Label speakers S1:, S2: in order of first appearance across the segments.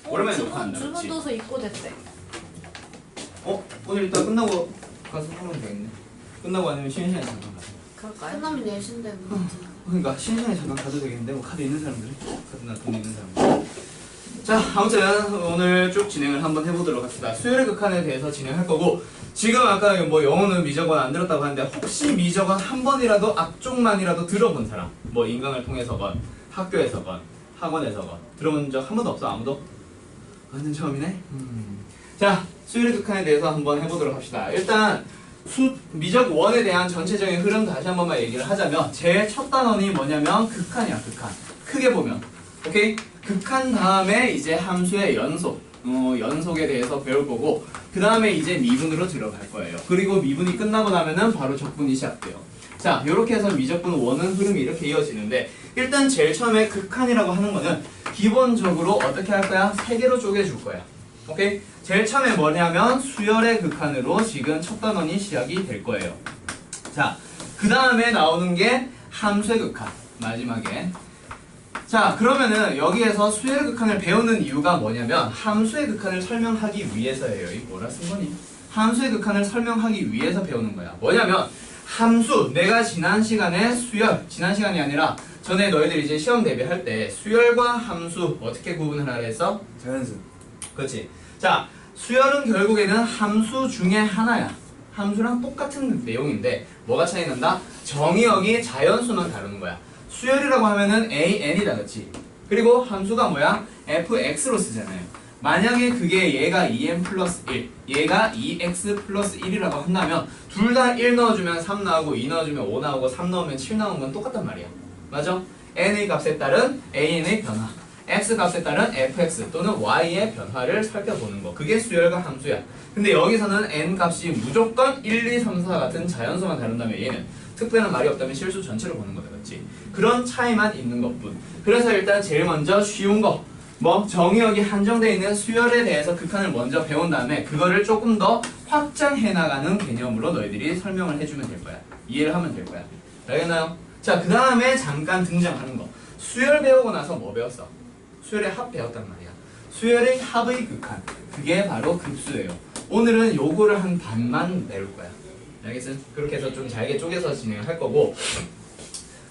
S1: 오랜만에 녹화한다.
S2: 주문 둬서 입고 됐대.
S1: 오늘 일단 끝나고 가서 하면 되겠네. 끝나고 아니면 쉬는 시간에 잠깐 가서.
S2: 그럴까요?
S3: 끝나면 4시인데 뭐.
S1: 그러니까 쉬는 시간에 잠깐 가도 되겠는데 뭐 카드 있는 사람들이 카드나 돈 있는 사람들. 자, 아무튼 오늘 쭉 진행을 한번 해보도록 합시다. 수열의 극한에 대해서 진행할 거고, 지금 아까 뭐 영어는 미적원 안 들었다고 하는데 혹시 미적원 한 번이라도 앞쪽만이라도 들어본 사람, 뭐 인강을 통해서건 학교에서건 학원에서건 들어본 적 한 번도 없어? 아무도? 완전 처음이네. 자, 수열의 극한에 대해서 한번 해보도록 합시다. 일단 미적 원에 대한 전체적인 흐름 다시 한 번만 얘기를 하자면, 제일 첫 단원이 뭐냐면 극한이야. 극한. 크게 보면, 오케이? 극한 다음에 이제 함수의 연속에 대해서 배울 거고, 그 다음에 이제 미분으로 들어갈 거예요. 그리고 미분이 끝나고 나면은 바로 적분이 시작돼요. 자, 이렇게 해서 미적분 원은 흐름이 이렇게 이어지는데, 일단 제일 처음에 극한이라고 하는 거는 기본적으로 어떻게 할 거야? 세 개로 쪼개줄 거야. 오케이? 제일 처음에 뭐냐면 수열의 극한으로 지금 첫 단원이 시작이 될 거예요. 자, 그 다음에 나오는 게 함수의 극한, 마지막에. 자, 그러면은 여기에서 수열의 극한을 배우는 이유가 뭐냐면 함수의 극한을 설명하기 위해서예요. 이 뭐라 쓴 거니? 함수의 극한을 설명하기 위해서 배우는 거야. 뭐냐면 함수, 내가 지난 시간에 지난 시간이 아니라 전에 너희들 이제 시험 대비할 때 수열과 함수 어떻게 구분을 하라 했어?
S4: 자연수.
S1: 그렇지. 자, 수열은 결국에는 함수 중에 하나야. 함수랑 똑같은 내용인데 뭐가 차이 난다? 정의역이 자연수만 다루는 거야. 수열이라고 하면은 a,n이다, 그렇지? 그리고 함수가 뭐야? fx로 쓰잖아요. 만약에 그게 얘가 2n 플러스 1, 얘가 2x 플러스 1이라고 한다면 둘 다 1 넣어주면 3 나오고 2 넣어주면 5 나오고 3 넣으면 7 나오는 건 똑같단 말이야. 맞아? n의 값에 따른 an의 변화, x 값에 따른 fx 또는 y의 변화를 살펴보는 거. 그게 수열과 함수야. 근데 여기서는 n 값이 무조건 1, 2, 3, 4 같은 자연수만 다룬다면 얘는 특별한 말이 없다면 실수 전체를 보는 거다, 그렇지? 그런 차이만 있는 것뿐. 그래서 일단 제일 먼저 쉬운 거, 뭐 정의역이 한정되어 있는 수열에 대해서 극한을 먼저 배운 다음에 그거를 조금 더 확장해 나가는 개념으로 너희들이 설명을 해주면 될 거야. 이해를 하면 될 거야. 알겠나요? 자, 그 다음에 잠깐 등장하는 거. 수열 배우고 나서 뭐 배웠어? 수열의 합 배웠단 말이야. 수열의 합의 극한. 그게 바로 급수예요. 오늘은 요거를 한 반만 배울 거야. 알겠어? 그렇게 해서 좀 잘게 쪼개서 진행을 할 거고,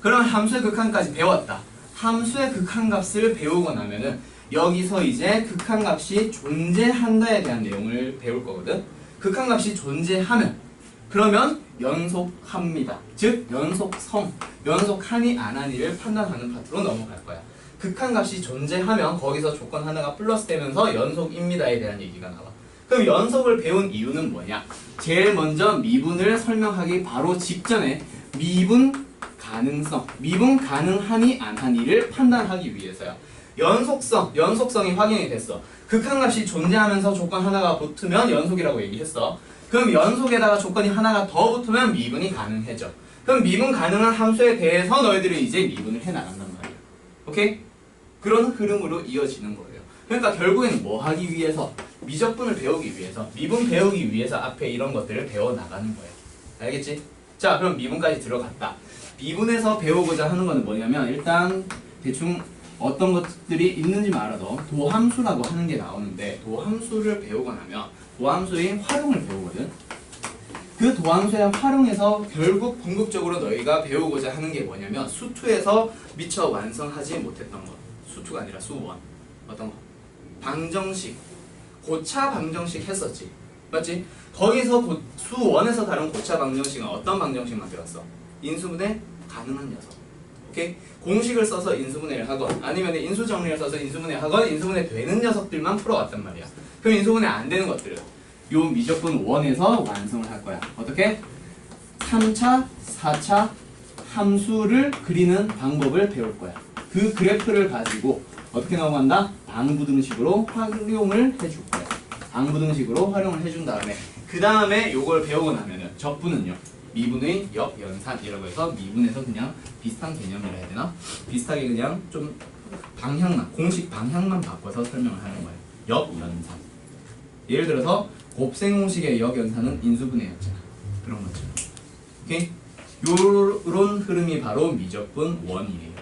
S1: 그럼 함수의 극한까지 배웠다. 함수의 극한값을 배우고 나면은 여기서 이제 극한값이 존재한다에 대한 내용을 배울 거거든. 극한값이 존재하면 그러면 연속합니다. 즉 연속성, 연속하니 안 하니를 판단하는 파트로 넘어갈 거야. 극한값이 존재하면 거기서 조건 하나가 플러스 되면서 연속입니다에 대한 얘기가 나와. 그럼 연속을 배운 이유는 뭐냐? 제일 먼저 미분을 설명하기 바로 직전에 미분 가능성, 미분 가능하니 안 하니를 판단하기 위해서야. 연속성이 확인이 됐어. 극한값이 존재하면서 조건 하나가 붙으면 연속이라고 얘기했어. 그럼 연속에다가 조건이 하나가 더 붙으면 미분이 가능해져. 그럼 미분 가능한 함수에 대해서 너희들이 이제 미분을 해 나간단 말이야. 오케이? 그런 흐름으로 이어지는 거예요. 그러니까 결국에는 뭐 하기 위해서? 미적분을 배우기 위해서, 미분 배우기 위해서 앞에 이런 것들을 배워나가는 거예요. 알겠지? 자, 그럼 미분까지 들어갔다. 미분에서 배우고자 하는 거는 뭐냐면 일단 대충 어떤 것들이 있는지만 알아도 도함수라고 하는 게 나오는데, 도함수를 배우고 나면 도함수의 활용을 배우거든. 그 도함수의 활용에서 결국 궁극적으로 너희가 배우고자 하는 게 뭐냐면 수2에서 미처 완성하지 못했던 것. 수2가 아니라 수1. 어떤 거? 방정식. 고차 방정식 했었지. 맞지? 거기서 수1에서 다룬 고차 방정식은 어떤 방정식만 배웠어? 인수분해 가능한 녀석. 오케이? 공식을 써서 인수분해를 하건 아니면 인수정리를 써서 인수분해 하건 인수분해 되는 녀석들만 풀어왔단 말이야. 그럼 인수분해 안 되는 것들은 요 미적분 1에서 완성을 할 거야. 어떻게? 3차, 4차 함수를 그리는 방법을 배울 거야. 그 그래프를 가지고 어떻게 넘어간다? 방부등식으로 활용을 해줄 거야. 방부등식으로 활용을 해준 다음에 그 다음에 요걸 배우고 나면은 적분은요. 미분의 역연산이라고 해서 미분에서 그냥 비슷한 개념이라 해야 되나? 비슷하게 그냥 좀 방향만, 공식 방향만 바꿔서 설명을 하는 거예요. 역연산. 예를 들어서 곱셈공식의 역연산은 인수분해였잖아. 그런 것처럼. 오케이? 요런 흐름이 바로 미적분 1이에요.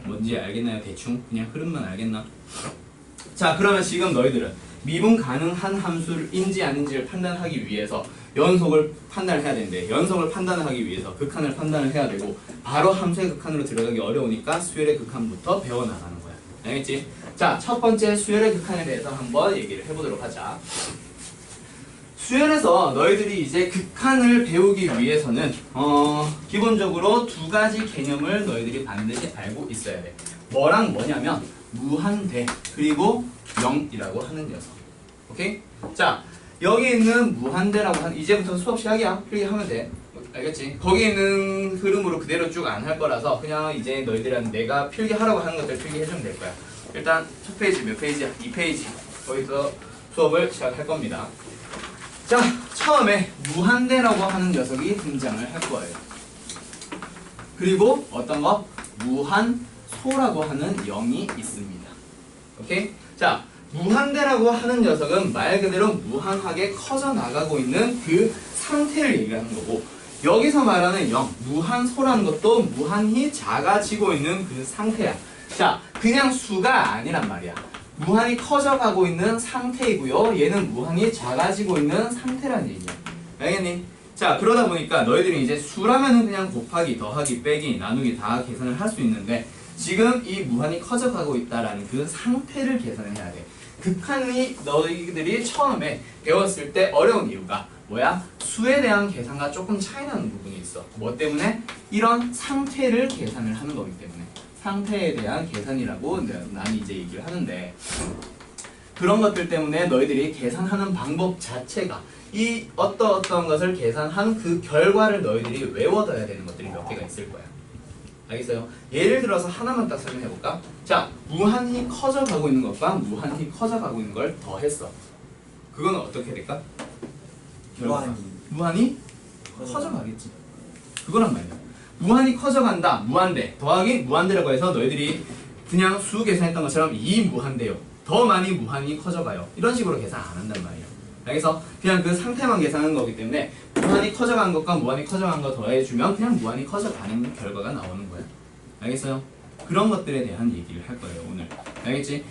S1: 뭔지 알겠나요? 대충 그냥 흐름만 알겠나? 자, 그러면 지금 너희들은 미분 가능한 함수인지 아닌지를 판단하기 위해서 연속을 판단을 해야 되는데, 연속을 판단하기 위해서 극한을 판단을 해야 되고, 바로 함수의 극한으로 들어가기 어려우니까 수열의 극한부터 배워나가는 거야. 알겠지? 자, 첫 번째 수열의 극한에 대해서 한번 얘기를 해보도록 하자. 수열에서 너희들이 이제 극한을 배우기 위해서는 기본적으로 두 가지 개념을 너희들이 반드시 알고 있어야 돼. 뭐랑 뭐냐면 무한대 그리고 0이라고 하는 녀석. 오케이? 자, 여기 있는 무한대라고 하는, 이제부터 수업 시작이야. 필기하면 돼. 알겠지? 거기 있는 흐름으로 그대로 쭉 안 할 거라서 그냥 이제 너희들한테 내가 필기하라고 하는 것들 필기해주면 될 거야. 일단 첫 페이지 몇 페이지야? 2페이지. 거기서 수업을 시작할 겁니다. 자, 처음에 무한대라고 하는 녀석이 등장을 할 거예요. 그리고 어떤 거? 무한소라고 하는 0이 있습니다. 오케이? 자, 무한대라고 하는 녀석은 말 그대로 무한하게 커져 나가고 있는 그 상태를 얘기하는 거고, 여기서 말하는 0, 무한소라는 것도 무한히 작아지고 있는 그 상태야. 자, 그냥 수가 아니란 말이야. 무한히 커져가고 있는 상태이고요. 얘는 무한히 작아지고 있는 상태란 얘기야. 알겠니? 자, 그러다 보니까 너희들이 이제 수라면은 그냥 곱하기, 더하기, 빼기, 나누기 다 계산을 할 수 있는데, 지금 이 무한히 커져가고 있다라는 그 상태를 계산을 해야 돼. 극한이 너희들이 처음에 배웠을 때 어려운 이유가 뭐야? 수에 대한 계산과 조금 차이 나는 부분이 있어. 뭐 때문에? 이런 상태를 계산을 하는 거기 때문에. 상태에 대한 계산이라고 나는 이제 얘기를 하는데, 그런 것들 때문에 너희들이 계산하는 방법 자체가 이 어떤 것을 계산한 그 결과를 너희들이 외워둬야 되는 것들이 몇 개가 있을 거야. 알겠어요? 예를 들어서 하나만 딱 설명해 볼까? 자, 무한히 커져가고 있는 것과 무한히 커져가고 있는 걸 더했어. 그거는 어떻게 될까? 무한히 커져가겠지. 그거란 말이야. 무한히 커져간다. 무한대 더하기 무한대라고 해서 너희들이 그냥 수 계산했던 것처럼 이 무한대요. 더 많이 무한히 커져가요. 이런 식으로 계산 안 한단 말이야. 그래서 그냥 그 상태만 계산하는 거기 때문에 무한히 커져간 것과 무한히 커져간 거 더해주면 그냥 무한히 커져가는 결과가 나오는 거야. 알겠어요? 그런 것들에 대한 얘기를 할 거예요, 오늘. 알겠지?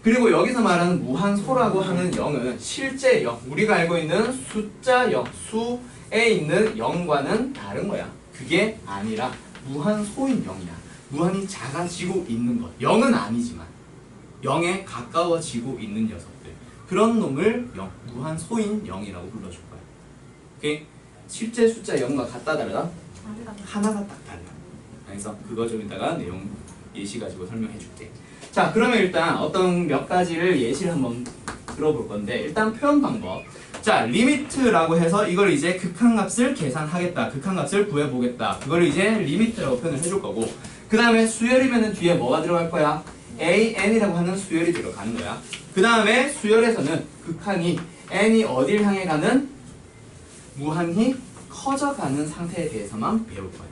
S1: 그리고 여기서 말하는 무한소라고 하는 0은 실제 0, 우리가 알고 있는 숫자 0, 수에 있는 0과는 다른 거야. 그게 아니라 무한소인 0이야. 무한히 작아지고 있는 것. 0은 아니지만 0에 가까워지고 있는 녀석들. 그런 놈을 0, 무한소인 0이라고 불러줄 거야. 오케이? 실제 숫자 0과 같다 다르다? 하나가 딱 달라. 그래서 그거 좀 이따가 내용 예시 가지고 설명해 줄게. 자, 그러면 일단 어떤 몇 가지를 예시를 한번 들어볼 건데, 일단 표현 방법. 자, 리미트라고 해서 이걸 이제 극한값을 계산하겠다, 극한값을 구해보겠다, 그걸 이제 리미트라고 표현을 해줄 거고, 그 다음에 수열이면은 뒤에 뭐가 들어갈 거야? AN이라고 하는 수열이 들어가는 거야. 그 다음에 수열에서는 극한이 n이 어딜 향해 가는? 무한히 커져가는 상태에 대해서만 배울 거야.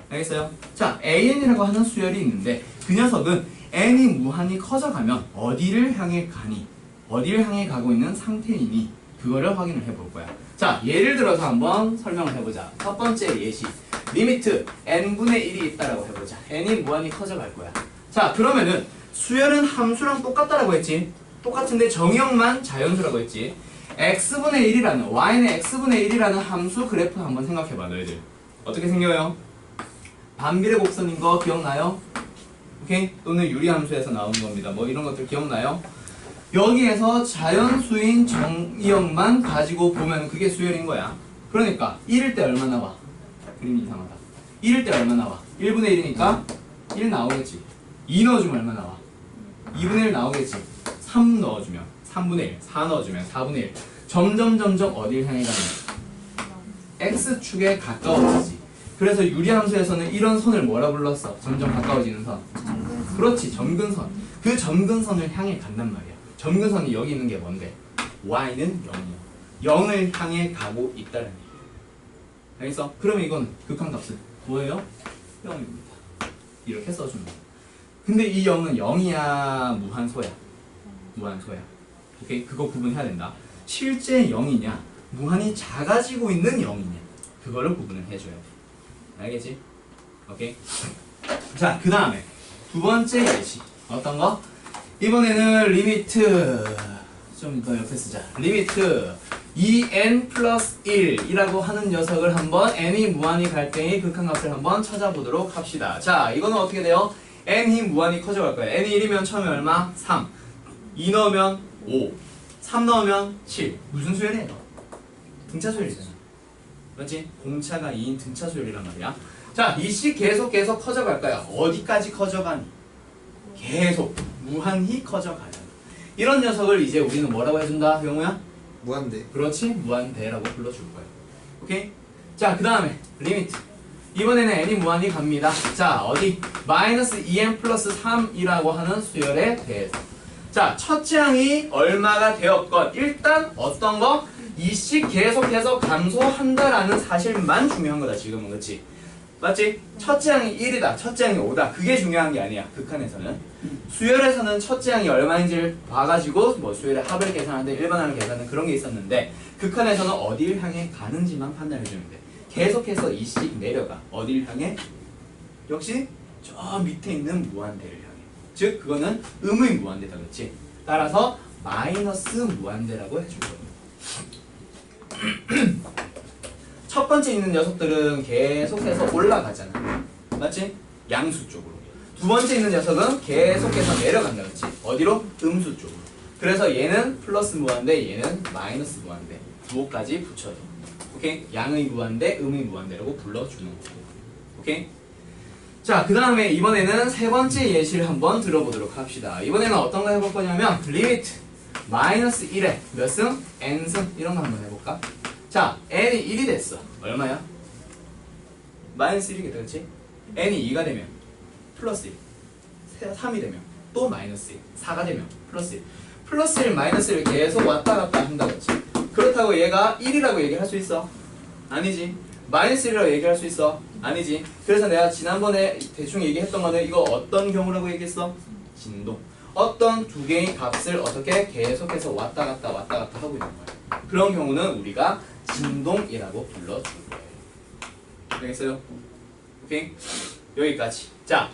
S1: 알겠어요? 자, AN이라고 하는 수열이 있는데 그 녀석은 n이 무한히 커져가면 어디를 향해 가니? 어디를 향해 가고 있는 상태이니? 그거를 확인을 해볼 거야. 자, 예를 들어서 한번 설명을 해보자. 첫 번째 예시. 리미트 n분의 1이 있다라고 해보자. n이 무한히 커져갈 거야. 자, 그러면은 수열은 함수랑 똑같다라고 했지. 똑같은데 정의역만 자연수라고 했지. x분의 1이라는, y는 x분의 1이라는 함수 그래프 한번 생각해봐, 너희들. 어떻게 생겨요? 반비례 곡선인 거 기억나요? 오케이? 또는 유리함수에서 나온 겁니다. 뭐 이런 것들 기억나요? 여기에서 자연수인 정의역만 가지고 보면 그게 수열인 거야. 그러니까 1일 때 얼마 나와? 그림이 이상하다. 1일 때 얼마 나와? 1분의 1이니까 1 나오겠지. 2 넣어주면 얼마 나와? 2분의 1 나오겠지. 3 넣어주면 3분의 1, 4 넣어주면 4분의 1. 점점 어딜 향해 가는? X축에 가까워지지. 그래서 유리함수에서는 이런 선을 뭐라 불렀어? 점점 가까워지는 선. 그렇지, 점근선. 그 점근선을 향해 간단 말이야. 점근선이 여기 있는 게 뭔데? Y는 0이야. 0을 향해 가고 있다는 얘기야. 알겠어? 그러면 이건 극한값은 뭐예요? 0입니다. 이렇게 써주면 돼. 근데 이 0은 0이야, 무한소야? 무한소야. 오케이? 그거 구분해야 된다. 실제 0이냐, 무한히 작아지고 있는 0이냐, 그거를 구분을 해줘야 돼. 알겠지? 오케이? 자, 그 다음에 두 번째 예시. 어떤 거? 이번에는 리미트 좀 더 옆에 쓰자. 리미트 2n 플러스 1이라고 하는 녀석을 한번 n이 무한히 갈 때의 극한값을 한번 찾아보도록 합시다. 자, 이거는 어떻게 돼요? n이 무한히 커져갈 거예요. n이 1이면 처음에 얼마? 3. 2 넣으면 5. 3 넣으면 7. 무슨 수열이에요? 등차 수열이잖아. 맞지? 공차가 2인 등차 수열이란 말이야. 자, 이 식 계속 커져갈 거야. 어디까지 커져가니? 계속 무한히 커져가야. 이런 녀석을 이제 우리는 뭐라고 해준다, 영우야?
S2: 무한대.
S1: 그렇지, 무한대라고 불러줄 거야. 오케이? 자, 그 다음에 리미트. 이번에는 n이 무한히 갑니다. 자, 어디? 마이너스 2n 플러스 3이라고 하는 수열에 대해서. 자, 첫째 항이 얼마가 되었건 일단 어떤 거? 이 식 계속해서 감소한다라는 사실만 중요한 거다, 지금은. 그렇지? 맞지? 첫째 항이 1이다, 첫째 항이 5다. 그게 중요한 게 아니야, 극한에서는. 수열에서는 첫째 항이 얼마인지를 봐가지고 뭐 수열의 합을 계산하는데 일반항을 계산하는 그런 게 있었는데, 극한에서는 어디를 향해 가는지만 판단해주면 돼. 계속해서 이 식 내려가. 어디를 향해? 역시 저 밑에 있는 무한대를 향해. 즉 그거는 음의 무한대다, 그렇지? 따라서 마이너스 무한대라고 해줄 거예요. 첫 번째 있는 녀석들은 계속해서 올라가잖아. 맞지? 양수 쪽으로. 두 번째 있는 녀석은 계속해서 내려간다, 그렇지? 어디로? 음수 쪽으로. 그래서 얘는 플러스 무한대, 얘는 마이너스 무한대. 두호까지 붙여줘. 오케이? 양의 무한대, 음의 무한대라고 불러주는 거고. 오케이? 자, 그 다음에 이번에는 세 번째 예시를 한번 들어보도록 합시다. 이번에는 어떤 거 해볼 거냐면 리미트 마이너스 1에 몇 승? n승? 이런 거 한번 해볼까? 자, n이 1이 됐어. 얼마야? 마이너스 1이겠다, 그렇지? n이 2가 되면 플러스 1, 3이 되면 또 마이너스 1, 4가 되면 플러스 1, 플러스 1, 마이너스 1을 계속 왔다 갔다 한다, 그렇지? 그렇다고 얘가 1이라고 얘기할 수 있어? 아니지. 마이너스 1이라고 얘기할 수 있어? 아니지. 그래서 내가 지난번에 대충 얘기했던 거는 이거 어떤 경우라고 얘기했어? 진동. 어떤 두 개의 값을 어떻게 계속해서 왔다 갔다 하고 있는 거야. 그런 경우는 우리가 진동이라고 불러줄 거예요. 알겠어요? 오케이? 여기까지. 자,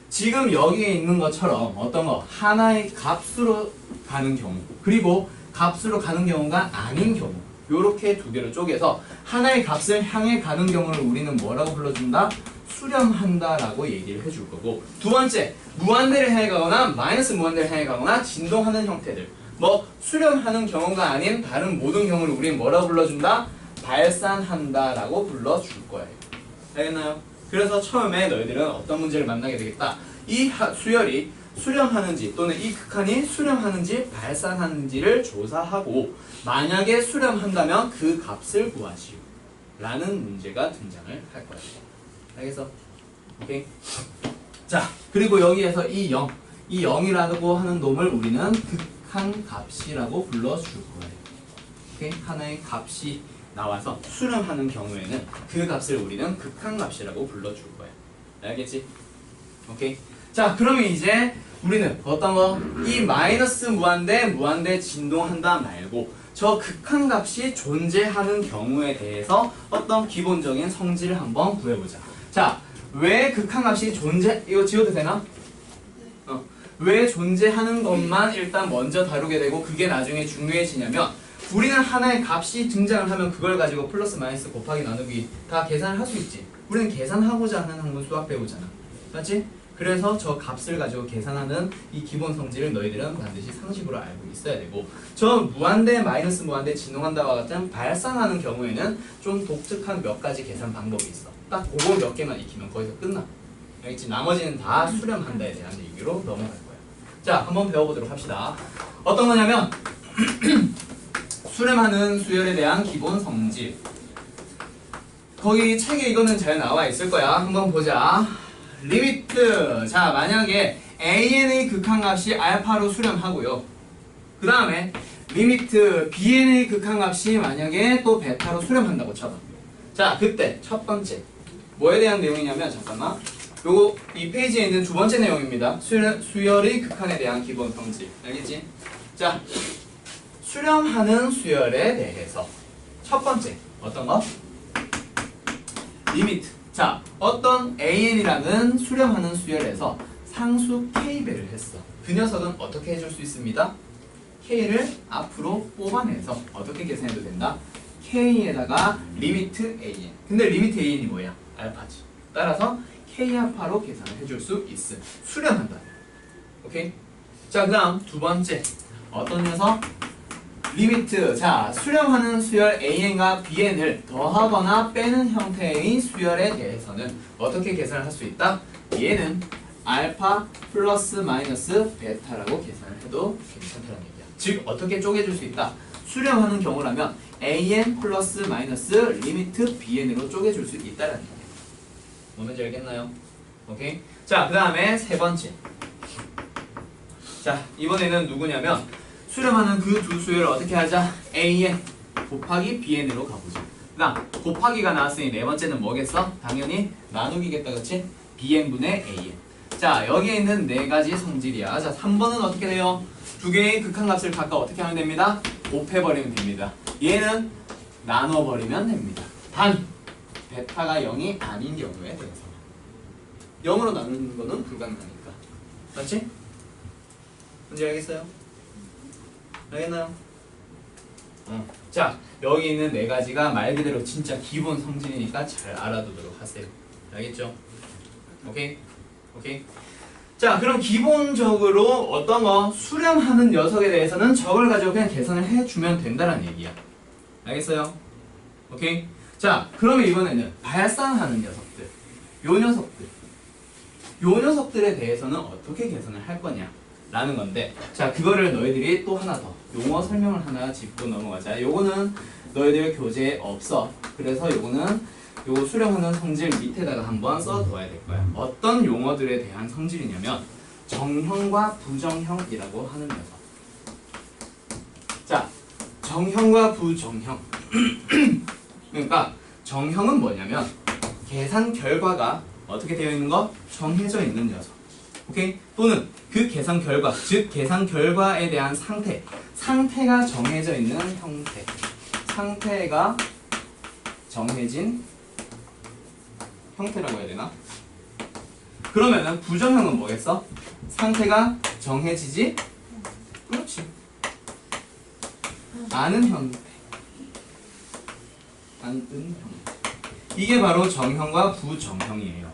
S1: 지금 여기에 있는 것처럼 어떤 거? 하나의 값으로 가는 경우, 그리고 값으로 가는 경우가 아닌 경우, 요렇게 두 개로 쪼개서 하나의 값을 향해 가는 경우를 우리는 뭐라고 불러준다? 수렴한다라고 얘기를 해줄 거고, 두 번째, 무한대를 향해 가거나 마이너스 무한대를 향해 가거나 진동하는 형태들, 뭐 수렴하는 경우가 아닌 다른 모든 경우를 우리는 뭐라고 불러준다? 발산한다라고 불러줄 거예요. 알겠나요? 그래서 처음에 너희들은 어떤 문제를 만나게 되겠다. 이 수열이 수렴하는지 또는 이 극한이 수렴하는지 발산하는지를 조사하고, 만약에 수렴한다면 그 값을 구하시오 라는 문제가 등장을 할 거예요. 알겠어? 오케이? 자, 그리고 여기에서 이 0, 이 0이라고 하는 놈을 우리는 극한 값이라고 불러줄 거예요. 오케이? 하나의 값이 나와서 수렴하는 경우에는 그 값을 우리는 극한 값이라고 불러줄 거예요. 알겠지? 오케이? 자, 그러면 이제 우리는 어떤 거? 이 마이너스 무한대 진동한다 말고 저 극한 값이 존재하는 경우에 대해서 어떤 기본적인 성질을 한번 구해보자. 자, 왜 극한 값이 이거 지워도 되나? 왜 존재하는 것만 일단 먼저 다루게 되고 그게 나중에 중요해지냐면, 우리는 하나의 값이 등장을 하면 그걸 가지고 플러스 마이너스 곱하기 나누기 다 계산을 할 수 있지. 우리는 계산하고자 하는 학문 수학 배우잖아. 맞지? 그래서 저 값을 가지고 계산하는 이 기본 성질을 너희들은 반드시 상식으로 알고 있어야 되고, 저 무한대, 마이너스 무한대, 진동한다와 같은 발산하는 경우에는 좀 독특한 몇 가지 계산 방법이 있어. 딱 그거 몇 개만 익히면 거기서 끝나. 알겠지? 나머지는 다 수렴한다에 대한 얘기로 넘어갈 거야. 자, 한번 배워보도록 합시다. 어떤 거냐면 수렴하는 수열에 대한 기본 성질. 거기 책에 이거는 잘 나와 있을 거야. 한번 보자. 리미트. 자, 만약에 AN의 극한값이 알파로 수렴하고요. 그 다음에 리미트 BN의 극한값이 만약에 또 베타로 수렴한다고 쳐봐. 자, 그때 첫 번째 뭐에 대한 내용이냐면, 잠깐만, 요거 이 페이지에 있는 두 번째 내용입니다. 수열의 극한에 대한 기본 성질. 알겠지? 자, 수렴하는 수열에 대해서 첫 번째 어떤 거? 리미트. 자, 어떤 AN이라는 수렴하는 수열에서 상수 k배를 했어. 그 녀석은 어떻게 해줄 수 있습니다? k를 앞으로 뽑아내서 어떻게 계산해도 된다? k에다가 리미트 an. 근데 리미트 an이 뭐야? 알파지. 따라서 k 알파로 계산을 해줄 수 있어. 수렴한다. 오케이? 자, 그 다음 두 번째. 어떤 녀석? 리미트. 자, 수렴하는 수열 an과 bn을 더하거나 빼는 형태의 수열에 대해서는 어떻게 계산을 할 수 있다? 얘는 알파 플러스 마이너스 베타라고 계산을 해도 괜찮다는 얘기야. 즉 어떻게 쪼개줄 수 있다? 수렴하는 경우라면 an 플러스 마이너스 리미트 bn으로 쪼개줄 수 있다는 얘기야. 뭔지 알겠나요? 오케이? 자, 그 다음에 세 번째. 자, 이번에는 누구냐면 수렴하는 그 두 수열을 어떻게 하자? an 곱하기 bn으로 가보자. 그 다음 곱하기가 나왔으니 네 번째는 뭐겠어? 당연히 나누기겠다, 그치? bn분의 an. 자, 여기에 있는 네 가지 성질이야. 자, 3번은 어떻게 돼요? 두 개의 극한값을 각각 어떻게 하면 됩니다? 곱해버리면 됩니다. 얘는 나눠버리면 됩니다. 단 베타가 0이 아닌 경우에 대해서 0으로 나누는 거는 불가능하니까. 맞지? 뭔지 알겠어요? 알겠나요? 자, 여기 있는 네 가지가 말 그대로 진짜 기본 성질이니까 잘 알아두도록 하세요. 알겠죠? 오케이? 오케이? 자, 그럼 기본적으로 어떤 거 수렴하는 녀석에 대해서는 저걸 가지고 그냥 계산을 해주면 된다는 얘기야. 알겠어요? 오케이? 자, 그러면 이번에는 발산하는 녀석들, 요 녀석들에 대해서는 어떻게 계산을 할 거냐 라는 건데, 자, 그거를 너희들이 또 하나 더 용어 설명을 하나 짚고 넘어가자. 요거는 너희들 교재에 없어. 그래서 요거는 요 수렴하는 성질 밑에다가 한번 써둬야 될 거야. 어떤 용어들에 대한 성질이냐면 정형과 부정형이라고 하는 녀석. 자, 정형과 부정형. 그러니까 정형은 뭐냐면 계산 결과가 어떻게 되어 있는 거? 정해져 있는 녀석. 오케이? 또는 그 계산 결과, 즉 계산 결과에 대한 상태가 정해져 있는 형태. 상태가 정해진 형태라고 해야 되나? 그러면은 부정형은 뭐겠어? 상태가 정해지지? 그렇지. 않은 형태. 이게 바로 정형과 부정형이에요.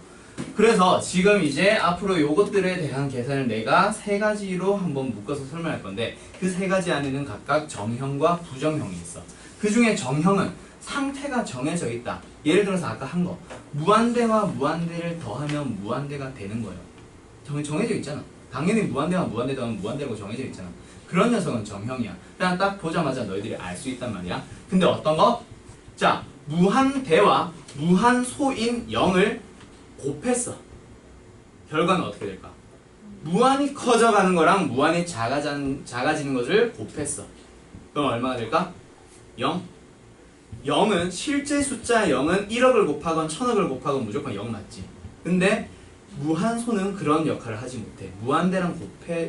S1: 그래서 지금 이제 앞으로 요것들에 대한 계산을 내가 세 가지로 한번 묶어서 설명할 건데, 그 세 가지 안에는 각각 정형과 부정형이 있어. 그 중에 정형은 상태가 정해져 있다. 예를 들어서 아까 한 거, 무한대와 무한대를 더하면 무한대가 되는 거예요. 정해져 있잖아. 당연히 무한대와 무한대 더하면 무한대라고 정해져 있잖아. 그런 녀석은 정형이야. 그냥 딱 보자마자 너희들이 알 수 있단 말이야. 근데 어떤 거? 자, 무한대와 무한소인 0을 곱했어. 결과는 어떻게 될까? 무한이 커져가는 거랑 무한이 작아지는 것을 곱했어. 그럼 얼마가 될까? 0. 0은 실제 숫자 0은 1억을 곱하건 1000억을 곱하건 무조건 0 맞지? 근데 무한소는 그런 역할을 하지 못해. 무한대랑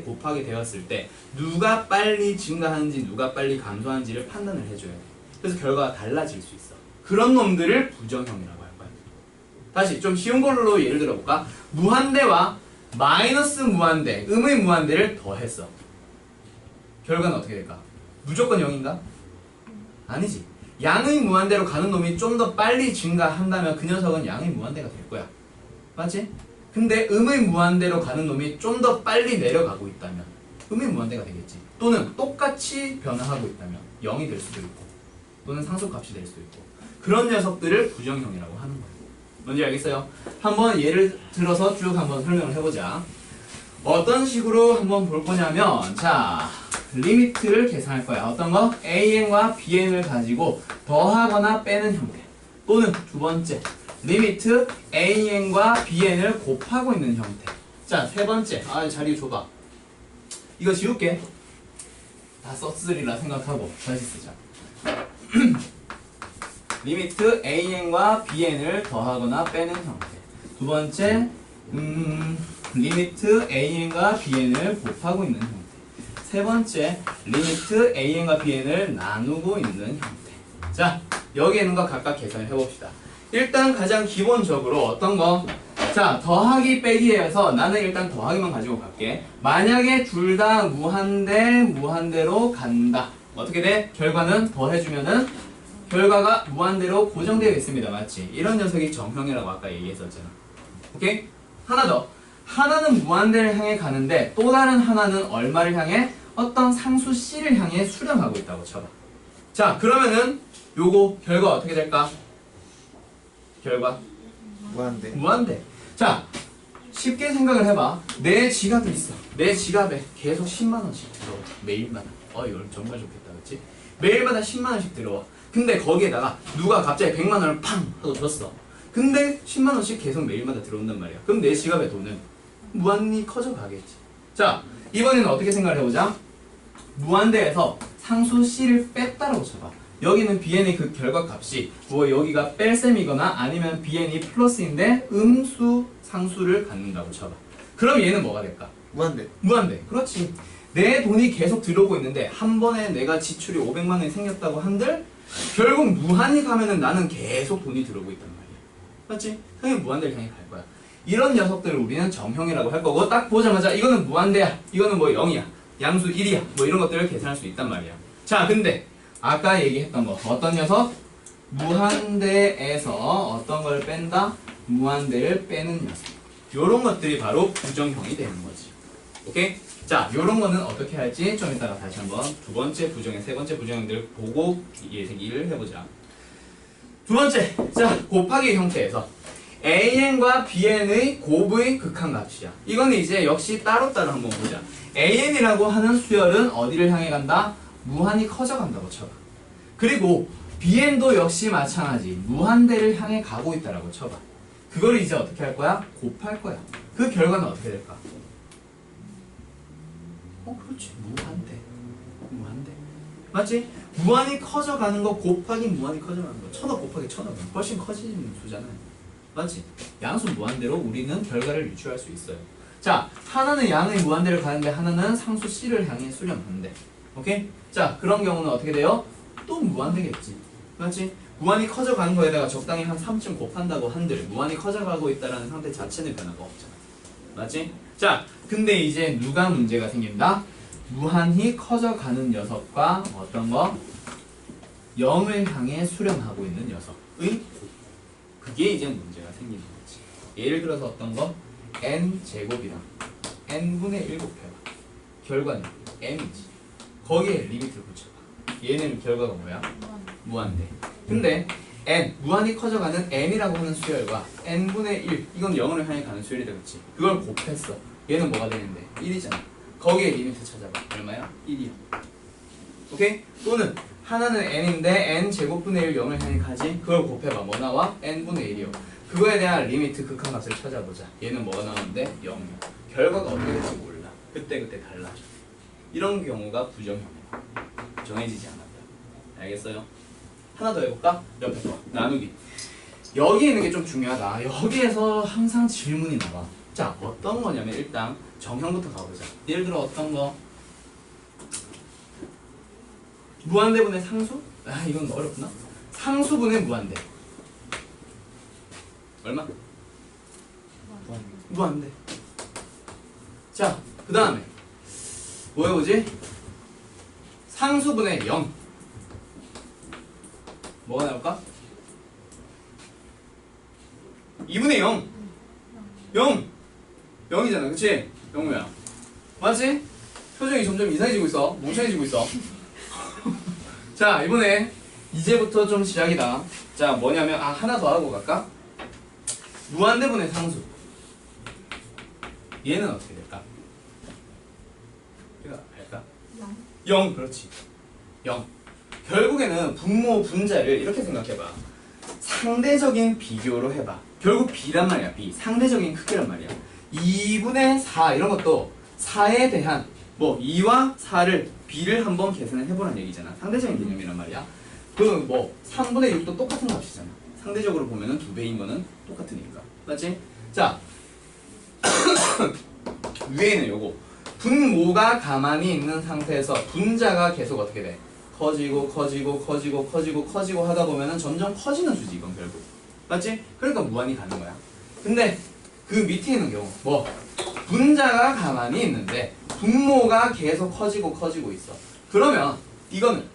S1: 곱하게 되었을 때 누가 빨리 증가하는지 누가 빨리 감소하는지를 판단을 해줘야 돼. 그래서 결과가 달라질 수 있어. 그런 놈들을 부정형이라고 할 거야. 다시 좀 쉬운 걸로 예를 들어볼까? 무한대와 마이너스 무한대, 음의 무한대를 더했어. 결과는 어떻게 될까? 무조건 0인가? 아니지. 양의 무한대로 가는 놈이 좀 더 빨리 증가한다면 그 녀석은 양의 무한대가 될 거야. 맞지? 근데 음의 무한대로 가는 놈이 좀 더 빨리 내려가고 있다면 음의 무한대가 되겠지. 또는 똑같이 변화하고 있다면 0이 될 수도 있고 또는 상수값이 될 수도 있고, 그런 녀석들을 부정형이라고 하는 거예요. 뭔지 알겠어요? 한번 예를 들어서 쭉 한번 설명을 해보자. 어떤 식으로 한번 볼 거냐면, 자, 리미트를 계산할 거야. 어떤 거? an과 bn을 가지고 더하거나 빼는 형태. 또는 두 번째, 리미트 an과 bn을 곱하고 있는 형태. 자, 세 번째. 자리 줘봐. 이거 지울게. 다 썼으리라 생각하고 다시 쓰자. 리미트 an과 bn을 더하거나 빼는 형태. 두 번째, 리미트 an과 bn을 곱하고 있는 형태. 세 번째, 리미트 an과 bn을 나누고 있는 형태. 자, 여기 있는 거 각각 계산을 해봅시다. 일단 가장 기본적으로 어떤 거? 자, 더하기 빼기에서 나는 일단 더하기만 가지고 갈게. 만약에 둘 다 무한대로 간다. 어떻게 돼? 결과는 더해주면은 결과가 무한대로 고정되어 있습니다. 맞지? 이런 녀석이 정형이라고 아까 얘기했었잖아. 오케이? 하나 더. 하나는 무한대를 향해 가는데 또 다른 하나는 얼마를 향해? 어떤 상수 C를 향해 수렴하고 있다고 쳐봐. 자, 그러면은 요거 결과 어떻게 될까? 결과 무한대. 자, 쉽게 생각을 해봐. 내 지갑이 있어. 내 지갑에 계속 10만 원씩 들어와. 매일마다. 이거 정말 좋겠다, 그렇지? 매일마다 10만 원씩 들어와. 근데 거기에다가 누가 갑자기 100만 원을 팡 하고 줬어. 근데 10만 원씩 계속 매일마다 들어온단 말이야. 그럼 내 지갑의 돈은 무한히 커져가겠지. 자, 이번에는 어떻게 생각을 해보자. 무한대에서 상수 C를 뺐다라고 쳐봐. 여기는 BN의 그 결과값이 뭐 여기가 뺄셈이거나 아니면 BN이 플러스인데 음수 상수를 갖는다고 쳐봐. 그럼 얘는 뭐가 될까? 무한대. 그렇지. 내 돈이 계속 들어오고 있는데 한 번에 내가 지출이 500만 원이 생겼다고 한들 결국 무한히 가면은 나는 계속 돈이 들어오고 있단 말이야. 맞지? 당연히 무한대를 향해 갈 거야. 이런 녀석들을 우리는 정형이라고 할 거고 딱 보자마자 이거는 무한대야. 이거는 뭐 0이야. 양수 1이야. 뭐 이런 것들을 계산할 수 있단 말이야. 자, 근데 아까 얘기했던 거 어떤 녀석? 무한대에서 어떤 걸 뺀다? 무한대를 빼는 녀석. 요런 것들이 바로 부정형이 되는 거지. 오케이? 자, 요런 거는 어떻게 할지 좀 이따가 다시 한번 두 번째 부정형, 세 번째 부정형들 보고 얘기를 해보자. 두 번째, 자, 곱하기 형태에서 AN과 BN의 곱의 극한값이야. 이거는 이제 역시 따로따로 한번 보자. AN이라고 하는 수열은 어디를 향해 간다? 무한히 커져간다고 쳐봐. 그리고 BN도 역시 마찬가지 무한대를 향해 가고 있다라고 쳐봐. 그걸 이제 어떻게 할 거야? 곱할 거야. 그 결과는 어떻게 될까? 그렇지. 무한대. 맞지? 무한히 커져가는 거 곱하기 무한히 커져가는 거. 1000억 곱하기 1000억. 훨씬 커지는 수잖아요. 맞지? 양수 무한대로 우리는 결과를 유추할 수 있어요. 자, 하나는 양의 무한대를 가는데 하나는 상수 C를 향해 수렴한대. 오케이? 자, 그런 경우는 어떻게 돼요? 또 무한대겠지. 맞지? 무한히 커져가는 거에다가 적당히 한 3쯤 곱한다고 한들 무한히 커져가고 있다는 상태 자체는 변화가 없잖아. 맞지? 자, 근데 이제 누가 문제가 생긴다? 무한히 커져가는 녀석과 어떤 거? 0을 향해 수렴하고 있는 녀석의 그게 이제 문제가 생기는 거지. 예를 들어서 어떤 거? n제곱이랑 n분의 1 곱해봐. 결과는 m이지. 거기에 리미트를 붙여봐. 얘는 결과가 뭐야? 무한대. 근데 n, 무한히 커져가는 n이라고 하는 수열과 n분의 1, 이건 0을 향해 가는 수열이다, 그치? 그걸 곱했어. 얘는 뭐가 되는데? 1이잖아. 거기에 리미트 찾아봐. 얼마야? 1이야. 오케이? 또는 하나는 n인데 n 제곱분의 1 0을 향해 가지? 그걸 곱해봐. 뭐 나와? n분의 1이요. 그거에 대한 리미트 극한값을 찾아보자. 얘는 뭐가 나오는데? 0이야. 결과가 어떻게 될지 몰라. 그때그때 달라져. 이런 경우가 부정형이야. 정해지지 않았다. 알겠어요? 하나 더 해볼까? 옆에 거 나누기. 여기 있는 게 좀 중요하다. 여기에서 항상 질문이 나와. 자, 어떤 거냐면 일단 정형부터 가보자. 예를 들어 어떤 거? 무한대분의 상수? 이건 어렵나? 상수분의 무한대. 얼마? 무한대. 자, 그 다음에 뭐 해보지? 상수분의 0. 뭐가 나올까? 2분의 0. 0이잖아, 그치? 0뭐야? 맞지? 표정이 점점 이상해지고 있어. 멍청해지고 있어. 자, 이번에 이제부터 좀 시작이다. 자, 뭐냐면 하나 더 하고 갈까? 무한대분의 상수. 얘는 어떻게 될까? 우리가 알까? 0. 그렇지. 0. 결국에는 분모 분자를 이렇게 생각해봐. 상대적인 비교로 해봐. 결국 B란 말이야. B. 상대적인 크기란 말이야. 2분의 4 이런 것도 4에 대한 뭐 2와 4를 B를 한번 계산을 해보란 얘기잖아. 상대적인 개념이란 말이야. 그 뭐 3분의 6도 똑같은 값이잖아. 상대적으로 보면은 2배인 거는 똑같으니까. 맞지? 자, 위에는 요거. 분모가 가만히 있는 상태에서 분자가 계속 어떻게 돼? 커지고 하다 보면은 점점 커지는 수지, 이건 결국. 맞지? 그러니까 무한히 가는 거야. 근데 그 밑에 있는 경우 뭐 분자가 가만히 있는데 분모가 계속 커지고 있어. 그러면 이거는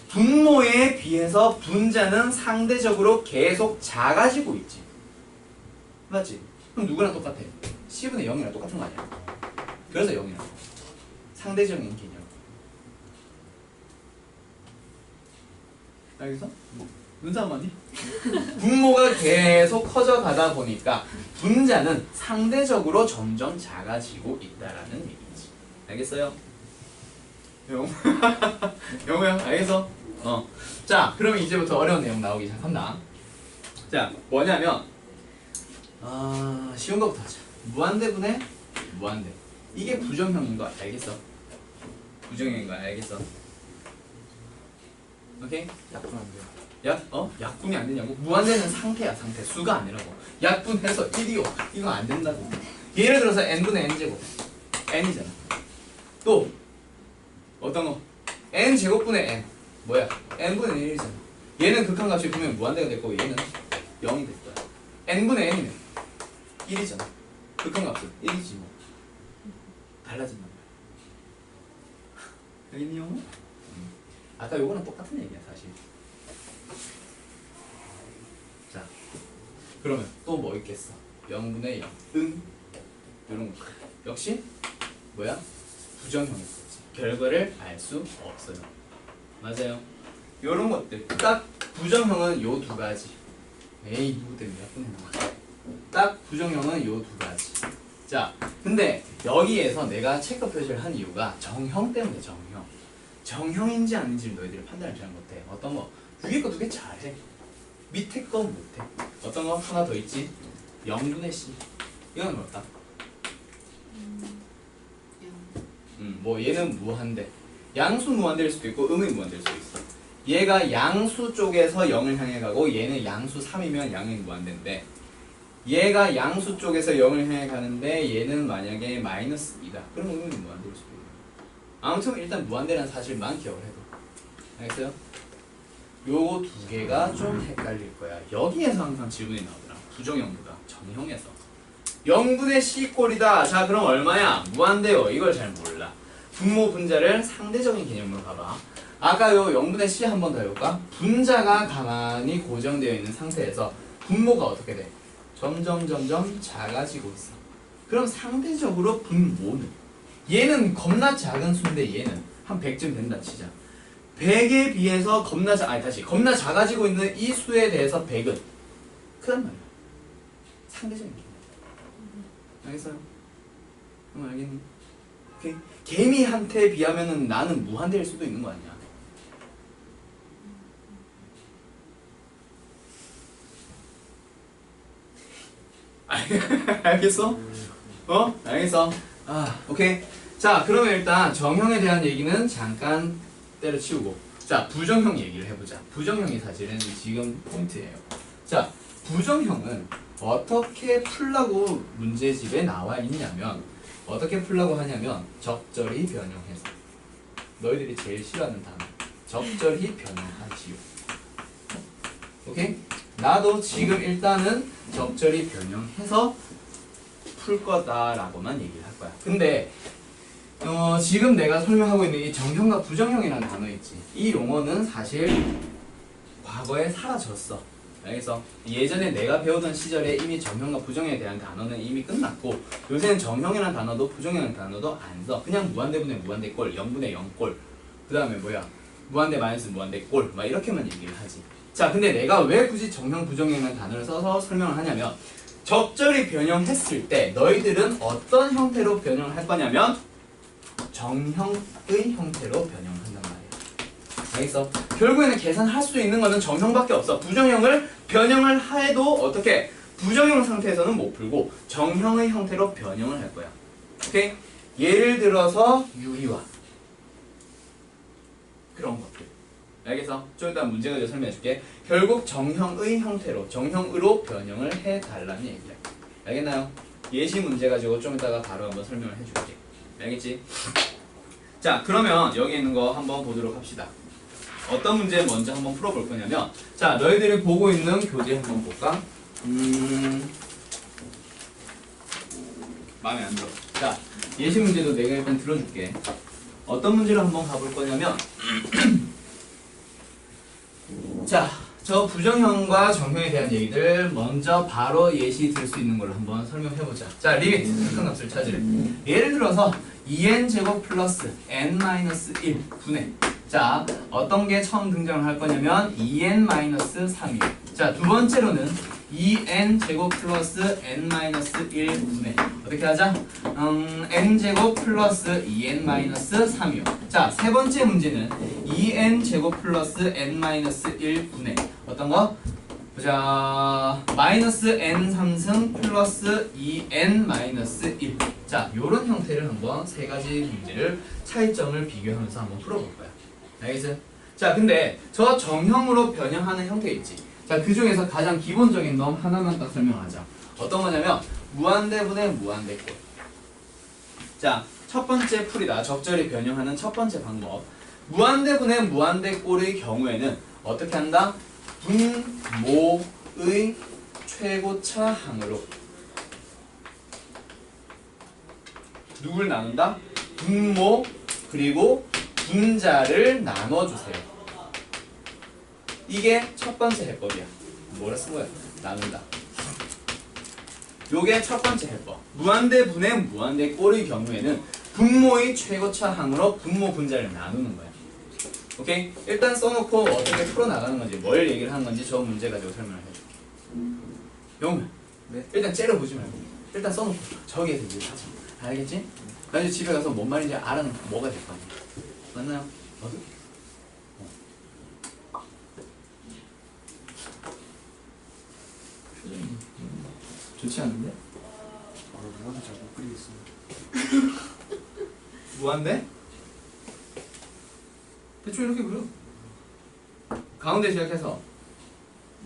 S1: 분모에 비해서 분자는 상대적으로 계속 작아지고 있지. 맞지? 그럼 누구랑 똑같아? C분의 0이랑 똑같은 거 아니야? 그래서 0이라고. 상대적인 개념. 알겠어? 눈싸움 맞니? 분모가 계속 커져가다 보니까 분자는 상대적으로 점점 작아지고 있다라는 얘기지. 알겠어요? 영우야, 알겠어? 자, 그러면 이제부터 어려운 내용 나오기 시작한다. 자, 뭐냐면 쉬운 거부터 하자. 무한대분의 무한대. 이게 부정형인 거 알겠어? 부정형인 거 알겠어? 오케이?
S2: 약분 안 돼요.
S1: 약분이 안 되냐고? 무한대는 상태야, 상태. 수가 아니라고. 약분해서 1이요. 이거 안 된다고. 예를 들어서 n분의 n제곱. n이잖아. 또 어떤 거? n제곱분의 n. 뭐야? n분의 1이잖아. 얘는 극한값이 분명 무한대가 될 거고 얘는 0이 될 거야. n분의 n이면 1이잖아. 극한값은 1이지 뭐. 달라진단 말이야. 여기 있니 형? 아까 요거는 똑같은 얘기야 사실. 자, 그러면 또 뭐 있겠어? 0분의 0, 이런 거 역시 뭐야? 부정형이었지. 결과를 알 수 없어요. 맞아요. 요런 것들 딱 부정형은 요 두 가지. 에이 누구 때문에 약분해 나와. 딱 부정형은 요 두 가지. 자, 근데 여기에서 내가 체크 표시를 한 이유가 정형 때문에 정형. 정형인지 아닌지를 너희들이 판단을 잘 못해. 어떤 거? 위에 거 두 개 잘해. 밑에 거 못해. 어떤 거? 하나 더 있지? 0분의 C. 이건 뭘까? 뭐 얘는 무한대. 양수 무한대일 수도 있고 음의 무한대일 수도 있어. 얘가 양수 쪽에서 0을 향해 가고 얘는 양수 3이면 양의 무한대인데 얘가 양수 쪽에서 0을 향해 가는데 얘는 만약에 마이너스 2다. 그럼 음의 무한대일 수도 있고. 아무튼 일단 무한대라는 사실만 기억을 해도. 알겠어요? 요 두 개가 좀 헷갈릴 거야. 여기에서 항상 질문이 나오더라. 부정형보다 정형에서. 0분의 C꼴이다. 자, 그럼 얼마야? 무한대요. 이걸 잘 몰라. 분모 분자를 상대적인 개념으로 봐봐. 아까 요 0분의 C 한 번 더 해볼까? 분자가 가만히 고정되어 있는 상태에서 분모가 어떻게 돼? 점점 작아지고 있어. 그럼 상대적으로 분모는 얘는 겁나 작은 수인데 얘는 한 100쯤 된다 치자. 100에 비해서 겁나 작아지고 있는 이 수에 대해서 100은 크단 말이야. 상대적인 개념. 알겠어요? 그럼 알겠니? 오케이? 개미한테 비하면은 나는 무한대일 수도 있는 거 아니야. 알겠어? 알겠어? 오케이. 자, 그러면 일단 정형에 대한 얘기는 잠깐 때려치우고 자, 부정형 얘기를 해보자. 부정형이 사실은 지금 포인트예요. 자, 부정형은 어떻게 풀라고 문제집에 나와 있냐면 어떻게 풀라고 하냐면 적절히 변형해서. 너희들이 제일 싫어하는 단어. 적절히 변형하지요. 오케이? 나도 지금 일단은 적절히 변형해서 풀 거다라고만 얘기를 할 거야. 근데 지금 내가 설명하고 있는 이 정형과 부정형이라는 단어 있지. 이 용어는 사실 과거에 사라졌어. 알겠어? 예전에 내가 배우던 시절에 이미 정형과 부정형에 대한 단어는 이미 끝났고 요새는 정형이라는 단어도 부정형이라는 단어도 안 써. 그냥 무한대분의 무한대꼴, 0분의 0꼴 그 다음에 뭐야? 무한대 마이너스 무한대꼴 막 이렇게만 얘기를 하지. 자, 근데 내가 왜 굳이 정형, 부정형이라는 단어를 써서 설명을 하냐면 적절히 변형했을 때 너희들은 어떤 형태로 변형을 할 거냐면 정형의 형태로 변형한단 말이야. 알겠어? 결국에는 계산할 수 있는 거는 정형밖에 없어. 부정형을 변형을 해도 어떻게? 부정형 상태에서는 못 풀고 정형의 형태로 변형을 할 거야. 오케이? 예를 들어서 유리화 그런 것들. 알겠어? 좀 이따 문제가 좀 설명해 줄게. 결국 정형의 형태로, 정형으로 변형을 해달라는 얘기야. 알겠나요? 예시 문제 가지고 좀 이따가 바로 한번 설명을 해줄게. 알겠지? 자, 그러면 여기 있는 거 한번 보도록 합시다. 어떤 문제 먼저 한번 풀어볼 거냐면 자, 너희들이 보고 있는 교재 한번 볼까? 마음에 안 들어. 자, 예시 문제도 내가 일단 들어줄게. 어떤 문제를 한번 가볼 거냐면 자, 저 부정형과 정형에 대한 얘기들 먼저 바로 예시 들 수 있는 걸로 한번 설명해보자. 자, 리미트, 극한값을 찾으래. 예를 들어서 2n제곱 플러스 n-1 분의 자, 어떤 게 처음 등장할 거냐면 2n-3이에요. 자, 두 번째로는 2n제곱 플러스 n-1 분의 어떻게 하자? n제곱 플러스 2n-3이요. 자, 세 번째 문제는 2n제곱 플러스 n-1 분의 어떤 거? 보자, 마이너스 n3승 플러스 2n-1. 자, 요런 형태를 한번 세 가지 문제를 차이점을 비교하면서 한번 풀어볼 거야. 알겠어요? 자, 근데 저 정형으로 변형하는 형태 있지. 자, 그 중에서 가장 기본적인 놈 하나만 딱 설명하자. 어떤 거냐면 무한대분의 무한대꼴. 자, 첫 번째 풀이다. 적절히 변형하는 첫 번째 방법. 무한대분의 무한대꼴의 경우에는 어떻게 한다? 분모의 최고차 항으로 누굴 나눈다? 분모 그리고 분자를 나눠주세요. 이게 첫 번째 해법이야. 뭐라 쓴 거야? 나눈다. 요게 첫 번째 해법. 무한대분의 무한대꼴의 경우에는 분모의 최고차 항으로 분모 분자를 나누는 거야. 오케이? 일단 써놓고 어떻게 풀어나가는 건지 뭘 얘기를 하는 건지 저 문제 가지고 설명을 해줄게. 영우야, 네. 일단 째려보지 말고 일단 써놓고 저기에서 얘기를 하자. 알겠지? 나중에 집에 가서 뭔 말인지 알아는 뭐가 될 거 아니야. 맞나요? 너도? 표정이 좋지 않은데?
S2: 무한대 잘 못 그리겠어.
S1: 무한대? 대충 이렇게 그려. 가운데 시작해서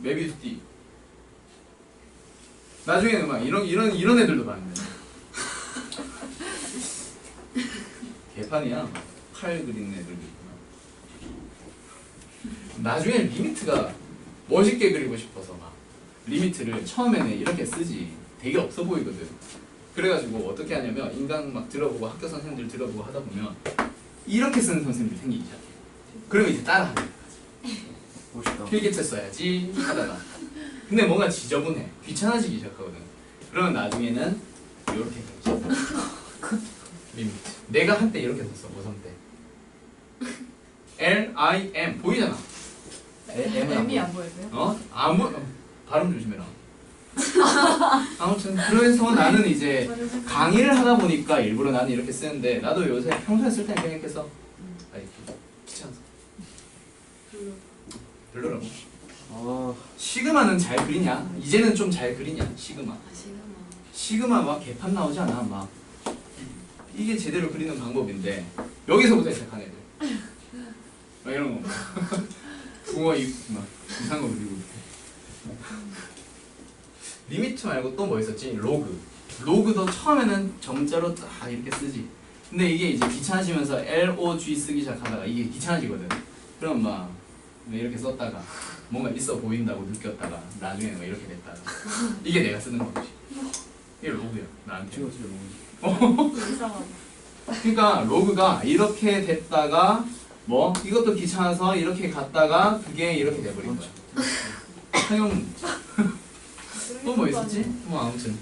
S1: 메비우스 D. 나중에는 막 이런 애들도 많은데. 개판이야. 팔 그리는 애들도 있구나. 나중에 리미트가 멋있게 그리고 싶어서 막 리미트를 처음에는 이렇게 쓰지. 되게 없어 보이거든. 그래가지고 어떻게 하냐면 인강 막 들어보고 학교 선생님들 들어보고 하다 보면 이렇게 쓰는 선생님들이 생기기 시작해. 그러면 이제 따라하는 거야.
S2: 멋있다.
S1: 필기체 써야지 하다가 근데 뭔가 지저분해. 귀찮아지기 시작하거든. 그러면 나중에는 이렇게 시작해. 리미트. 내가 한때 이렇게 썼어. 고3 때. L-I-M 보이잖아.
S3: M이 안 보여서요?
S1: 발음 조심해라. 아무튼 그래서 나는 이제 강의를 하다 보니까 일부러 나는 이렇게 쓰는데 나도 요새 평소에 쓸 때는 그냥 이렇게 써. 아니 귀찮아서. 별로라고. 시그마는 잘 그리냐? 이제는 좀 잘 그리냐? 시그마. 시그마 막 개판 나오지 않아? 막 이게 제대로 그리는 방법인데 여기서부터 시작한 애들. 막 이런 거. 붕어 막 이상한 거 그리고. 리미트 말고 또 뭐 있었지? 로그. 로그도 처음에는 정자로 딱 이렇게 쓰지. 근데 이게 이제 귀찮아지면서 LOG 쓰기 시작하다가 이게 귀찮아지거든. 그럼 막 이렇게 썼다가 뭔가 있어 보인다고 느꼈다가 나중에 막 이렇게 됐다가 이게 내가 쓰는 거지. 이게 로그야. 나한테.
S2: 진짜 로그.
S3: 이상하다.
S1: 그러니까 로그가 이렇게 됐다가 뭐 이것도 귀찮아서 이렇게 갔다가 그게 이렇게 돼버린 거야. 사용 또 뭐 있었지? 뭐 아무튼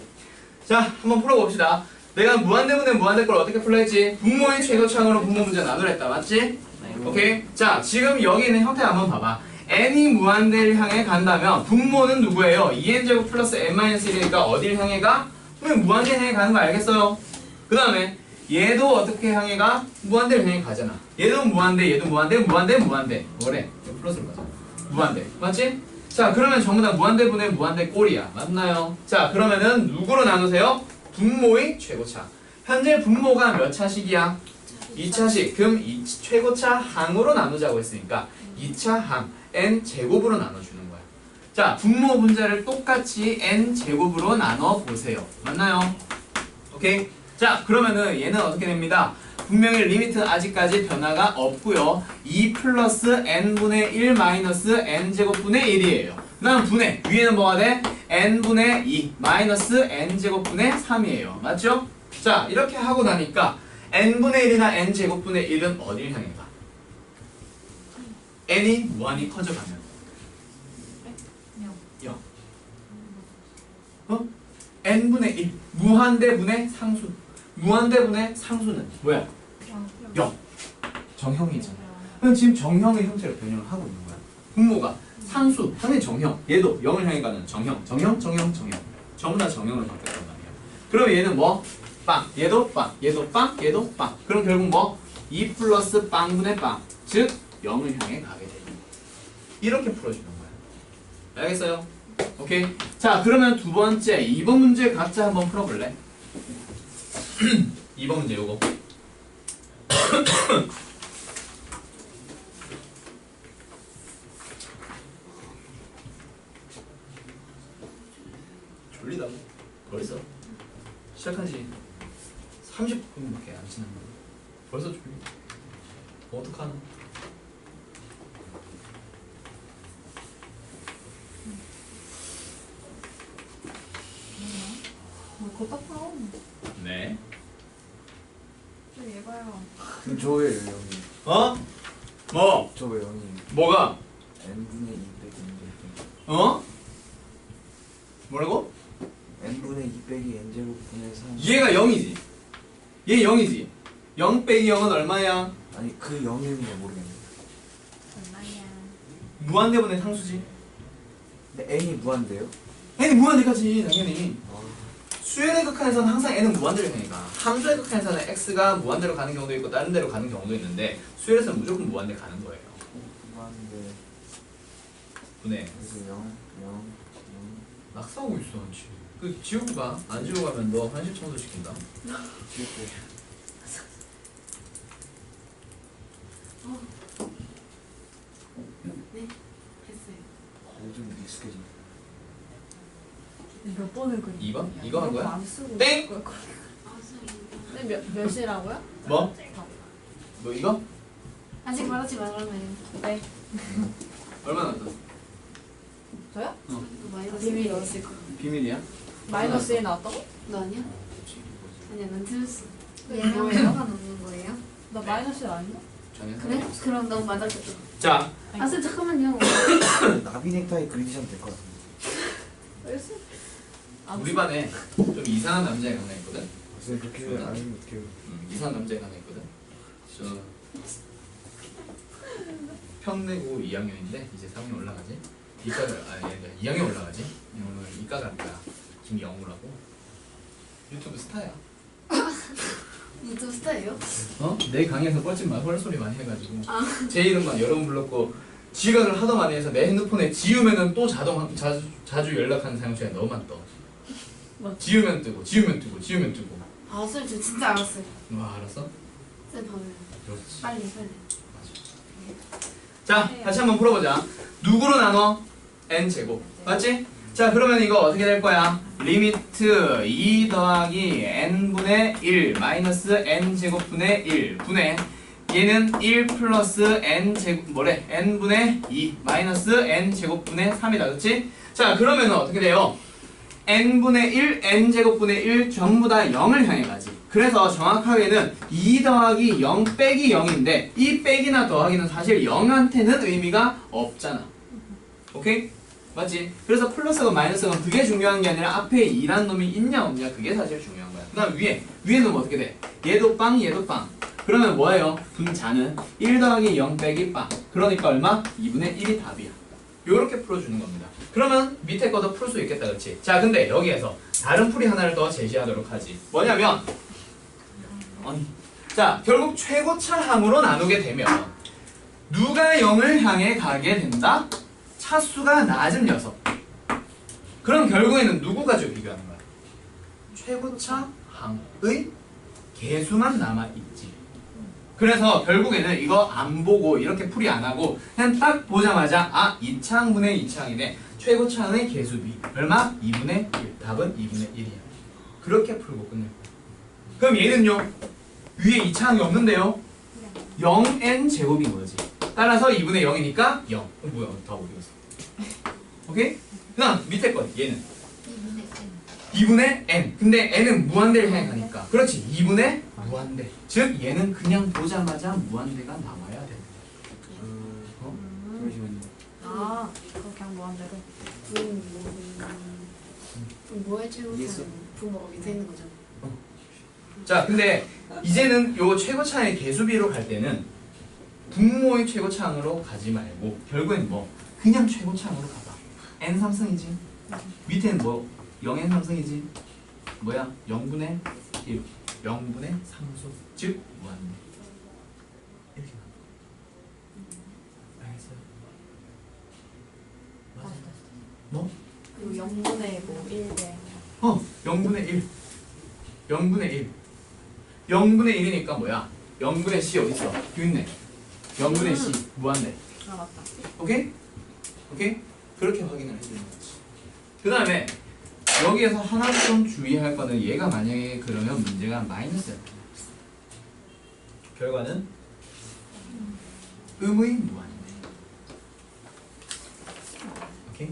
S1: 자 한번 풀어봅시다. 내가 무한대분의 무한대꼴 어떻게 풀라 했지? 분모의 최고차항으로 분모 문제 나누랬다 맞지? 오케이. 자 지금 여기 있는 형태 한번 봐봐. n이 무한대를 향해 간다면 분모는 누구예요? 2n제곱 플러스 n-1이니까 어딜 향해 가? 그러면 무한대를 향해 가는 거 알겠어요? 그 다음에 얘도 어떻게 향해 가? 무한대를 향해 가잖아. 얘도 무한대, 얘도 무한대, 무한대, 무한대. 뭐래? 플러스로 가자. 무한대. 맞지? 자 그러면 전부 다 무한대분의 무한대꼴이야. 맞나요? 자 그러면은 누구로 나누세요? 분모의 최고차. 현재 분모가 몇 차식이야? 2차식. 그럼 이 최고차 항으로 나누자고 했으니까 2차 항 n제곱으로 나눠주는 거야. 자 분모 분자를 똑같이 n제곱으로 나눠보세요. 맞나요? 오케이? 자 그러면은 얘는 어떻게 됩니다? 분명히 리미트 아직까지 변화가 없고요. 2 플러스 n분의 1 마이너스 n제곱분의 1이에요. 그 다음 분의 위에는 뭐가 돼? n분의 2 마이너스 n제곱분의 3이에요. 맞죠? 자 이렇게 하고 나니까 n분의 1이나 n제곱분의 1은 어딜 향해 가? n이 무한히 커져가면 0. 어? n분의 1 무한대분의 상수. 무한대분의 상수는 뭐야? 0. 정형이잖아. 그럼 지금 정형의 형태로 변형을 하고 있는 거야. 분모가 상수, 당연히 정형. 얘도 0을 향해 가는 정형. 전부 다 정형으로 바뀌었단 말이야. 그럼 얘는 뭐? 빵. 얘도 빵. 얘도 빵. 얘도 빵. 그럼 결국 뭐? 2 플러스 빵분의 빵. 즉 0을 향해 가게 돼. 이렇게 풀어주는 거야. 알겠어요? 오케이. 자 그러면 두 번째 2번 문제 각자 한번 풀어볼래? 2번 문제 요거. 졸리다고? 벌써? 시작한 지 30분밖에 안 지났는데 벌써 졸리? 어떡하나?
S3: 그거 딱 풀어.
S1: 네.
S3: 얘 봐요.
S2: 그럼 저 왜요, 형님?
S1: 어? 뭐?
S2: 저 왜 형님?
S1: 뭐가?
S2: n분의 2 빼기 n제곱.
S1: 어? 뭐라고?
S2: n분의 2 빼기 n제곱분의 3.
S1: 얘가 0이지. 얘 0이지. 0 빼기 0은 얼마야?
S2: 아니 그 0이면 모르겠네.
S3: 얼마야?
S1: 무한대분의 상수지.
S2: 근데 n이 무한대요?
S1: n이 무한대까지 당연히.
S2: 아,
S1: 수열의 극한에서는 항상 n은 무한대로 가니까 함수의 극한에서는 x가 무한대로 가는 경우도 있고 다른 데로 가는 경우도 있는데 수열에서는 무조건 무한대 가는 거예요.
S2: 무한대.
S1: 분해.
S2: 그래서 0, 0,
S1: 막 싸우고 있어. 그 지우고 가. 안 지우고 가면 너 환실 청소 시킨다.
S2: 0. 지울게.
S4: 네, 했어요.
S2: 요즘 익숙해지.
S3: 몇 번을 그린
S1: 2번?
S3: 거야?
S1: 이거 한
S3: 이런
S1: 거야?
S3: 안 쓰고
S1: 땡!
S3: 있을 거야.
S4: 아, sorry.
S3: 네, 몇 시라고요?
S1: 뭐? 너 이거?
S4: 아직 말하지 마 그러면.
S3: 네.
S1: 얼마 나왔어?
S3: 저요?
S4: 너 마이너스
S3: 비밀.
S4: 넣었을 거야.
S1: 비밀이야?
S3: 마이너스 1 나왔다고?
S4: 너 아니야? 아니야, 난 틀렸어.
S3: 네,
S4: 얘랑
S3: 뭐예요?
S4: 뭐가 넣는 거예요?
S3: 나 마이너스 1 아닌가?
S1: 전혀
S4: 그래? 그럼 너무 맞았겠다.
S1: 자,
S4: 아, 쌤 잠깐만요.
S2: 나비 넥타이 그리시면 될 것 같은데.
S3: 알겠어.
S1: 우리 반에 좀 이상한 남자애가 하나 있거든?
S2: 쌤 그렇게 아니면 어떻게 해요?
S1: 이상한 남자애가 하나 있거든? 저 평내고 2학년인데 이제 3학년 올라가지? 이과를 아니 2학년 올라가지? 오늘 이과 갈 거야. 김영우라고. 유튜브 스타야.
S4: 유튜브 스타예요?
S1: 어? 내 강의에서 뻘짓 말 헐소리 많이 해가지고 제 이름만 여러 번 불렀고 지각을 하도 많이 해서 내 핸드폰에 지우면은 또 자주 연락하는 사용자가 너만 떠.
S3: 맞지?
S1: 지우면 뜨고 지우면 뜨고 지우면 뜨고.
S4: 아, 쌤, 저 진짜 알았어요.
S1: 와 알았어?
S4: 쌤 봐봐요.
S1: 그렇지.
S4: 빨리.
S1: 자 다시 한번 풀어보자. 누구로 나눠? n제곱 맞지? 자 그러면 이거 어떻게 될 거야? 리미트 2 더하기 n분의 1 마이너스 n제곱분의 1 분의 얘는 1 플러스 n제곱 뭐래? n분의 2 마이너스 n제곱분의 3이다 그렇지? 자 그러면 어떻게 돼요? n분의 1, n제곱분의 1 전부 다 0을 향해 가지. 그래서 정확하게는 2 더하기 0 빼기 0인데 이 빼기나 더하기는 사실 0한테는 의미가 없잖아. 오케이? 맞지? 그래서 플러스건 마이너스건 그게 중요한 게 아니라 앞에 2란 놈이 있냐 없냐 그게 사실 중요한 거야. 그 다음 위에 놈 어떻게 돼? 얘도 빵 얘도 빵. 그러면 뭐예요? 분자는 1 더하기 0 빼기 빵. 그러니까 얼마? 2분의 1이 답이야. 요렇게 풀어주는 겁니다. 그러면 밑에 거도 풀 수 있겠다 그렇지? 자 근데 여기에서 다른 풀이 하나를 더 제시하도록 하지. 뭐냐면 자 결국 최고차 항으로 나누게 되면 누가 0을 향해 가게 된다? 차수가 낮은 녀석. 그럼 결국에는 누구 가지고 비교하는 거야? 최고차 항의 개수만 남아있지. 그래서 결국에는 이거 안 보고 이렇게 풀이 안 하고 그냥 딱 보자마자 아 2차항분의 2차항이네. 최고차항의 개수비 얼마? 2분의 1. 답은 2분의 1이야. 그렇게 풀고 끝낼 거야. 그럼 얘는요? 위에 2차항이 없는데요? 0n 제곱인 거지. 따라서 2분의 0이니까 0. 뭐야? 다 어디 갔어? 오케이? 그 다음 밑에 거 얘는
S4: 2분의
S1: 2분의 n. 근데 n은 무한대를 향해 가니까. 그렇지. 2분의 무한대. 즉 얘는 그냥 보자마자 무한대가 나와야 돼.
S2: 잠시만요.
S3: 아, 그거 그냥 무한대로.
S4: 뭐에 최고
S2: 이해했어?
S4: 차이? 부모가 밑에 있는 거죠.
S1: 자, 근데 이제는 요 최고차의 개수비로 갈 때는 분모의 최고차항으로 가지 말고 결국엔 뭐 그냥 최고차항으로 가봐. n 삼성이지. 밑에는 뭐 0n 삼성이지. 뭐야? 0분의 1, 0분의 3수, 즉 무한대. 이렇게 나와. 알겠어요? 맞아. 뭐?
S3: 그리고 0분의 뭐 1대.
S1: 0분의 1. 0분의 1. 0분의 1이니까 뭐야? 0분의 c 어디 있어? 여기 있네. 0분의 c 무한대.
S3: 아, 맞다.
S1: 오케이? 오케이? 그렇게 확인을 해주는 거지. 그 다음에 여기에서 하나 좀 주의할 거는 얘가 만약에 그러면 문제가 마이너스야. 결과는 음의 무한대. 오케이?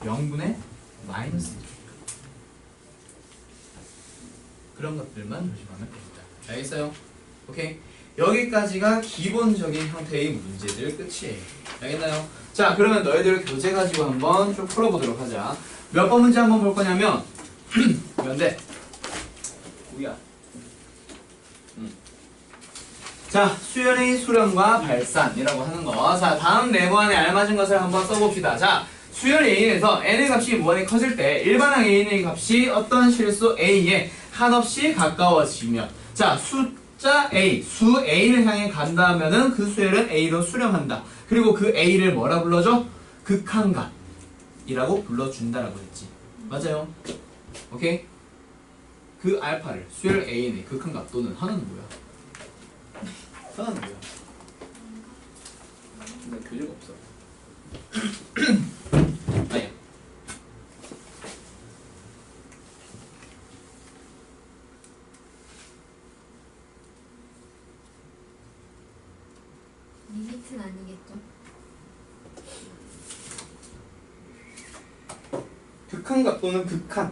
S1: 0분의 마이너스. 그런 것들만 조심하면 됩니다. 알겠어요? 오케이? 여기까지가 기본적인 형태의 문제들 끝이에요. 알겠나요? 자, 그러면 너희들 교재 가지고 한번 쭉 풀어보도록 하자. 몇 번 문제 한번 볼 거냐면 그런데 우야. 자, 수열의 수렴과 발산이라고 하는 거. 자, 다음 네모안에 알맞은 것을 한번 써봅시다. 자, 수열 A에서 n의 값이 무한히 커질 때 일반항 A의 값이 어떤 실수 A에 한없이 가까워지면, 자, 숫자 A, 수 A를 향해 간다면은 그 수열은 A로 수렴한다. 그리고 그 A를 뭐라 불러줘? 극한값이라고 불러준다라고 했지. 맞아요? 오케이? 그 알파를 수열 A의 극한값 또는 하나는 뭐야? 하나는 뭐야? 나 교재가 없어. 아니야.
S4: 리미트는 아니겠죠?
S1: 극한값 또는 극한.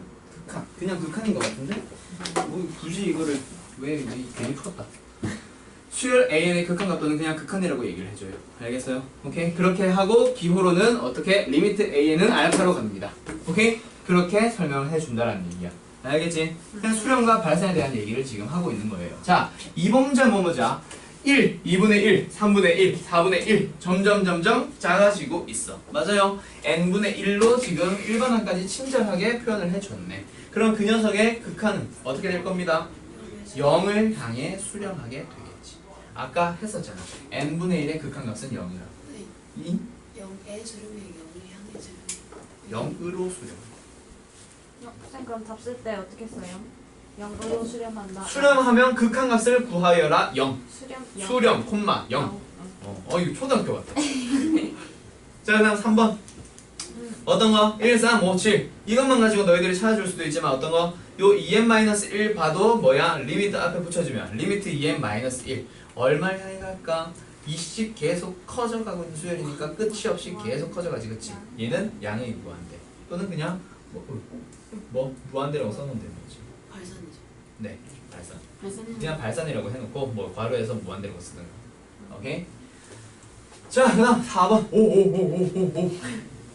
S1: 그냥 극한인 것 같은데? 뭐 굳이 이거를 왜 괜히 풀었다. 수열 AN의 극한값 또는 그냥 극한이라고 얘기를 해줘요. 알겠어요? 오케이? 그렇게 하고 기호로는 어떻게? 리미트 AN은 알파로 갑니다. 오케이? 그렇게 설명을 해준다라는 얘기야. 알겠지? 그냥 수렴과 발산에 대한 얘기를 지금 하고 있는 거예요. 자, 2번 문제 한번 보자. 1, 2분의 1, 3분의 1, 4분의 1 점점 작아지고 있어. 맞아요? n분의 1로 지금 일반항까지 친절하게 표현을 해줬네. 그럼 그 녀석의 극한은 어떻게 될 겁니다? 0을 향해 수렴하게 되겠지. 아까 했었잖아. n분의 1의 극한값은 0이라.
S4: 네.
S1: 이
S4: 0의 수렴이 0을 향해 수렴.
S1: 0으로 수렴.
S3: 쌤 그럼 답 쓸 때 어떻게 써요? 0으로 수렴한다.
S1: 수렴하면 극한값을 구하여라 0.
S3: 수렴 0.
S1: 수렴, 콤마 0. 이거 초등학교 같아. 자, 그다음 3번. 어떤 거? 1, 3, 5, 7. 이것만 가지고 너희들이 찾아줄 수도 있지만 어떤 거? 요 2n-1 봐도 뭐야? 리미트 앞에 붙여주면 리미트 2n-1 얼마를 향해 갈까? 이씩 계속 커져가고 있는 수열이니까 끝이 없이 계속 커져가지, 그치? 얘는 양의 무한대 또는 그냥 뭐 무한대라고 써놓으면 되는 거지.
S4: 발산이죠.
S1: 네, 발산.
S4: 발산은
S1: 그냥 발산이라고 해놓고 뭐 괄호에서 무한대라고 쓰든가. 오케이? 자, 그다음 4번. 오.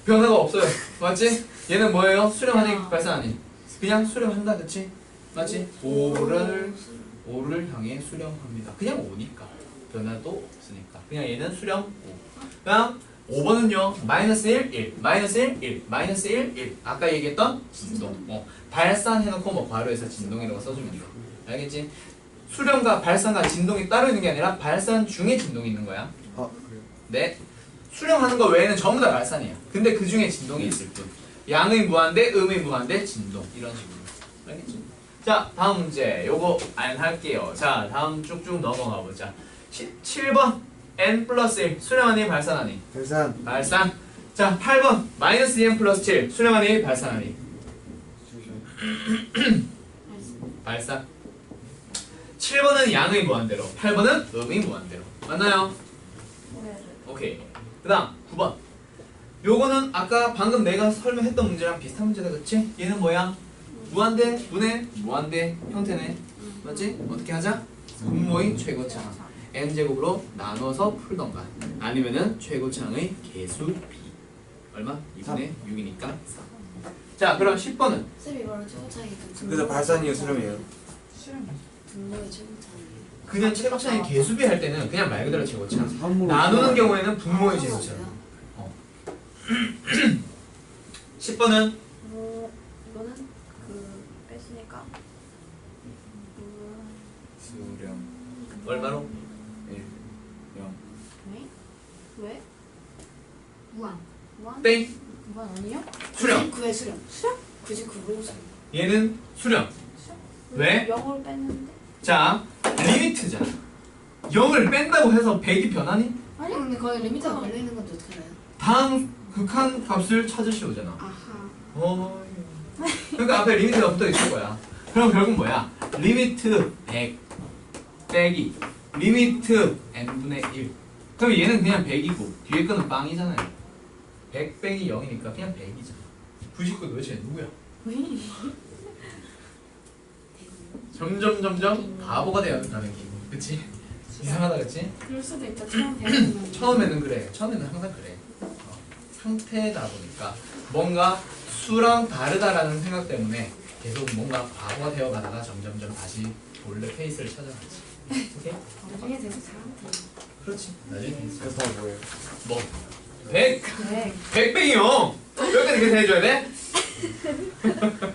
S1: 변화가 없어요. 맞지? 얘는 뭐예요? 수렴하니 발산 아니? 그냥 수렴한다, 그치? 맞지? 5를 향해 수렴합니다. 그냥 5니까 변화도 없으니까 그냥 얘는 수렴 5. 그다음 5번은요 마이너스 1, 1, 마이너스 1, 1, 마이너스 1, 1 아까 얘기했던 진동. 발산해놓고 뭐 괄호에서 진동이라고 써주면 돼. 알겠지? 수렴과 발산과 진동이 따로 있는 게 아니라 발산 중에 진동이 있는 거야.
S2: 아 그래요?
S1: 네. 수렴하는 거 외에는 전부 다 발산이야. 근데 그 중에 진동이 있을 뿐. 양의 무한대, 음의 무한대, 진동. 이런 식으로. 알겠지? 자, 다음 문제. 요거 안 할게요. 자, 다음 쭉쭉 넘어가 보자. 7번. n 플러스 1. 수렴하니, 발산하니?
S2: 발산.
S1: 발산. 자, 8번. 마이너스 2n 플러스 7. 수렴하니, 발산하니? 발산. 7번은 양의 무한대로, 8번은 음의 무한대로. 맞나요?
S3: 네.
S1: 오케이. 그 다음 9번. 요거는 아까 방금 내가 설명했던 문제랑 비슷한 문제다, 그치? 얘는 뭐야? 무한대, 분의 무한대 형태네. 맞지? 어떻게 하자? 분모의 최고차항 n제곱으로 나눠서 풀던가 아니면은 최고차항의 개수 b 얼마? 2분의 6이니까 4. 자, 그럼 10번은
S4: 쌤이 말한 최고차이
S2: 그래서 발산이요 수렴이에요.
S4: 분모의 최고차이.
S1: 그냥 최고차항의 개수비 할 때는 그냥 말 그대로 최고차항.
S2: 산모로
S1: 나누는
S2: 수렴.
S1: 경우에는 분모의 최고차항. 10번은
S3: 이거는 그 빼시니까
S1: 수렴 얼마로? 1, 0
S3: 네? 왜?
S4: 무한.
S3: 무한?
S1: 땡!
S3: 무한 아니요?
S1: 수렴
S4: 99의 수렴. 수렴? 99로 수렴.
S1: 얘는 수렴. 왜?
S3: 0을 뺐는데?
S1: 자, 리미트잖아. 0을 뺀다고 해서 100이 변하니?
S4: 아니 근데 거기 리미트가 걸려있는 건지 어떻게 알아요?
S1: 다음 극한 값을 찾으시오잖아.
S4: 아하.
S1: 그러니까 앞에 리미트가 붙어 있을 거야. 그럼 결국 뭐야? 리미트 100 빼기 리미트 n분의 1. 그럼 얘는 그냥 100이고 뒤에 거는 빵이잖아요. 100 빼기 0이니까 그냥 100이잖아. 99 도대체 누구야? 점점 바보가 되어가는 기분. 그치? 이상하다, 그치?
S4: 그럴 수도 있다. 처음 배우면.
S1: 처음에는 그래. 처음에는 항상 그래. 상태다 보니까 뭔가 수랑 다르다라는 생각 때문에 계속 뭔가 바보가 되어가다가 점점점 다시 본래 페이스를 찾아가지. 오케이?
S4: 나중에 되서 잘하면 돼.
S1: 그렇지. 나중에 되겠어.
S2: 그래서 뭐예요?
S1: 뭐? 100!
S3: 100
S1: 100 빼기 0! 여기까지 계산해줘야 돼?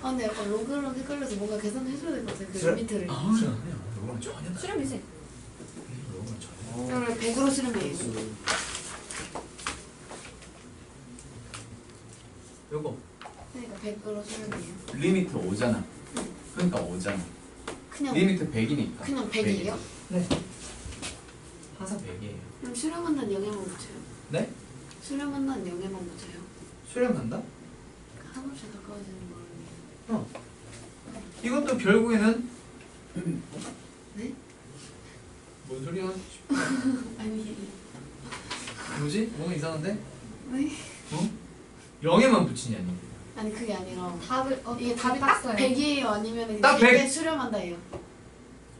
S4: 아 근데 약간 로그로 헷갈려서 뭔가 계산을 해줘야 될 것 같아요. 그
S2: 수렴.
S4: 리미트를.
S1: 아, 아니야. 이거는 전혀 다.
S3: 수렴이지?
S1: 이거는 전혀.
S4: 그러면 100으로 수렴해요.
S1: 요거
S4: 그러니까 100으로 수렴해요.
S1: 리미트 5잖아. 그러니까 5잖아.
S4: 그냥
S1: 리미트 100이니까.
S4: 그냥 100이에요?
S1: 네. 항상 100이에요.
S4: 그럼 수렴한다는 영향만 붙여요.
S1: 네?
S4: 수렴한다는 영향만 붙여요.
S1: 수렴한다?
S4: 한없이 가까워지는 거예요.
S1: 이것도 결국에는
S4: 네?
S1: 뭔 소리야?
S4: 아니
S1: 뭐지? 뭔가 이상한데?
S4: 네?
S1: 어? 0에만 붙이냐니.
S4: 아니 그게 아니라
S3: 답을
S4: 이게 답이 딱 100이에요? 아니면
S1: 딱 100.
S4: 수렴한다예요?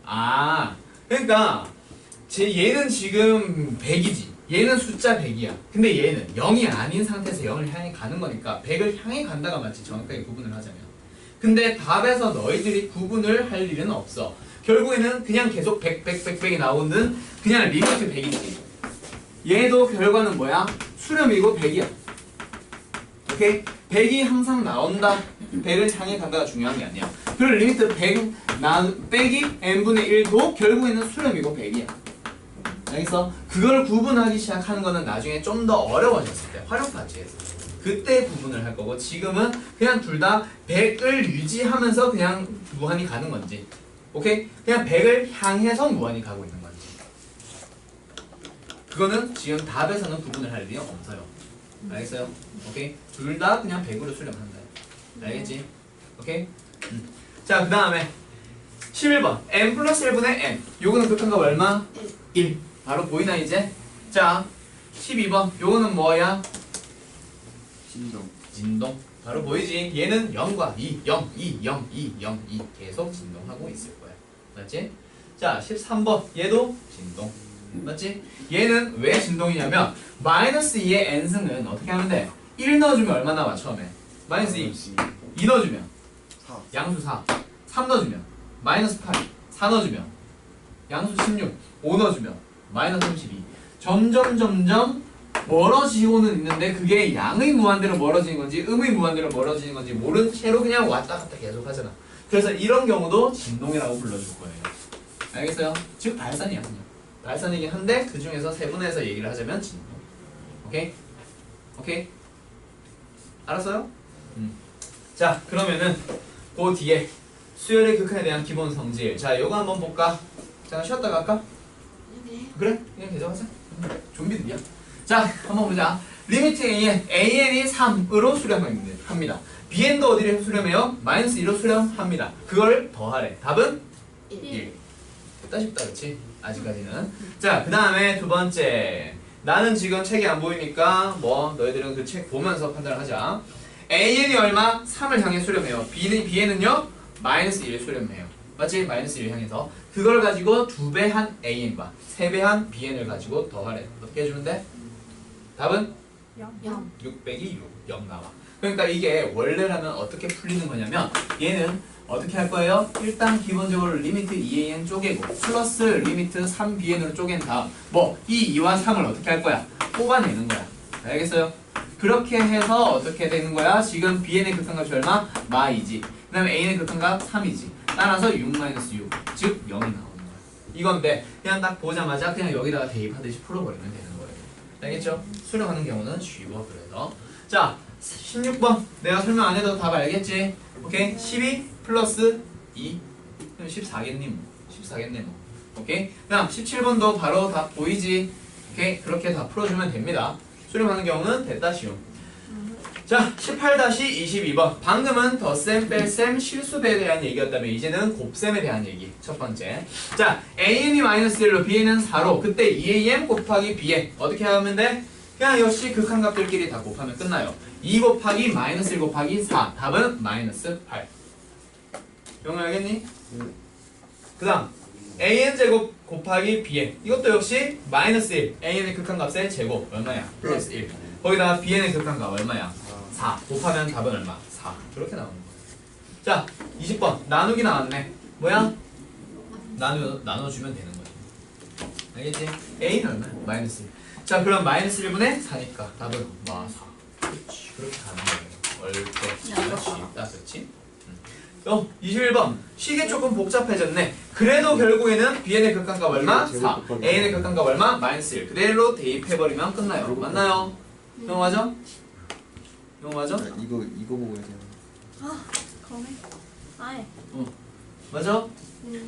S1: 아, 그러니까 얘는 지금 100이지. 얘는 숫자 100이야. 근데 얘는 0이 아닌 상태에서 0을 향해 가는 거니까 100을 향해 간다가 맞지, 정확하게 구분을 하자면. 근데 답에서 너희들이 구분을 할 일은 없어. 결국에는 그냥 계속 100, 100이 나오는 그냥 리미트 100이지. 얘도 결과는 뭐야? 수렴이고 100이야. 오케이? 100이 항상 나온다. 100을 향해 간다가 중요한 게 아니야. 그리고 리미트 100 빼기 n분의 1도 결국에는 수렴이고 100이야. 알겠어? 그걸 구분하기 시작하는 거는 나중에 좀 더 어려워졌을 때, 활용 파트에서. 그때 구분을 할 거고, 지금은 그냥 둘 다 100을 유지하면서 그냥 무한히 가는 건지. 오케이? 그냥 100을 향해서 무한히 가고 있는 건지. 그거는 지금 답에서는 구분을 할 일이 없어요. 알겠어요? 오케이? 둘 다 그냥 100으로 수렴한다. 알겠지? 오케이? 자, 그 다음에 11번 n 플러스 1분의 n. 요거는 극한값 얼마? 1. 바로 보이나 이제? 자, 12번 요거는 뭐야?
S2: 진동.
S1: 진동. 바로 보이지? 얘는 0과 2, 0, 2, 0, 2, 0, 2 계속 진동하고 있을 거야. 맞지? 자, 13번 얘도 진동. 맞지? 얘는 왜 진동이냐면 마이너스 2의 n승은 어떻게 하면 돼? 1 넣어주면 얼마 나와 처음에? 마이너스 2. 2 넣어주면
S2: 4.
S1: 양수 4. 3 넣어주면 마이너스 8. 4 넣어주면 양수 16. 5 넣어주면 마이너스 32. 점점 멀어지고는 있는데 그게 양의 무한대로 멀어지는 건지 음의 무한대로 멀어지는 건지 모른 채로 그냥 왔다 갔다 계속 하잖아. 그래서 이런 경우도 진동이라고 불러줄 거예요. 알겠어요? 즉 발산이야 그냥. 발산이긴 한데 그 중에서 세분해서 얘기를 하자면 진동. 오케이? 오케이? 알았어요? 자, 그러면은 그 뒤에 수열의 극한에 대한 기본 성질. 자, 요거 한번 볼까? 잠깐 쉬었다 갈까?
S4: 네.
S1: 그래? 그냥 계속하자. 좀비들이야. 자, 한번 보자. 리미트 A에 AN이 3으로 수렴합니다. BN도 어디를 수렴해요? 마이너스 2로 수렴합니다. 그걸 더하래. 답은 1. 됐다 싶다, 그치? 아직까지는. 자, 그 다음에 두 번째. 나는 지금 책이 안 보이니까 뭐 너희들은 그 책 보면서 판단을 하자. AN이 얼마? 3을 향해 수렴해요. B에는요? 마이너스 1 수렴해요. 맞지? 마이너스 1 향해서 그걸 가지고 2배 한 AN과 3배 한 BN을 가지고 더하래. 어떻게 해주면 돼? 답은?
S3: 0.
S1: 6 빼기 6, 0 나와. 그러니까 이게 원래라면 어떻게 풀리는 거냐면 얘는 어떻게 할 거예요? 일단 기본적으로 리미트 2an 쪼개고 플러스 리미트 3bn으로 쪼갠 다음 이 2와 3을 어떻게 할 거야? 뽑아내는 거야. 알겠어요? 그렇게 해서 어떻게 되는 거야? 지금 bn의 극한값이 얼마? 마이지. 그 다음에 a의 극한값 3이지. 따라서 6-6, 즉 0이 나오는 거야. 이건데 그냥 딱 보자마자 그냥 여기다가 대입하듯이 풀어버리면 되는 거예요. 알겠죠? 수렴하는 경우는 쉬워. 그래서 자 16번 내가 설명 안 해도 답 알겠지? 오케이? 12 플러스 2 그럼 14겠니 뭐. 14겠네 뭐. 오케이? 그다음 17번도 바로 답 보이지? 오케이? 그렇게 다 풀어주면 됩니다. 수렴하는 경우는 됐다 쉬움. 자 18-22번 방금은 덧셈, 뺄셈, 실수배에 대한 얘기였다면 이제는 곱셈에 대한 얘기. 첫 번째 자 AN이 마이너스 1로 BN은 4로 그때 2AM 곱하기 BN 어떻게 하면 돼? 그냥 역시 극한값들끼리 다 곱하면 끝나요. 2 곱하기 마이너스 1 곱하기 4 답은 마이너스 8. 영어 알겠니? 그 다음 AN제곱 곱하기 BN 이것도 역시 마이너스 1 AN의 극한값의 제곱 얼마야? 플러스 1 거기다가 BN의 극한값 얼마야? 4 곱하면 답은 얼마? 4 이렇게 나오는 거야. 자 20번 나누기 나왔네. 뭐야? 나눠주면 되는 거지. 알겠지? A는 얼마야? 마이너스 1. 자 그럼 마이너스 1분의 4니까 답은 4. 그렇지. 그렇게 가는 거예요. 얼때 쉽다. 그렇지? 21번 식이 조금 복잡해졌네. 그래도 결국에는 Bn의 극한값 얼마? 4 A의 극한값 얼마? 마이너스 1 그대로 대입해버리면 끝나요. 맞나요? 이거 맞아? 이거 맞아?
S2: 이거 보고 해야 되나?
S3: 그러네. 아예.
S1: 맞아?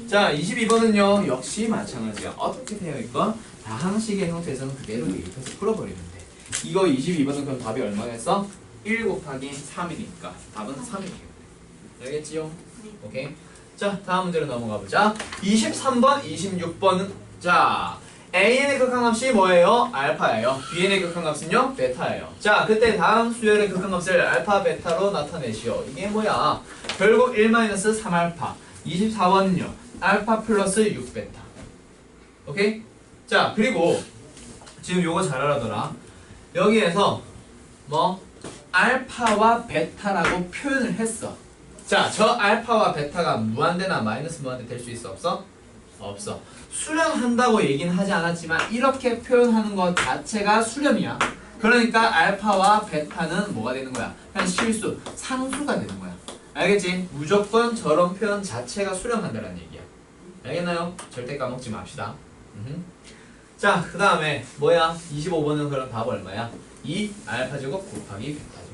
S1: 자 22번은요 역시 마찬가지야. 어떻게 되어 있건 다항식의 형태에서는 그대로 대입해서 풀어버리면 돼. 이거 22번은 그럼 답이 얼마겠어? 1 곱하기 3이니까 답은 3이에요. 알겠지요? 오케이. 자 다음 문제로 넘어가 보자. 23번 26번은 자 AN의 극한값이 뭐예요? 알파예요. BN의 극한값은요? 베타예요. 자 그때 다음 수열의 극한값을 알파 베타로 나타내시오. 이게 뭐야? 결국 1-3알파 24번은요 알파 플러스 6베타. 오케이? 자 그리고 지금 요거 잘 알아둬라. 여기에서 알파와 베타라고 표현을 했어. 자 저 알파와 베타가 무한대나 마이너스 무한대 될 수 있어? 없어? 없어. 수렴한다고 얘기는 하지 않았지만 이렇게 표현하는 것 자체가 수렴이야. 그러니까 알파와 베타는 뭐가 되는 거야? 그냥 실수, 상수가 되는 거야. 알겠지? 무조건 저런 표현 자체가 수렴한다는 얘기야. 알겠나요? 절대 까먹지 맙시다. 자, 그 다음에 뭐야? 25번은 그럼 답 얼마야? 2 알파 제곱 곱하기 베타죠.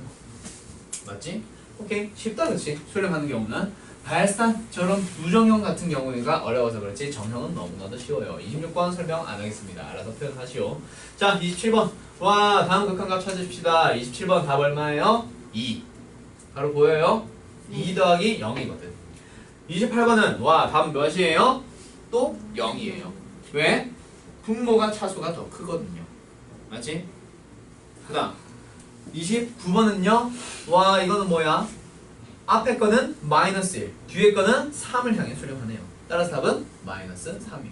S1: 맞지? 오케이. 쉽다 그치? 수렴하는 경우는 발산처럼 부정형 같은 경우가 어려워서 그렇지 정형은 너무나도 쉬워요. 26번 설명 안 하겠습니다. 알아서 표현하시오. 자 27번 와 다음 극한값 찾으십시다. 27번 답 얼마예요? 2 바로 보여요? 2 더하기 0이거든. 28번은 와 답 몇이에요? 또 0이에요. 왜? 분모가 차수가 더 크거든요. 맞지? 그 다음 29번은요 와 이거는 뭐야? 앞에 거는 마이너스 1 뒤에 거는 3을 향해 수렴하네요. 따라서 답은 마이너스 3이에요.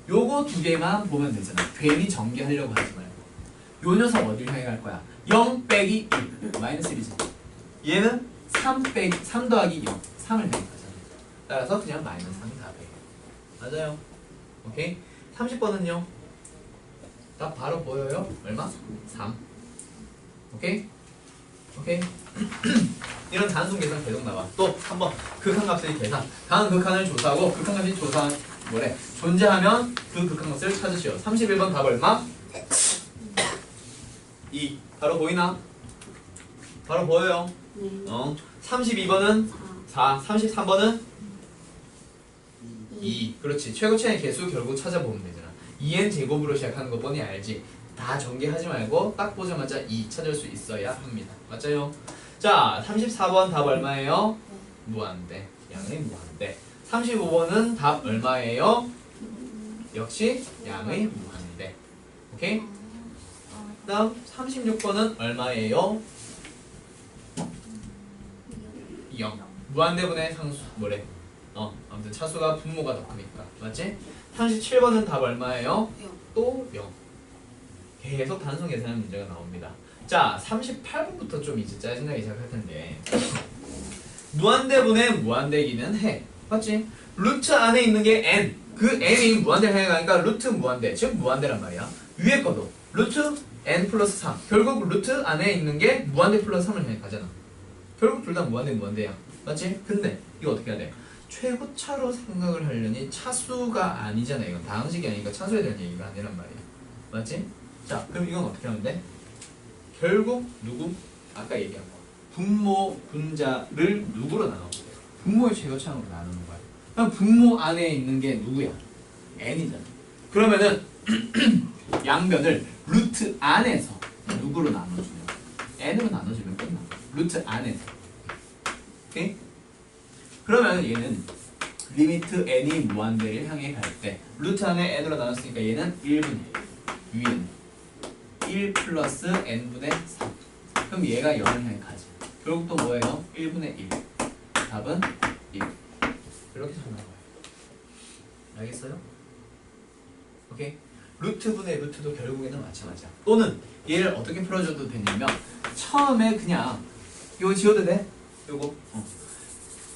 S1: 요거 두 개만 보면 되잖아. 괜히 전개하려고 하지 말고 요 녀석 어딜 향해 갈 거야? 0 빼기 1 마이너스 1이지. 얘는 3 더하기 0 3을 향해 가잖아. 따라서 그냥 마이너스 3이 답이에요. 맞아요. 오케이. 30번은요 답 바로 보여요? 얼마? 3. 오케이? 오케이? 이런 단순 계산 계속 나와. 또 한번 극한값의 계산. 다음 극한을 조사하고 극한값이 존재하면 그 극한값을 찾으시오. 31번 답 얼마? 2. 바로 보이나? 바로 보여요. 32번은 4. 33번은 2. 그렇지. 최고차의 개수 결국 찾아보면 되잖아. 2n 제곱으로 시작하는 거 뻔히 알지. 다 전개하지 말고 딱 보자마자 2 찾을 수 있어야 합니다. 맞아요? 자 34번 답 얼마예요? 무한대. 양의 무한대. 35번은 답 얼마예요? 역시 양의 무한대. 오케이? 다음 36번은 얼마예요? 0. 무한대분의 상수 뭐래? 아무튼 차수가 분모가 더 크니까 맞지? 37번은 답 얼마예요? 또 0. 계속 단순 계산하는 문제가 나옵니다. 자 38번부터 좀 이제 짜증나기 시작할 텐데 무한대분의 무한대기는 해 맞지? 루트 안에 있는 게 n 그 n이 무한대를 향해 가니까 루트 무한대 즉 무한대란 말이야. 위에 거도 루트 n 플러스 3 결국 루트 안에 있는 게 무한대 플러스 3을 향해 가잖아. 결국 둘 다 무한대야 맞지? 근데 이거 어떻게 해야 돼? 최고차로 생각을 하려니 차수가 아니잖아. 이건 다항식이 아니니까 차수에 대한 얘기가 아니란 말이야 맞지? 자 그럼 이건 어떻게 하면 돼? 결국 누구? 아까 얘기한 거 분모 분자를 누구로 나눠? 분모의 최고차항으로 나누는 거야. 그럼 분모 안에 있는 게 누구야? n이잖아. 그러면은 양변을 루트 안에서 누구로 나눠주냐? n으로 나눠주면 끝나. 루트 안에서. 오케이? 그러면 얘는 리미트 n이 무한대를 향해 갈 때 루트 안에 n으로 나눴으니까 얘는 1분의 1 위에는 1 플러스 n분의 3 그럼 얘가 0을 향해 가지. 결국 또 뭐예요? 1분의 1 답은 1 이렇게 잘 나와요. 알겠어요? 오케이? 루트분의 루트도 결국에는 마찬가지야. 또는 얘를 어떻게 풀어줘도 되냐면 처음에 그냥 이거 지워도 돼? 요거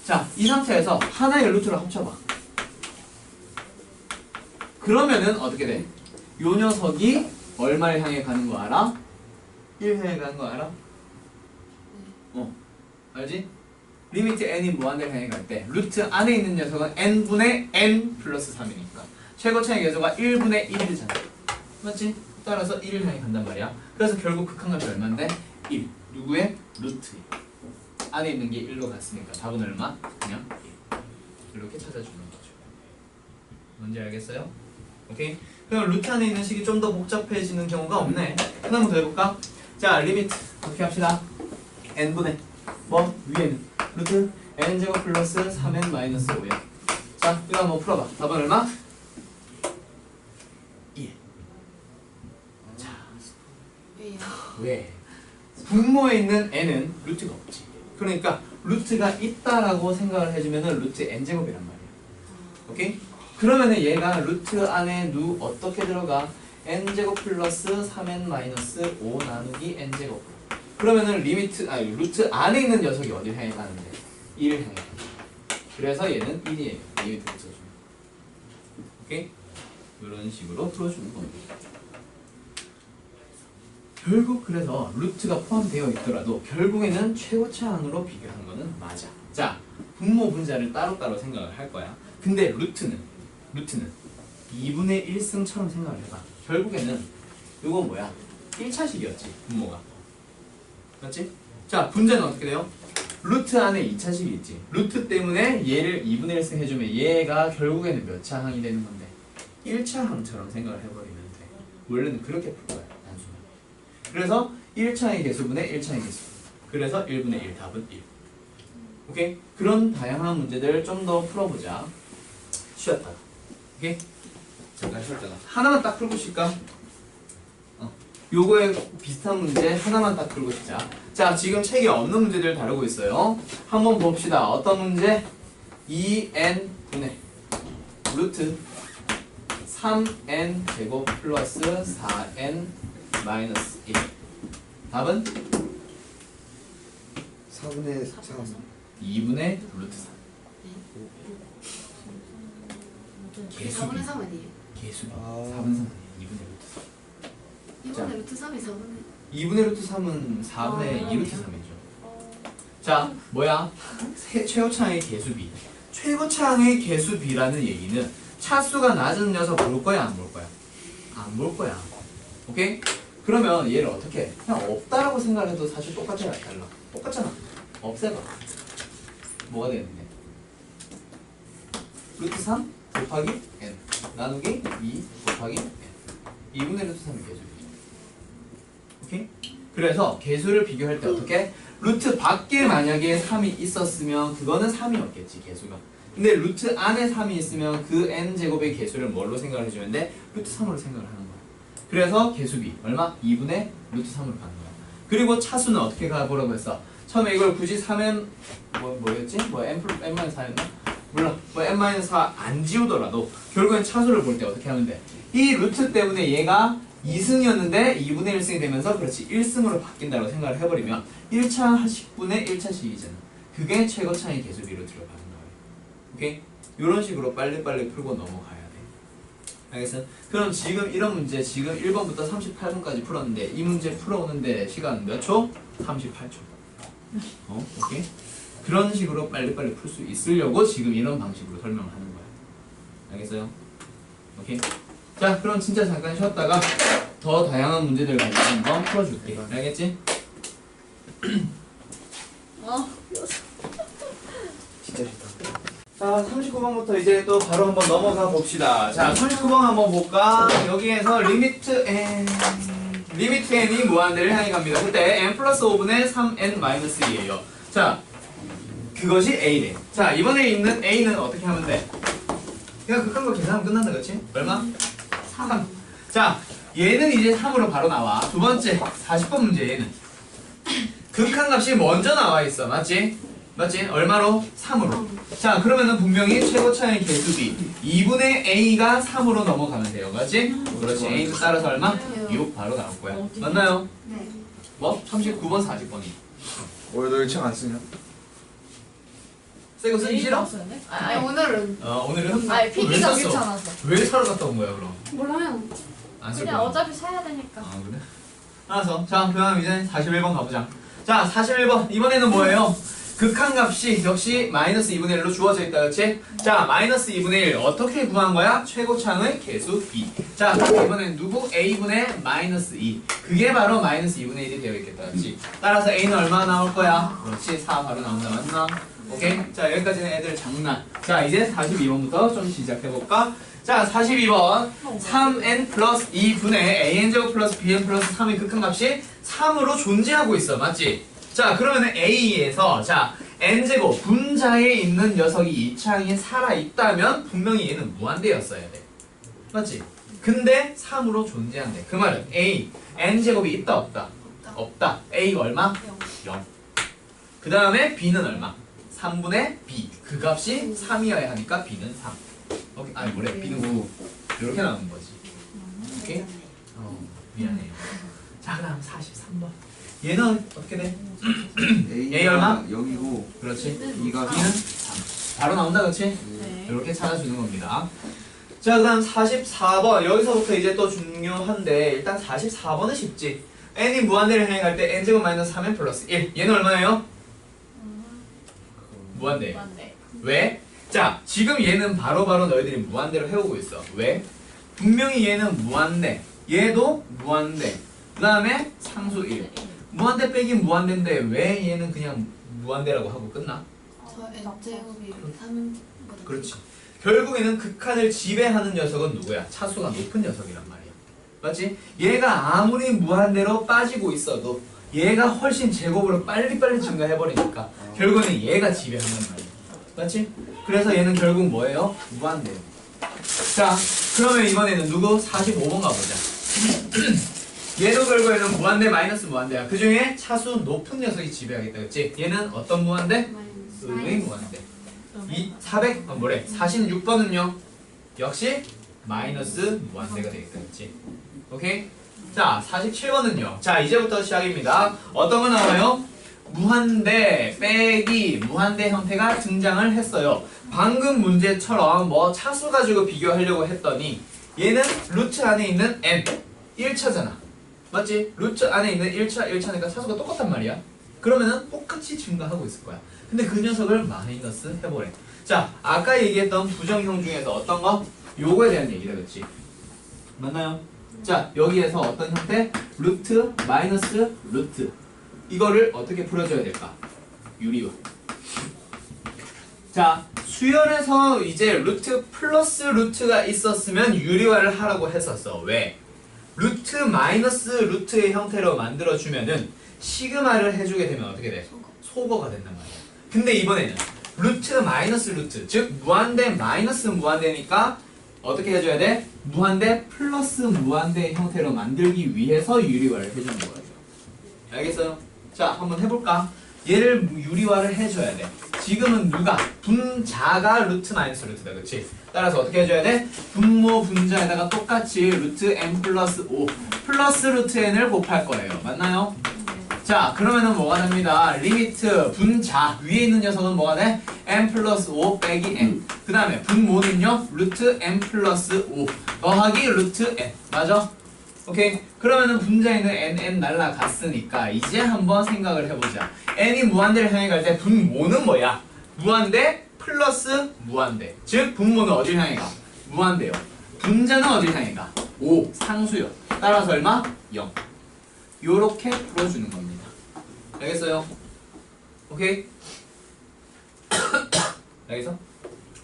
S1: 자, 이 상태에서 하나의 루트를 합쳐봐. 그러면은 어떻게 돼? 요 녀석이 얼마를 향해 가는 거 알아? 1 향해 가는 거 알아? 알지? 리미트 n이 무한대를 향해 갈 때 루트 안에 있는 녀석은 n분의 n 플러스 3이니까 최고차의 계수가 1분의 1이잖아. 맞지? 따라서 1을 향해 간단 말이야. 그래서 결국 극한값이 얼마인데? 1. 누구의? 루트. 안에 있는 게 1로 갔으니까 답은 얼마? 그냥 1. 이렇게 찾아주는 거죠. 뭔지 알겠어요? 오케이? 그럼 루트 안에 있는 식이 좀 더 복잡해지는 경우가 없네. 하나 더 해볼까? 자, 리미트 어떻게 합시다? n분의 뭐? 위에는 루트 n제곱 플러스 3n 마이너스 5야. 자, 이거 한번 풀어봐. 답은 얼마? 2. 자, 왜? 분모에 있는 n은 루트가 없지. 그러니까 루트가 있다라고 생각을 해주면은 루트 n제곱이란 말이야. 오케이? 그러면은 얘가 루트 안에 어떻게 들어가? n제곱 플러스 3n 마이너스 5 나누기 n제곱. 그러면은 루트 안에 있는 녀석이 어딜 향해 가는데? 1을 향해 가는 그래서 얘는 1이에요. 리미트 붙여주면. 오케이? 이런 식으로 풀어주는 겁니다. 결국 그래서 루트가 포함되어 있더라도 결국에는 최고차항으로 비교한 거는 맞아. 자, 분모 분자를 따로따로 생각을 할 거야. 근데 루트는 2분의 1승처럼 생각을 해봐. 결국에는 이거 뭐야? 1차식이었지 분모가. 맞지? 자, 분자는 어떻게 돼요? 루트 안에 2차식이 있지. 루트 때문에 얘를 2분의 1승 해주면 얘가 결국에는 몇 차항이 되는 건데? 1차항처럼 생각을 해버리면 돼. 원래는 그렇게 풀 거야. 그래서 1차의 개수분의 1차의 개수. 그래서 1분의 1 답은 1. 오케이? 그런 다양한 문제들 좀 더 풀어보자. 쉬었다가. 오케이? 잠깐 쉬었다가. 하나만 딱 풀고 쉴까? 요거에 비슷한 문제 하나만 딱 풀고 싶자. 자, 지금 책에 없는 문제들 다루고 있어요. 한번 봅시다. 어떤 문제? 2n 분의 루트 3n 제곱 플러스 4n 마이너스 1. 답은?
S2: 4분의 3.
S1: 2분의 루트 3. 개수비.
S4: 4분의 3 아니에요?
S1: 개수비.
S2: 아.
S1: 4분의 3 아니에요. 2분의 루트 3.
S4: 이번에 루트 3이 4분의
S1: 2분의 루트 3은 4분의 2 루트 3이죠. 자, 뭐야? 최고차항의 개수비. 최고차항의 개수비라는 얘기는 차수가 낮은 녀석 볼 거야, 안 볼 거야? 안 볼 거야. 오케이? 그러면 얘를 어떻게 해? 그냥 없다라고 생각을 해도 사실 똑같아, 달라. 똑같잖아. 없애봐. 뭐가 되는데? 루트 3 곱하기 n 나누기 2 곱하기 n 2분의 루트 3의 개수비죠. 오케이? 그래서 개수를 비교할 때 어떻게? 루트 밖에 만약에 3이 있었으면 그거는 3이었겠지, 개수가. 근데 루트 안에 3이 있으면 그 n제곱의 개수를 뭘로 생각을 해주면 돼? 루트 3으로 생각을 하는 거야. 그래서 개수비 얼마? 2분의 루트 3으로 가는 거야. 그리고 차수는 어떻게 가보라고 했어? 처음에 이걸 굳이 3n 뭐였지? n-4였나? 몰라. n-4 안 지우더라도 결국엔 차수를 볼 때 어떻게 하면 돼? 이 루트 때문에 얘가 2승이었는데 2분의 1승이 되면서 그렇지 1승으로 바뀐다고 생각을 해버리면 1차식분의 1차식이잖아. 그게 최고차의 개수비로 들어가는 거예요. 오케이? 이런 식으로 빨리빨리 풀고 넘어가야 돼. 알겠어? 그럼 지금 이런 문제 지금 1번부터 38번까지 풀었는데 이 문제 풀어오는데 시간 몇 초? 38초. 오케이? 그런 식으로 빨리빨리 풀 수 있으려고 지금 이런 방식으로 설명을 하는 거야. 알겠어요? 오케이? 자, 그럼 진짜 잠깐 쉬었다가 더 다양한 문제들 가지고 한번 풀어줄게. 알겠지?
S2: 진짜 싫다.
S1: 자, 39번부터 이제 또 바로 한번 넘어가 봅시다. 자, 39번 한번 볼까? 여기에서 리미트 n이 무한대를 향해 갑니다. 그때 n 플러스 5분의 3n 마이너스 2예요. 자, 그것이 a래. 자, 이번에 있는 a는 어떻게 하면 돼? 그냥 극한 거 계산하면 끝난다, 그치? 얼마? 3. 자, 얘는 이제 3으로 바로 나와. 두 번째, 40번 문제 얘는. 극한 값이 먼저 나와 있어. 맞지? 맞지? 얼마로? 3으로. 자, 그러면은 분명히 최고차의 개수비 2분의 a가 3으로 넘어가면 돼요. 맞지? 그렇지. a는 따라서 얼마? 6 바로 나올 거야. 맞나요?
S4: 네.
S1: 뭐? 39번, 40번이.
S2: 왜 너 1층 안 쓰냐?
S1: 쎄거 쓰기 싫어?
S4: 아니 오늘은
S1: 오늘은?
S3: 아니
S1: 왜
S3: PP가
S1: 샀어?
S3: 귀찮아서.
S1: 왜 사러 갔다 온 거야, 그럼?
S4: 몰라요.
S1: 안 쓸
S3: 그냥
S1: 거야?
S3: 어차피 사야 되니까.
S1: 아, 그래? 알았어. 자, 그럼 이제 41번 가보자. 자, 41번. 이번에는 뭐예요? 극한값이 역시 마이너스 2분의 1로 주어져 있다, 그렇지? 자, 마이너스 2분의 1 어떻게 구한 거야? 최고차의 개수 b. 자, 그럼 이번엔 누구? a분의 마이너스 2. 그게 바로 마이너스 2분의 1이 되어 있겠다, 그렇지? 따라서 a는 얼마 나올 거야? 그렇지, 4 바로 나온다, 맞나? 오케이? 자, 여기까지는 애들 장난. 자, 이제 42번부터 좀 시작해볼까? 자, 42번 3n 플러스 2분의 an제곱 플러스 bn 플러스 3의 극한값이 3으로 존재하고 있어, 맞지? 자, 그러면은 a에서 자 n제곱 분자에 있는 녀석이 이 창에 살아있다면 분명히 얘는 무한대였어야 돼, 맞지? 근데 3으로 존재한대. 그 말은 a n제곱이 있다 없다? 없다. a가 얼마? 0. 그 다음에 b는 얼마? 3분의 b. 그 값이 3이어야 하니까 b는 3. 오케이. 아니 뭐래, b는 9. 이렇게 나오는 거지. 오케이? 미안해요. 자, 그다음 43번. 얘는 어떻게 돼? A 얼마?
S2: 0이고
S1: 그렇지.
S2: B가
S1: b는 3. 바로 나온다, 그렇지?
S3: 네.
S1: 이렇게 찾아주는 겁니다. 자, 그다음 44번. 여기서부터 이제 또 중요한데 일단 44번은 쉽지. n이 무한대를 향해 갈 때 n제곱 마이너스 3n 플러스 1. 얘는 얼마예요? 무한대.
S3: 맞네.
S1: 왜? 자, 지금 얘는 바로바로 너희들이 무한대로 해오고 있어. 왜? 분명히 얘는 무한대, 얘도 무한대, 그 다음에 상수 1. 무한대 빼기 무한대인데 왜 얘는 그냥 무한대라고 하고 끝나?
S4: 저 n제곱이 3보다
S1: 그렇지. 결국에는 극한을 지배하는 녀석은 누구야? 차수가 높은 녀석이란 말이야. 맞지? 얘가 아무리 무한대로 빠지고 있어도 얘가 훨씬 제곱으로 빨리빨리 증가해버리니까 결국에는 얘가 지배한단 말이야. 맞지? 그래서 얘는 결국 뭐예요? 무한대예요. 자, 그러면 이번에는 누구? 45번 가보자. 얘도 결국에는 무한대 마이너스 무한대야. 그 중에 차수 높은 녀석이 지배하겠다, 그치? 얘는 어떤 무한대? 의의 무한대. 이 46번은요? 역시 마이너스 무한대가 되겠다, 그치? 오케이? 자, 47번은요? 자, 이제부터 시작입니다. 어떤 거 나와요? 무한대 빼기 무한대 형태가 등장을 했어요. 방금 문제처럼 뭐 차수 가지고 비교하려고 했더니 얘는 루트 안에 있는 n 1차잖아. 맞지? 루트 안에 있는 1차니까 차수가 똑같단 말이야. 그러면은 똑같이 증가하고 있을 거야. 근데 그 녀석을 마이너스 해보래. 자, 아까 얘기했던 부정형 중에서 어떤 거? 요거에 대한 얘기다, 그치? 맞나요? 자, 여기에서 어떤 형태? 루트 마이너스 루트. 이거를 어떻게 풀어줘야 될까? 유리화. 자, 수열에서 이제 루트 플러스 루트가 있었으면 유리화를 하라고 했었어. 왜? 루트 마이너스 루트의 형태로 만들어주면은 시그마를 해주게 되면 어떻게 돼? 소거가 된단 말이야. 근데 이번에는 루트 마이너스 루트, 즉 무한대 마이너스 무한대니까 어떻게 해줘야 돼? 무한대 플러스 무한대 형태로 만들기 위해서 유리화를 해주는 거예요. 알겠어요? 자, 한번 해볼까? 얘를 유리화를 해줘야 돼. 지금은 누가? 분자가 루트 마이너스 루트다, 그치? 따라서 어떻게 해줘야 돼? 분모 분자에다가 똑같이 루트 n 플러스 5 플러스 루트 n을 곱할 거예요. 맞나요? 자, 그러면은 뭐가 됩니다? 리미트 분자 위에 있는 녀석은 뭐가 돼? n 플러스 5 빼기 n. 그 다음에 분모는요? 루트 n 플러스 5 더하기 루트 n. 맞아? 오케이? 그러면은 분자에 있는 n 날라갔으니까 이제 한번 생각을 해보자. n이 무한대를 향해 갈 때 분모는 뭐야? 무한대 플러스 무한대. 즉 분모는 어딜 향해 가? 무한대요. 분자는 어딜 향해 가? 5 상수요. 따라서 얼마? 0. 요렇게 풀어주는 겁니다. 알겠어요? 오케이? 알겠어?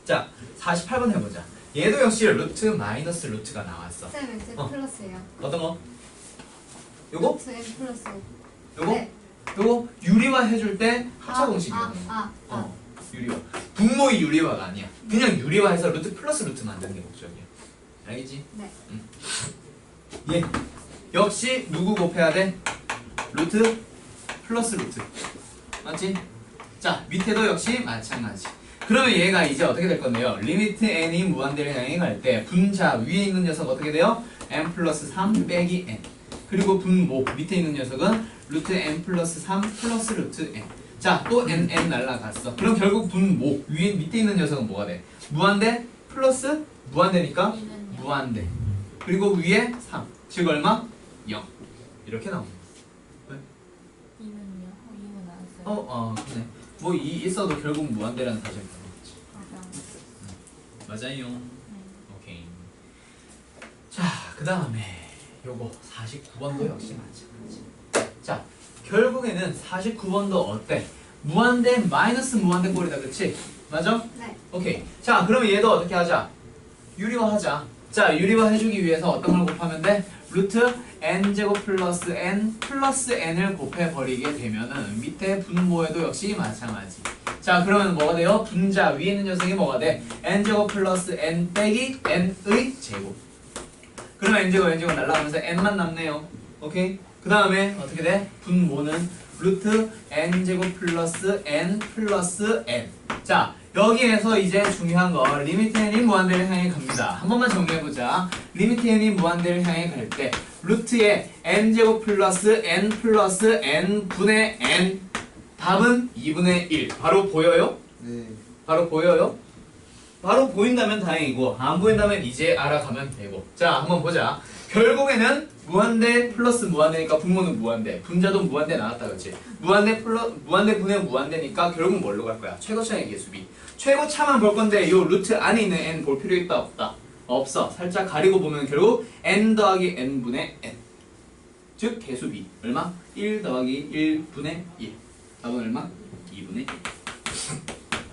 S1: 자, 48번 해보자. 얘도 역시 루트 마이너스 루트가 나왔어.
S4: 쌤 X 플러스예요.
S1: 어떤 거? 요거?
S4: 루트 N 플러스 5.
S1: 요거?
S4: 네.
S1: 요거 유리화 해줄 때 합차 공식이거든. 유리화. 분모의 유리화가 아니야. 그냥 유리화해서 루트 플러스 루트 만드는 게 목적이야. 알겠지?
S4: 네.
S1: 얘 역시 누구 곱해야 돼? 루트 플러스 루트. 맞지? 자, 밑에도 역시 마찬가지. 그러면 얘가 이제 어떻게 될 건데요? 리미트 n이 무한대를 향해 갈 때 분자 위에 있는 녀석 어떻게 돼요? n 플러스 3 빼기 n. 그리고 분모 밑에 있는 녀석은 루트 n 플러스 3 플러스 루트 n. 자, 또 n 날라갔어. 그럼 결국 분모 위에 밑에 있는 녀석은 뭐가 돼? 무한대 플러스 무한대니까 무한대. 그리고 위에 3. 즉 얼마? 0. 이렇게 나옵니다. 왜?
S3: 2는요? 2는 안 써요.
S1: 그래. 뭐 이 있어도 결국 무한대라는 사실을
S3: 맞아.
S1: 맞아요. 오케이. 자, 그 다음에 요거 49번도 역시 마찬가지. 자, 결국에는 49번도 어때? 무한대 마이너스 무한대 꼴이다, 그치? 맞아?
S4: 네.
S1: 오케이. 자, 그러면 얘도 어떻게 하자? 유리화 하자. 자, 유리화 해주기 위해서 어떤 걸 곱하면 돼? 루트 n제곱 플러스 n을 곱해버리게 되면은 밑에 분모에도 역시 마찬가지. 자, 그러면 뭐가 돼요? 분자 위에 있는 녀석이 뭐가 돼? n제곱 플러스 n 빼기 n의 제곱. 그러면 n제곱 날라가면서 n만 남네요. 오케이? 그 다음에 어떻게 돼? 분모는 루트 n제곱 플러스 n 플러스 n. 자, 여기에서 이제 중요한 거 리미트 n이 무한대를 향해 갑니다. 한 번만 정리해보자. 리미트 n이 무한대를 향해 갈 때 루트에 n제곱 플러스 n 플러스 n 분의 n 답은 2분의 1. 바로 보여요?
S2: 네.
S1: 바로 보여요? 바로 보인다면 다행이고 안 보인다면 이제 알아가면 되고. 자, 한번 보자. 결국에는 무한대 플러스 무한대니까 분모는 무한대, 분자도 무한대 나왔다, 그렇지? 무한대 분의 무한대니까 결국 뭘로 갈 거야? 최고차의 개수비. 최고차만 볼 건데 요 루트 안에 있는 n 볼 필요 있다 없다? 없어. 살짝 가리고 보면 결국 n 더하기 n 분의 n. 즉 개수비 얼마? 1 더하기 1 분의 1. 답은 얼마? 2분의 1.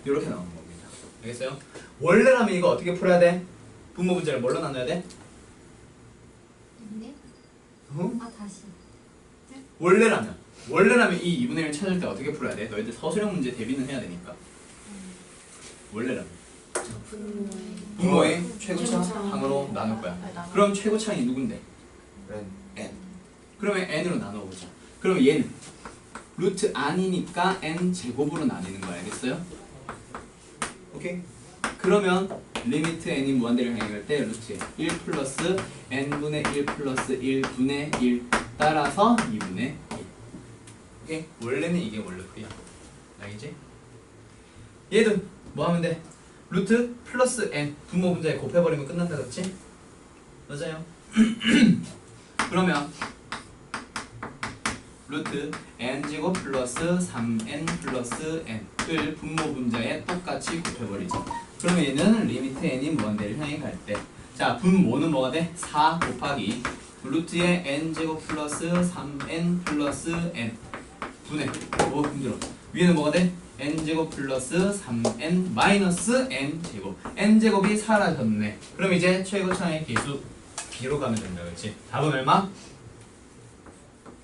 S1: 이렇게 나오는 겁니다. 알겠어요? 원래라면 이거 어떻게 풀어야 돼? 분모 분자를 뭘로 나눠야 돼?
S4: 네?
S1: 어?
S4: 아 다시.
S1: 원래라면 이 2분의 1 찾을 때 어떻게 풀어야 돼? 너희들 서술형 문제 대비는 해야 되니까. 원래라면 분모의 최고차 항으로 나눌 거야. 그럼 최고차이 누군데?
S2: 네.
S1: n. 그러면 n으로 나눠보자. 그러면 얘는 루트 아니니까 n 제곱으로 나뉘는 거야. 알겠어요? 오케이? 그러면 리미트 n이 무한대를 향해 갈 때 루트 1 플러스 n분의 1 플러스 1분의 1 따라서 2분의 1. 오케이? 원래는 이게 원래 풀이야. 알겠지? 얘도 뭐 하면 돼? 루트 플러스 n 분모 분자에 곱해버리면 끝난다, 그렇지? 맞아요. 그러면 루트 n제곱 플러스 3n 플러스 n을 분모 분자에 똑같이 곱해버리죠. 그러면 얘는 리미트 n이 무한대를 향해 갈 때, 자, 분모는 뭐가 돼? 4 곱하기 루트의 n제곱 플러스 3n 플러스 n 분의 힘들어. 위에는 뭐가 돼? n제곱 플러스 3n 마이너스 n제곱. n제곱이 사라졌네. 그럼 이제 최고차의 개수 b로 가면 된다, 그렇지? 답은 얼마?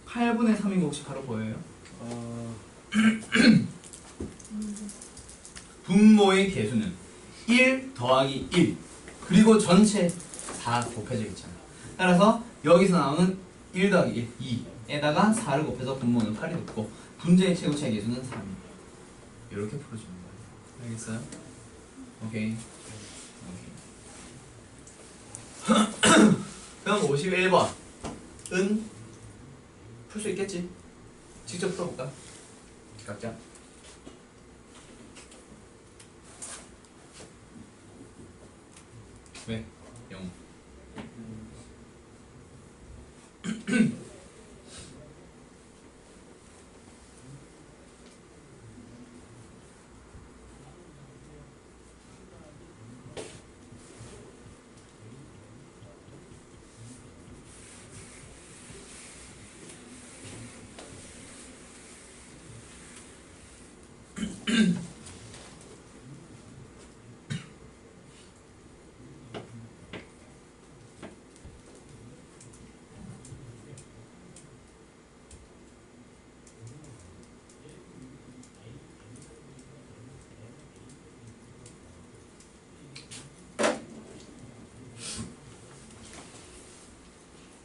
S1: 8분의 3인 거 혹시 바로 보여요? 분모의 개수는 1 더하기 1 그리고 전체 다 곱해져 있잖아. 따라서 여기서 나오는 1 더하기 1, 2에다가 4를 곱해서 분모는 8이 됐고 분자의 최고차의 계수는 3. 이렇게 풀어주는 거예요. 알겠어요? 오케이. 그럼 51번은 풀 수 있겠지? 직접 풀어볼까? 각자. 왜? 0.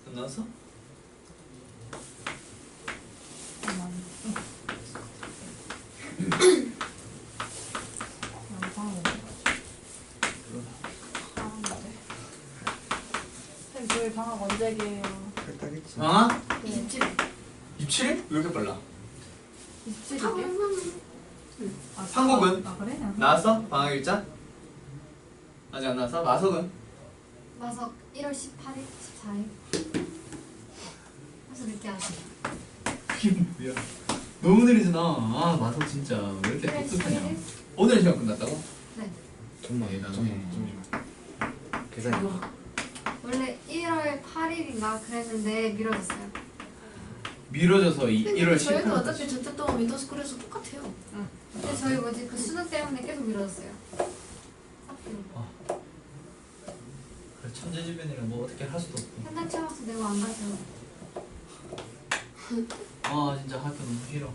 S1: 끝났어?
S3: 선생님 저희 방학 언제 개요?
S2: 탈타겠지.
S1: 방학?
S4: 27.
S1: 27일? 왜 이렇게 빨라?
S3: 27일이요?
S1: 한국은?
S3: 아 그래?
S1: 나왔어? 방학 일자? 아직 안 나왔어? 마석은?
S4: 마석 1월 18일, 14일. 그래서 늦게 하시.
S1: 그게 뭐야? 너무 느리잖아. 아 마석 진짜 왜 이렇게
S4: 1월
S1: 똑똑하냐?
S4: 11일?
S1: 오늘 시간 끝났다고?
S4: 네.
S2: 잠깐만.
S1: 네, 나중에.
S2: 잠시만. 계산이.
S4: 원래 1월 8일인가 그랬는데 미뤄졌어요.
S1: 미뤄져서 1월
S4: 저희도
S1: 18일.
S4: 어차피 저때 동안 미터스쿨에서 똑같아요. 근데 저희 뭐지 그 수능 때문에 계속 미뤄졌어요.
S1: 그래, 천재지변이라 뭐 어떻게 할 수도 없고.
S4: 현장 체험학습 내고 안 가죠.
S1: 아 진짜 학교 너무 싫어.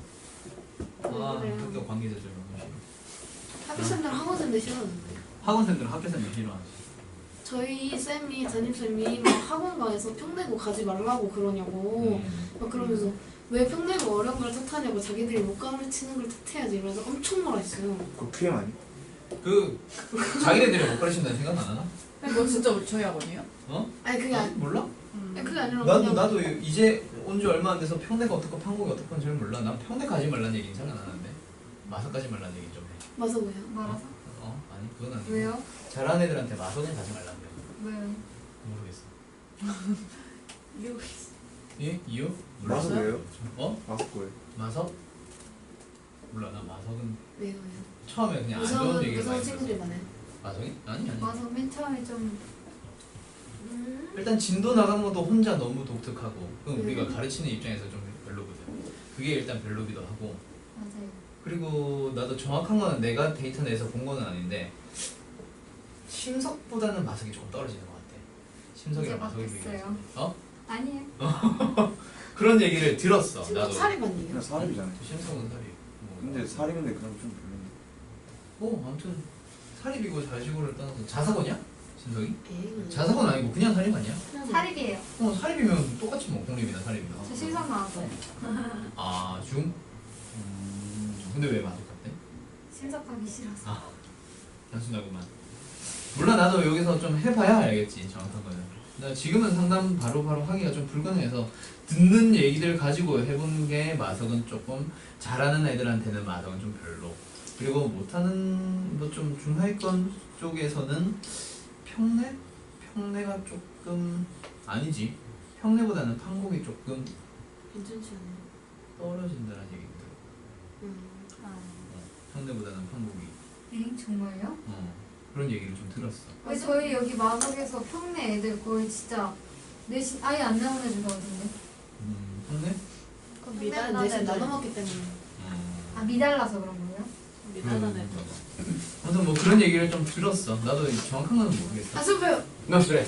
S1: 아
S4: 그래요?
S1: 학교 관계자들 너무 싫어.
S4: 학교생들 학원생들 싫어하는데.
S1: 학원생들 학교생들 싫어하지.
S4: 저희 쌤이 담임쌤이 막 학원 가서 평내고 가지 말라고 그러냐고 막 그러면서 왜 평내고 어려운 걸 탓하냐고 자기들이 못 가르치는 걸 탓해야지 이러면서 엄청 뭐라 했어요.
S2: 그거 PM 아니?
S1: 그 자기네들이 못 가르친다는 생각 안 하나?
S3: 이거 진짜 우리 저희 학원이에요?
S1: 어?
S4: 아니 그게 아니
S1: 몰라?
S4: 그게 아니라
S1: 나도
S4: 그냥
S1: 나도 이제 온 지 얼마 안 돼서 평내가 어떻고 판국이 어떻고 잘 몰라. 난 평내 가지 말라는 얘기는 잘 안 하는데 마석 가지 말라는 얘기 좀 해.
S4: 맞아 왜요?
S1: 말아서? 아니 그건 아니고.
S4: 왜요?
S1: 잘하는 애들한테 마석은 가지 말라는데.
S4: 왜요?
S1: 모르겠어.
S3: 이유가 있어.
S1: 예? 이유?
S2: 마석
S1: 몰랐어?
S2: 왜요?
S1: 어?
S2: 마석 거예요.
S1: 마석? 몰라. 나 마석은
S4: 왜요?
S1: 처음에 그냥 안 좋은 얘기를
S4: 무서운
S1: 많이
S4: 친구들이
S1: 들었어.
S4: 많아요.
S1: 마석이? 아니.
S4: 맞아 맨 처음에 좀
S1: 일단 진도 나가는 것도 혼자 너무 독특하고 그건 우리가
S4: 음.
S1: 가르치는 입장에서 좀 별로거든. 그게 일단 별로기도 하고
S4: 맞아요.
S1: 그리고 나도 정확한 거는 내가 데이터 내서 본 거는 아닌데 심석보다는 마석이 조금 떨어지는 것 같아. 심석이랑
S4: 이제
S1: 마석이
S4: 바뀌었어요.
S1: 비교해서. 어?
S4: 아니에요.
S1: 그런 얘기를 들었어.
S4: 친구
S1: 나도.
S4: 살이 많이에요.
S2: 그냥 사립이잖아요.
S1: 심석은 살이.
S2: 근데 사립인데 그럼 좀 별론데.
S1: 아무튼 사립이고 자식고를 떠나서 자사고냐? 심석이?
S4: 에이.
S1: 자사고는 아니고 그냥 사립 아니야?
S4: 사립이에요.
S1: 사립이면 똑같이 뭐 공립이나 사립이나.
S4: 저 실성 나왔어요.
S1: 아 중? 근데 왜 마석 같대?
S4: 실습하기 싫어서.
S1: 단순하구만. 몰라 나도 여기서 좀 해봐야 알겠지 정확한 거는. 나 지금은 상담 바로바로 하기가 좀 불가능해서 듣는 얘기들 가지고 해본 게 마석은 조금 잘하는 애들한테는 마석은 좀 별로. 그리고 못하는 뭐 좀 중하위권 쪽에서는 평내가 조금 아니지. 평내보다는 판국이 조금
S4: 괜찮지 않아요?
S1: 떨어진다는 얘기들. 평내보다는 판국이.
S4: 정말요?
S1: 그런 얘기를 좀 들었어.
S4: 왜 저희 여기 마석에서 평내 애들 거의 진짜 내신 아예 안 나오는 애들 같은데.
S1: 평내?
S3: 그럼
S4: 미달
S3: 미달난
S4: 내신
S3: 애들.
S4: 나눠먹기 때문에.
S1: 음.
S4: 아 미달라서 그런 거예요?
S3: 미달난 애들.
S1: 아무튼 뭐 그런 얘기를 좀 들었어. 나도 정확한 건 모르겠어.
S4: 아 수표.
S1: 그래.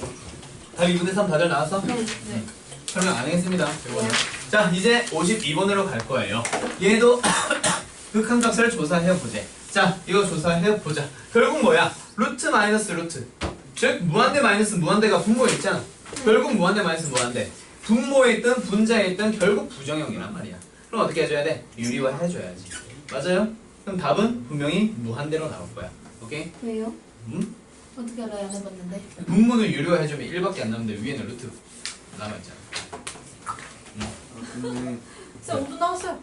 S1: 답 2분의 3 다들 나왔어?
S3: 네.
S1: 설명 안 하겠습니다. 이거는. 자, 이제 52번으로 갈 거예요. 얘도 극한값을 조사해 보자. 자, 이거 조사해 보자. 결국 뭐야? 루트 마이너스 루트. 즉 무한대 마이너스 무한대가 분모에 있잖아. 결국 무한대 마이너스 무한대. 분모에 있든 분자에 있든 결국 부정형이란 말이야. 그럼 어떻게 해줘야 돼? 유리화 해줘야지. 맞아요? 그럼 답은 분명히 무한대로 나올 거야. 오케이?
S4: 왜요?
S3: 어떻게 알아요? 안 해봤는데.
S1: 분모는 유리화 해주면 1밖에 안 남는데 위에는 루트 남아있잖아.
S2: 근데
S3: 쌤 5분 남았어요.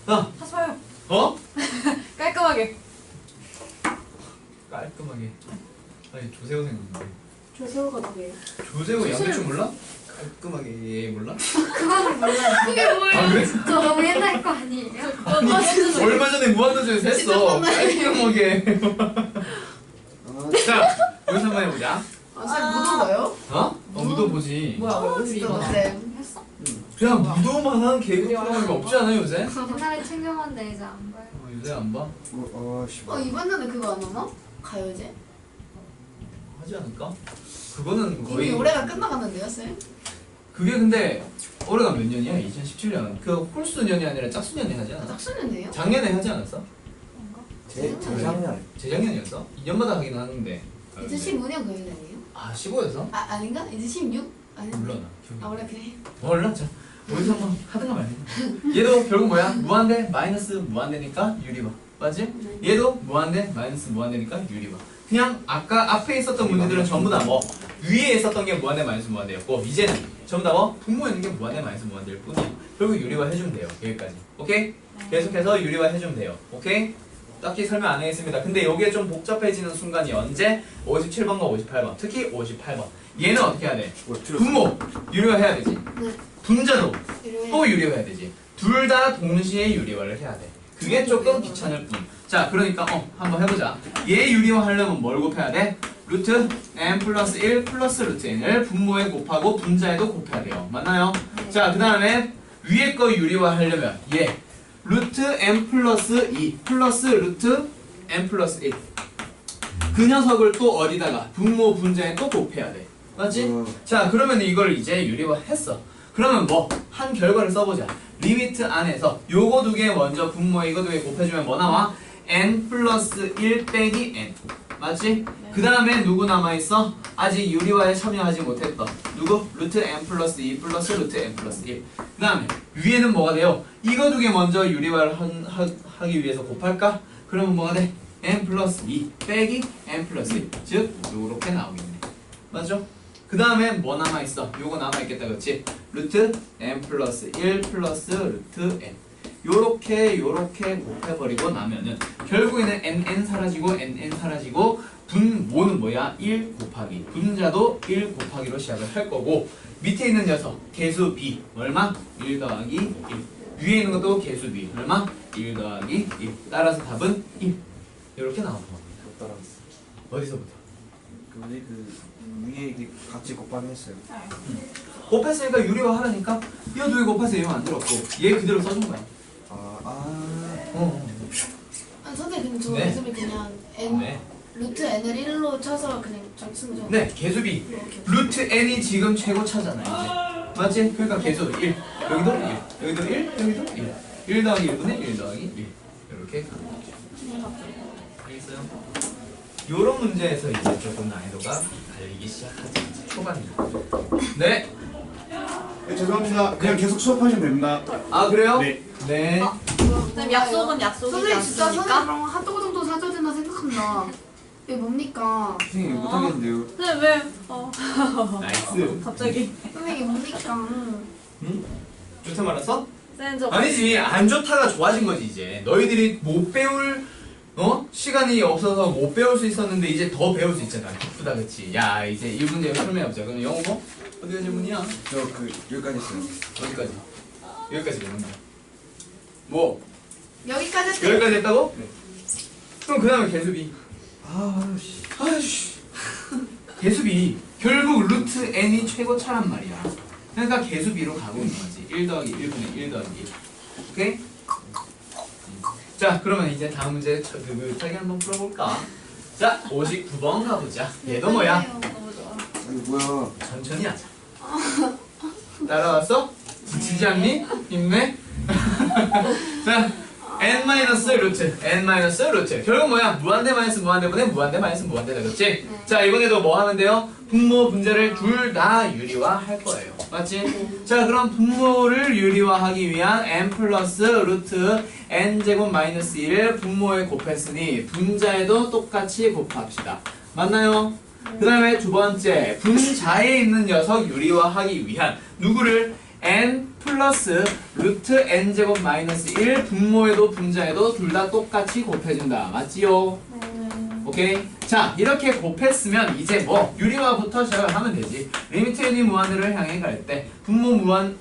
S3: 하지 마요. 깔끔하게.
S1: 깔끔하게. 아니 조세호 생각나는데.
S3: 조세호가 누구예요?
S1: 조세호 양배추 몰라? 깔끔하게 얘 몰라?
S3: 그거는 몰라요.
S4: 그게 뭐예요?
S1: 아 그래?
S3: 저 너무 옛날 거 아니에요?
S1: 얼마 전에 무한도전에서 했어. 깔끔하게. 자 여기서 한번 해보자.
S4: 쌤 묻어봐요?
S1: 묻어보지.
S3: 뭐야?
S4: 진짜 어때?
S3: 했어?
S1: 그냥 묻어만한 개그 프로그램이 없지 않아요 요새?
S3: 옛날에 챙겨봤는데 이제 안 봐요.
S1: 요새 안 봐?
S2: 씨.
S4: 이번에는 그거 안 하나? 가요제?
S1: 하지 않을까? 그거는
S4: 이미
S1: 거의
S4: 올해가 끝나갔는데요, 쌤?
S1: 그게 근데 올해가 몇 년이야? 2017년. 그 홀수년이 아니라 짝수년이 하지 않았어?
S4: 짝수년이에요?
S1: 작년에 하지 않았어?
S2: 재작년.
S1: 재작년이었어? 2년마다 하긴 하는데.
S4: 2015년 가요제예요?
S1: 15였어?
S4: 아닌가? 2016? 아니
S1: 몰라 나 기억이
S4: 원래 그래.
S1: 몰라. 자 여기서 한번 하든가 말든가. 얘도 결국 뭐야? 무한대 마이너스 무한대니까 유리바. 맞지? 얘도 무한대 마이너스 무한대니까 유리바. 그냥 아까 앞에 있었던 문제들은 전부 다 뭐 위에 있었던 게 무한대 마이너스 무한대였고 이제는 전부 다 뭐 분모에 있는 게 무한대 마이너스 무한대일 뿐이야. 결국 유리바 해주면 돼요. 여기까지. 오케이? 계속해서 유리바 해주면 돼요. 오케이? 딱히 설명 안 하겠습니다. 근데 여기에 좀 복잡해지는 순간이 언제? 57번과 58번. 특히 58번. 얘는 어떻게 해야 돼? 분모 유리화 해야 되지.
S4: 네.
S1: 분자도
S4: 이러면
S1: 또 유리화해야 되지. 둘 다 동시에 유리화를 해야 돼. 그게 조금 귀찮을 뿐. 자, 그러니까 한번 해보자. 얘 유리화 하려면 뭘 곱해야 돼? 루트 n 플러스 1 플러스 루트 n을 분모에 곱하고 분자에도 곱해야 돼요. 맞나요? 자, 그 다음에 위에 거 유리화 하려면 얘 루트 n 플러스 2 플러스 루트 n 플러스 1 그 녀석을 또 어디다가 분모 분자에 또 곱해야 돼. 맞지? 자, 그러면 이걸 이제 유리화 했어. 그러면 뭐 한 결과를 써보자. 리미트 안에서 요거 두 개 먼저 분모에 이거 두 개 곱해주면 뭐 나와? n 플러스 1 빼기 n. 맞지? 그 다음에 누구 남아있어? 아직 유리화에 참여하지 못했던 누구? 루트 n 플러스 2 플러스 루트 n 플러스 1. 그 다음에 위에는 뭐가 돼요? 이거 두 개 먼저 유리화를 하기 위해서 곱할까? 그러면 뭐가 돼? n 플러스 2 빼기 n 플러스 1. 즉 요렇게 나오겠네. 맞죠? 그 다음에 뭐 남아있어? 요거 남아있겠다 그렇지? 루트 n 플러스 1 플러스 루트 n 요렇게 곱해버리고 나면은 결국에는 nn 사라지고 nn 사라지고 분모는 뭐야? 1 곱하기 분자도 1 곱하기로 시작을 할 거고 밑에 있는 녀석 개수 b 얼마? 1 더하기 1 위에 있는 것도 개수 b 얼마? 1 더하기 1 따라서 답은 1 이렇게 나오는 겁니다.
S2: 못 따라갔어.
S1: 어디서부터?
S2: 근데 위에 이게 같이 곱하기 했어요.
S1: 곱했으니까 유리화 하라니까 이 두 개 곱해서 얘 만들었고 얘 그대로 써준 거야.
S4: 선생님 근데 저
S1: 네.
S4: 요즘에 그냥 n
S1: 네.
S4: 루트 n을 1로 쳐서 그냥 적쓰면 좀
S1: 네, 개수비 루트 n이 지금 최고차잖아요. 이제. 맞지? 그러니까 개수 1 여기도 1 여기도 1 여기도 1 1 더하기 1분의 1 더하기 1 이렇게 가는 거죠. 알겠어요? 요런 문제에서 이제 조금 난이도가 달리기 시작하죠. 초반이니까. 네.
S5: 네, 죄송합니다. 그냥 계속 수업하시면 됩니다.
S1: 아 그래요?
S5: 네.
S1: 네.
S3: 선생님 약속은 약속이지
S4: 선생님 진짜 선생님
S3: 않습니까?
S4: 그럼 핫도그 정도 사줘야 된다 생각한다. 이게 뭡니까?
S2: 선생님 못하겠는데요.
S3: 선생님 왜?
S1: 나이스.
S3: 갑자기.
S4: 선생님 이게 뭡니까?
S1: 좋다 말았어?
S3: 선생님 저
S1: 아니지 안 좋다가 좋아진 거지 이제 너희들이 못 배울 시간이 없어서 못 배울 수 있었는데 이제 더 배울 수 있잖아. 기쁘다 그치? 야 이제 이 문제 설명해보자. 그럼 영어 뭐? 어디가 질문이야?
S2: 저 여기까지 했어요.
S1: 어디까지? 여기까지 몇 문제? 뭐?
S4: 여기까지 했대.
S1: 여기까지 했다고? 네. 그럼 그 다음에 개수비
S2: 아씨.
S1: 아이씨 개수비 결국 루트 n이 최고차란 말이야. 그러니까 개수비로 가고 있는 거지. 1 더하기 1분의 1 더하기 1 오케이? 자 그러면 이제 다음 문제 느긋하게 한번 풀어볼까? 자 59번 가보자. 얘도 뭐야?
S3: 너무 좋아.
S2: 아니 뭐야.
S1: 천천히 하자. 따라왔어? 지치지 않니? 힘내? 자 n 마이너스 루트 n 마이너스 루트 결국 뭐야? 무한대 마이너스 무한대분의 무한대 마이너스 무한대다 그렇지? 자 이번에도 뭐 하면 돼요? 분모 분자를 둘 다 유리화할 거예요 맞지? 자 그럼 분모를 유리화하기 위한 n 플러스 루트 n 제곱 마이너스 1을 분모에 곱했으니 분자에도 똑같이 곱합시다 맞나요? 그 다음에 두 번째 분자에 있는 녀석 유리화하기 위한 누구를 n 플러스 루트 n 제곱 마이너스 1 분모에도 분자에도 둘 다 똑같이 곱해준다 맞지요? 오케이 자 이렇게 곱했으면 이제 뭐 유리화부터 시작을 하면 되지 리미트 n이 무한대를 향해 갈 때 분모 무한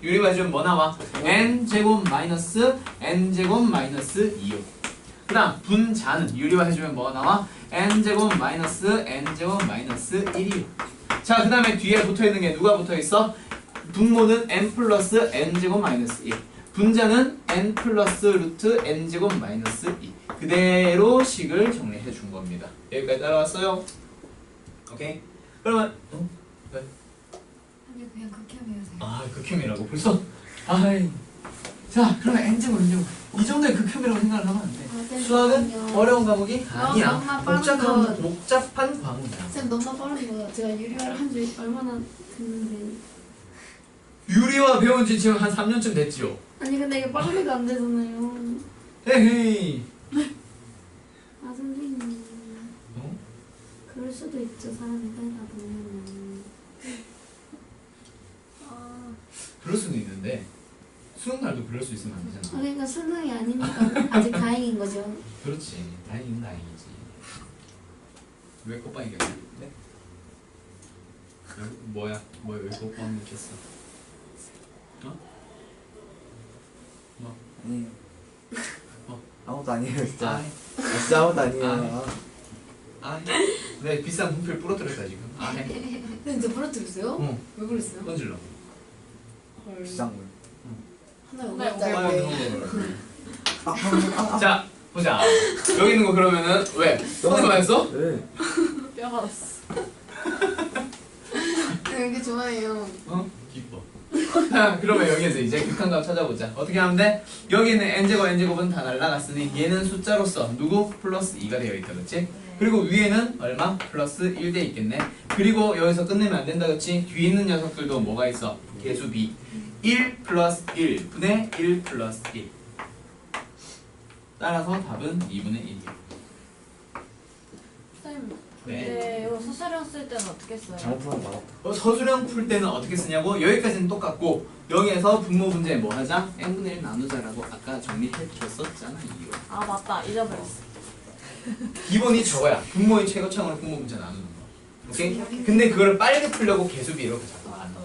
S1: 유리화해주면 뭐 나와? n 제곱 마이너스 n 제곱 마이너스 2요 그 다음 분자는 유리화해주면 뭐 나와? n 제곱 마이너스 n 제곱 마이너스 1이요 자 그 다음에 뒤에 붙어있는 게 누가 붙어있어? 분모는 n 플러스 n 제곱 마이너스 1 분자는 n 플러스 루트 n 제곱 마이너스 2 그대로 식을 정리해 준 겁니다 여기까지 따라왔어요? 오케이? 그러면 왜?
S3: 아니 그냥 극혐이어서요.
S1: 아 극혐이라고 벌써? 아이 자 그러면 n 제곱 n 제곱 이 정도의 극혐이라고 생각을 하면 안 돼 수학은 어려운 과목이 아니야 복잡한 과목이야
S4: 쌤 너무 빠른 거야. 제가 유리화를 한 지 얼마나 됐는데.
S1: 유리화 배운 지 지금 한 3년쯤 됐지요?
S4: 아니 근데 이게 빠르니까 안 되잖아요.
S1: 헤헤이
S4: 아 선생님.
S1: 어?
S4: 그럴 수도 있죠. 사람이 살다 보면.
S1: 그럴 수도 있는데 수능 날도 그럴 수 있으면 안
S4: 아
S1: 되잖아
S4: 그러니까 수능이 아니니까 아직 다행인 거죠.
S1: 그렇지 다행이면 다행이지 왜 꽃빵이 겼는데? 뭐야? 왜 꽃빵이 겼어? 어? 뭐?
S2: 아니에요.
S1: 어.
S2: 아무것도 아니에요 진짜.
S1: 아이
S2: 진짜 아무것도 아니에요.
S1: 내 비싼 분필 부러뜨렸다 지금 아해
S4: 근데 진짜 부러뜨렸어요?
S1: 어
S4: 왜 그랬어요?
S1: 던질러
S4: 헐.
S2: 비싼 거.
S4: 하나
S3: 네,
S4: 여기
S1: 자 보자 여기 있는 거 그러면은 왜? 손이 맞았어?
S2: 네.
S3: 뼈 받았어.
S4: 왜 이렇게 좋아해요?
S1: 어? 기뻐. 자, 그러면 여기에서 이제 극한값 찾아보자. 어떻게 하면 돼? 여기는 n제곱 n제곱은 다 날라갔으니 얘는 숫자로서 누구? 플러스 2가 되어 있다 그치? 그리고 위에는 얼마? 플러스 1 돼 있겠네. 그리고 여기서 끝내면 안 된다 그치? 뒤에 있는 녀석들도 뭐가 있어? 개수 b 1 플러스 1 분의 1 플러스 1 따라서 답은 2분의 1이야.
S3: 쌤.
S1: 네.
S3: 근데 이거 서술형 쓸 때는 어떻게 써요?
S2: 잘못 풀면 맞았다.
S1: 서술형 풀 때는 어떻게 쓰냐고? 여기까지는 똑같고 여기에서 분모 문제 뭐 하자? n분의 1 나누자라고 아까 정리해 줬었잖아 이거.
S3: 아 맞다 잊어버렸어.
S1: 기본이 저거야. 분모의 최고창으로 분모 문제 나누는 거. 오케이? 근데 그걸 빨리 풀려고 계수비 이렇게 자꾸 안 넣어.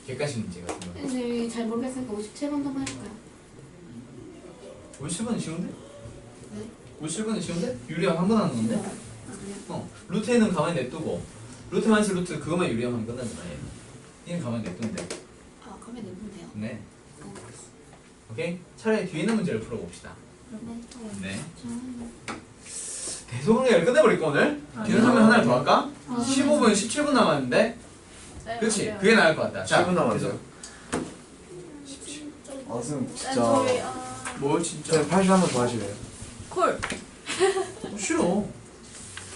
S1: 객관식 문제 같은 거.
S4: 근데 잘 모르겠으니까 57번 한번 해볼까요?
S1: 57번은 쉬운데?
S4: 네?
S1: 57번은 쉬운데? 유리함 한 번 하는 건데? 루트에는 가만히 냅두고 루트 마이너스 루트 그것만 유리함하면 끝나잖아 얘는. 얘는 가만히 냅두면 돼.
S4: 아 그러면 내면 돼요?
S1: 네. 오케이? 차라리 뒤에 있는 문제를 풀어봅시다.
S4: 네.
S1: 네. 대소관계를 끝내버릴까 오늘? 뒤는 설명 하나를 더 할까? 15분, 17분 남았는데?
S3: 네,
S1: 그치?
S3: 맞아요.
S1: 그게 나을 것 같다. 자,
S2: 7분 남았어요.
S1: 계속.
S2: 아 쌤
S3: 쌤
S2: 진짜.
S3: 저희
S1: 뭐 진짜?
S2: 쌤 80 한 번 더 하실래요?
S3: 콜.
S1: 싫어.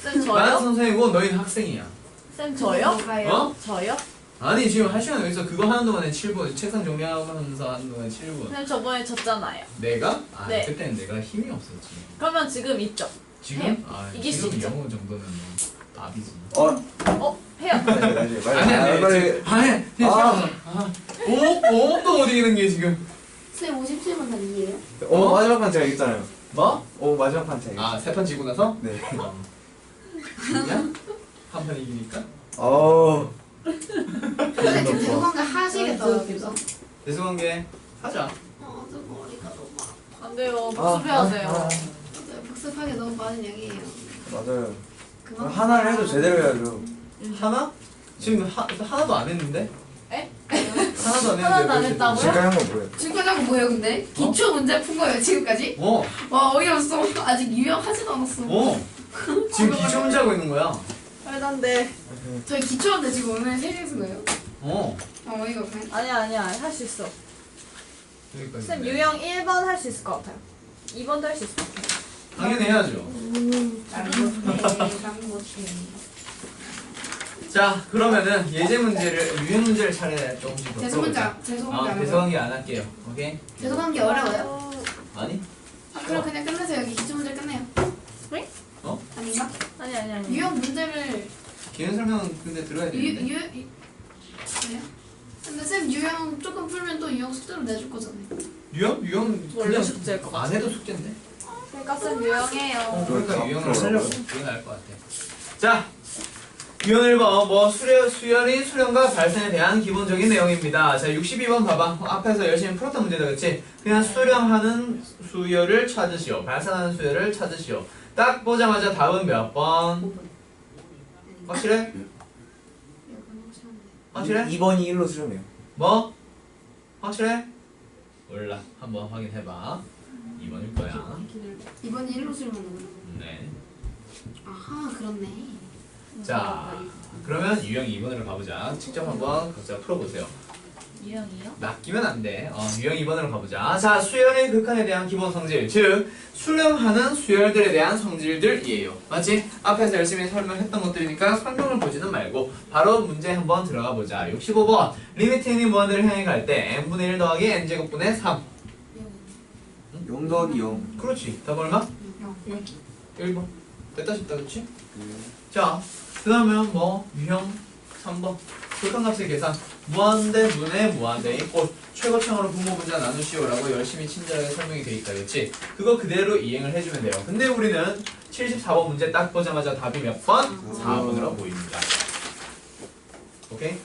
S3: 쌤
S1: 나는
S3: 저요?
S1: 선생이고 너희는 학생이야.
S3: 쌤 저요?
S1: 어?
S3: 저요?
S1: 아니 지금 할 시간 여기서 그거 하는 동안에 7분 책상 정리하면서 하는 동안에 7분
S3: 쌤 저번에 졌잖아요.
S1: 내가? 아
S3: 네.
S1: 그때는 내가 힘이 없었지.
S3: 그러면 지금 있죠?
S1: 지금?
S3: 해요.
S1: 아
S3: 이길 수
S1: 지금
S3: 있죠.
S1: 영어 정도는 뭐 답이지.
S3: 해요.
S1: 아니 아니 오도 못 이기는 게 지금
S4: 쌤 57번 다 이해해요?
S2: 오 마지막 판 제가 이겼잖아요.
S1: 뭐?
S2: 오 마지막 판 제가.
S1: 아 세 판 지고 나서?
S2: 네.
S1: 그냥 한 판 이기니까?
S2: 어.
S4: 근데 지금 대성관계 하시겠다고 그래서
S1: 대승관계 하자.
S4: 좀 머리가 너무 아파.
S3: 안 돼요. 복습해야 돼요.
S4: 맞아요. 복습하기 너무 많은 양이에요.
S2: 맞아요.
S4: 그만
S2: 하나를 해도 제대로 해야죠.
S1: 하나? 지금 하나도 안 했는데?
S3: 에?
S1: 하나도 안 했는데
S3: 하나도 안
S1: 왜
S3: 했다고요?
S2: 지금까지 한 건 뭐예요?
S4: 지금까지 한 거 뭐예요 근데? 기초 문제 푼 거예요 지금까지?
S1: 어,
S4: 와 어이없어. 아직 유명하지도 않았어.
S1: 지금 기초 문제 하고 있는 거야.
S3: 말도 안 돼.
S4: 저희 기초 문제 지금 오늘 3개 쓴 거예요?
S1: 어.
S4: 아 어이가 없네.
S3: 아니야 할 수 있어.
S1: 여기까지.
S3: 쌤 유형 1번 할 수 있을 것 같아요. 2번도 할 수 있어.
S1: 당연히 해야죠.
S4: 난 못해.
S1: 자, 그러면은 예제 문제를 유형 문제를 차례 조금씩 더 풀어보자.
S4: 죄송합니다.
S1: 대소관계 안 할게요. 오케이?
S4: 죄송한 게 어려워요?
S1: 아니?
S4: 그럼 그냥 끝내세요. 여기 기출 문제 끝내요.
S3: 네?
S1: 어?
S4: 아닌가?
S3: 아니.
S4: 유형 문제를
S1: 기능 설명은 근데 들어야 되는데.
S4: 그래요? 근데 쌤 유형 조금 풀면 또 유형 숙제로 내줄 거잖아요.
S1: 유형
S3: 원래
S1: 그냥
S3: 숙제일 것 같아.
S1: 안 해도 숙제인데.
S3: 그러니까 쌤 유형해요.
S1: 그러니까 유형을
S5: 그렇죠.
S1: 하려고 그게 나을 것 같아. 자, 유형 1번 뭐 수열이 수렴과 발생에 대한 기본적인 내용입니다. 자, 62번 봐봐. 앞에서 열심히 풀었던 문제다, 그렇지? 그냥 수렴하는 수열을 찾으시오. 발생하는 수열을 찾으시오. 딱 보자마자 답은 몇 번? 확실해? 확실해?
S2: 2번이 1로 수렴해요.
S1: 뭐? 확실해? 몰라. 한번 확인해봐. 2번일 거야.
S4: 이번에 1로 수렴하는 거예요?
S1: 네.
S4: 아하, 그렇네.
S1: 자, 그러면 유형 2번으로 가보자. 직접 한번 각자 풀어보세요.
S3: 유형이요?
S1: 낚이면 안 돼. 유형 2번으로 가보자. 자, 수열의 극한에 대한 기본 성질, 즉 수렴하는 수열들에 대한 성질들이에요. 맞지? 앞에서 열심히 설명했던 것들이니까 설명을 보지는 말고 바로 문제 한번 들어가 보자. 65번 리미트 n이 무한대를 향해 갈 때 n분의 1 더하기 n제곱분의 3.
S2: 0 더하기 0.
S1: 그렇지. 답 얼마?
S4: 0.
S1: 1번. 됐다 싶다, 그렇지? 자, 그 다음에 뭐 유형 3번 극한값의 계산 무한대 분의 무한대 있고 최고창으로 분모분자 나누시오라고 열심히 친절하게 설명이 돼 있다, 그렇지? 그거 그대로 이행을 해주면 돼요. 근데 우리는 74번 문제 딱 보자마자 답이 몇 번? 4번으로 보입니다. 오케이?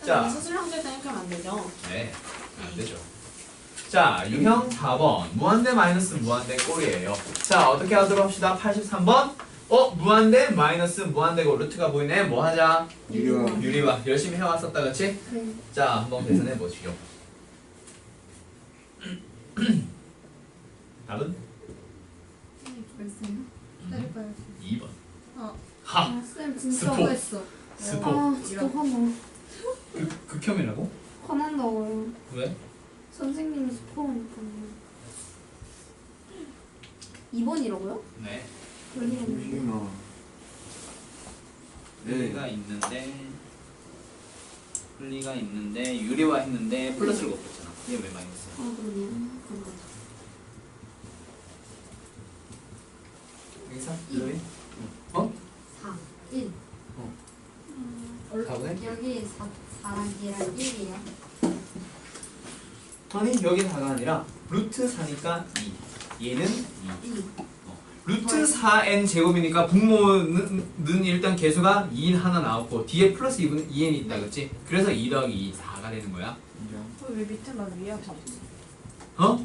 S1: 자,
S4: 수술 형제 생각하면 안 되죠?
S1: 네, 안 되죠. 자, 유형 4번 무한대 마이너스 무한대 꼴이에요. 자, 어떻게 하도록 합시다. 83번 무한대 마이너스 무한대고 루트가 보이네. 뭐 하자?
S2: 유리화.
S1: 유리화 열심히 해왔었다, 그치?
S4: 네.
S1: 자, 한번 계산해 보시오. 답은?
S4: 벌써요? 기다려봐요.
S1: 2번.
S3: 어.
S1: 하!
S4: 쌤 진짜
S1: 스포.
S4: 오버했어.
S1: 스포.
S4: 진짜 화나.
S1: 극혐이라고?
S4: 화난다고요.
S1: 왜?
S4: 선생님이 스포하니까요. 2번이라고요?
S1: 네.
S4: 걸리겠는데.
S2: 유리화.
S1: 분리가 있는데 분리가 있는데 유리화 했는데 플러스를 곱했잖아. 이게 왜 마이너스?
S4: 그러네요. 그런 거죠.
S1: 여기서? 여기? 어?
S6: 4, 1.
S1: 답은?
S6: 여기 4랑 2랑 1이에요.
S1: 아니, 여기 4가 아니라 루트 4니까 2. 얘는 2.
S6: 2.
S1: 루트 4n 제곱이니까 분모는 일단 개수가 2인 하나 나왔고 뒤에 플러스 2는 2n이 있다, 그치? 그래서 2 더하기 2, 4가 되는 거야.
S2: 인정.
S3: 왜 밑에만 위에 잡지?
S1: 어?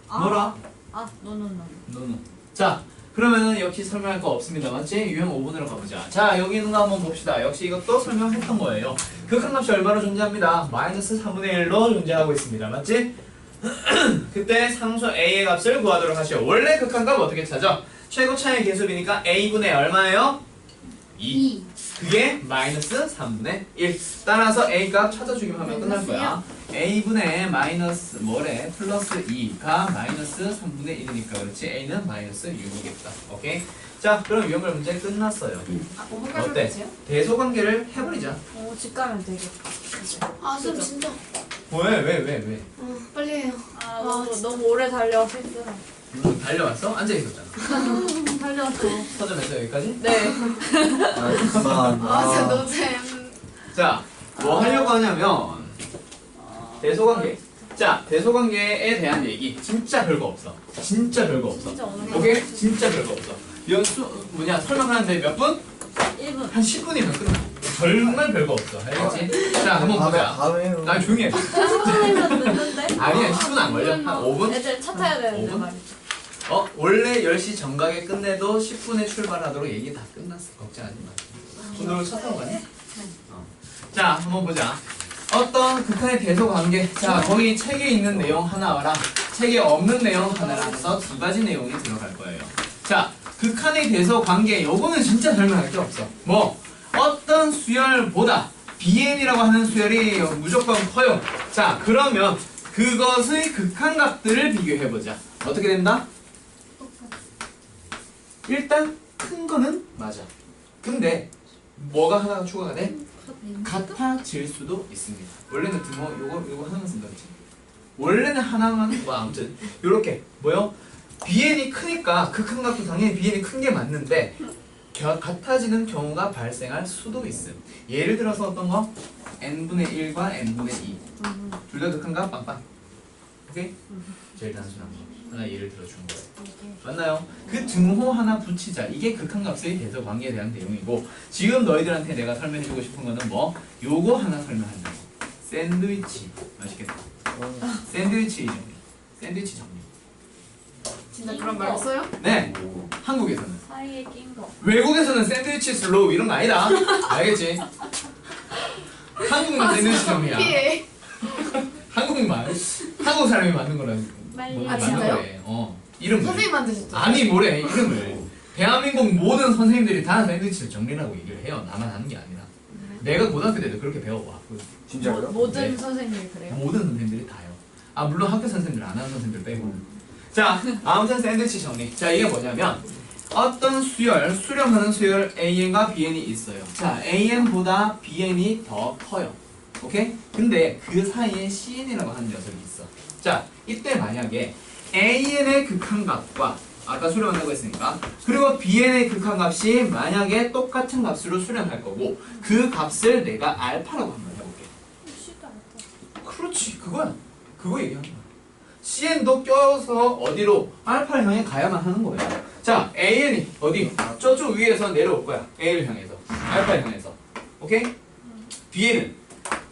S3: 아.
S1: 뭐라?
S3: 아, 노노노.
S1: 너는. 자, 그러면은 역시 설명할 거 없습니다, 맞지? 유형 5번으로 가보자. 자, 여기 있는 거 한번 봅시다. 역시 이것도 설명했던 거예요. 극한값이 얼마로 존재합니다? 마이너스 3분의 1로 존재하고 있습니다, 맞지? 그때 상수 a의 값을 구하도록 하시오. 원래 극한값 어떻게 찾아? 최고차의 개수비니까 a분의 얼마예요? 2. 그게 마이너스 3분의 1. 따라서 a 값 찾아주기만 하면 끝날 거야. a분의 마이너스 뭐래? 플러스 2가 마이너스 3분의 1이니까 그렇지? a는 마이너스 6이겠다. 오케이? 자, 그럼 유형별 문제 끝났어요.
S4: 아, 5번까지
S1: 어때?
S4: 끝이에요?
S1: 대소관계를 해버리자.
S3: 집 가면 되겠다.
S4: 아, 쌤 진짜.
S1: 왜?
S4: 빨리 해요.
S3: 아, 너무 오래 달려 실수라.
S1: 달려왔어? 앉아있었잖아.
S3: 달려왔어.
S1: 서점에서 여기까지?
S3: 네.
S4: 아, 쌤 너무 쌤.
S1: 자, 뭐 하려고 하냐면 대소관계. 자, 대소관계에 대한 얘기 진짜 별거 없어. 진짜 별거 없어.
S3: 진짜 오늘
S1: 오케이? 진짜 별거 없어. 설명하는데 몇 분?
S3: 1분.
S1: 한 10분이면 끝나. 정말 별거 없어. 알겠지? 자, 한번 보자.
S2: 다음에 해요.
S1: 아, 조용히 해.
S3: 30분이면 늦는데?
S1: 아니야, 10분 안 걸려. 한 5분?
S3: 애들 차 타야 되는데
S1: 5분?
S3: 말이야.
S1: 원래 10시 정각에 끝내도 10분에 출발하도록 얘기 다 끝났어. 걱정하지 마. 오늘 차 타고 가니? 자, 한번 보자. 어떤 극한의 대소관계. 자, 거기 책에 있는 내용 하나랑 책에 없는 내용 하나랑 해서 두 가지 내용이 들어갈 거예요. 자, 극한의 대소관계. 요거는 진짜 설명할 게 없어. 뭐 어떤 수열보다 BN이라고 하는 수열이 무조건 커요. 자, 그러면 그것의 극한값들을 비교해보자. 어떻게 된다? 일단 큰 거는 맞아. 근데 뭐가 하나가 추가가 돼? 같아질 수도 있습니다. 원래는 등호 요거 하나만 쓴다 그치? 원래는 하나만 뭐 아무튼 요렇게 뭐요? BN이 크니까 극한각도 당연히 BN이 큰 게 맞는데 같아지는 경우가 발생할 수도 있음. 예를 들어서 어떤 거? n분의 1과 n분의 2 둘 다 극한각 빵빵. 오케이? 제일 단순한 거 하나 예를 들어준 거예요. 맞나요? 그 등호 하나 붙이자. 이게 극한값의 대서 관계에 대한 내용이고 지금 너희들한테 내가 설명해주고 싶은 거는 뭐? 요거 하나 설명한다. 샌드위치. 맛있겠다. 샌드위치 정리. 샌드위치 정리.
S4: 진짜 그런 말 써요?
S1: 네. 한국에서는.
S3: 사이에 낀 거.
S1: 외국에서는 샌드위치 슬로우 이런 거 아니다. 알겠지? 한국은 샌드위치 정리야.
S4: 피해.
S1: 한국말. 한국 사람이 만든 거라.
S3: 빨리.
S4: 아, 진짜요?
S1: 이름을.
S4: 선생님 만드셨죠?
S1: 아니 뭐래 이름을. 대한민국 모든 선생님들이 다 샌드위치를 정리라고 얘기를 해요. 나만 하는 게 아니라. 내가 고등학교 때도 그렇게 배워왔고.
S2: 진짜요?
S3: 모든
S1: 네.
S3: 선생님이 그래요?
S1: 모든 선생님들이 다요. 아 물론 학교 선생님들 안 하는 선생님들 빼고. 자 아무튼 샌드위치 정리. 자 이게 뭐냐면 어떤 수렴하는 수열 AN과 BN이 있어요. 자 AN보다 BN이 더 커요. 오케이? 근데 그 사이에 CN이라고 하는 녀석이 있어. 자 이때 만약에 AN의 극한값과 아까 수렴한다고 했으니까 그리고 BN의 극한값이 만약에 똑같은 값으로 수렴할 거고 그 값을 내가 알파라고 한번 해볼게. 그렇지 그거야. 그거 얘기하는 거야. CN도 껴서 어디로 알파를 향해 가야만 하는 거예요. 자 AN이 어디? 저쪽 위에서 내려올 거야. A를 향해서 알파를 향해서. 오케이? BN은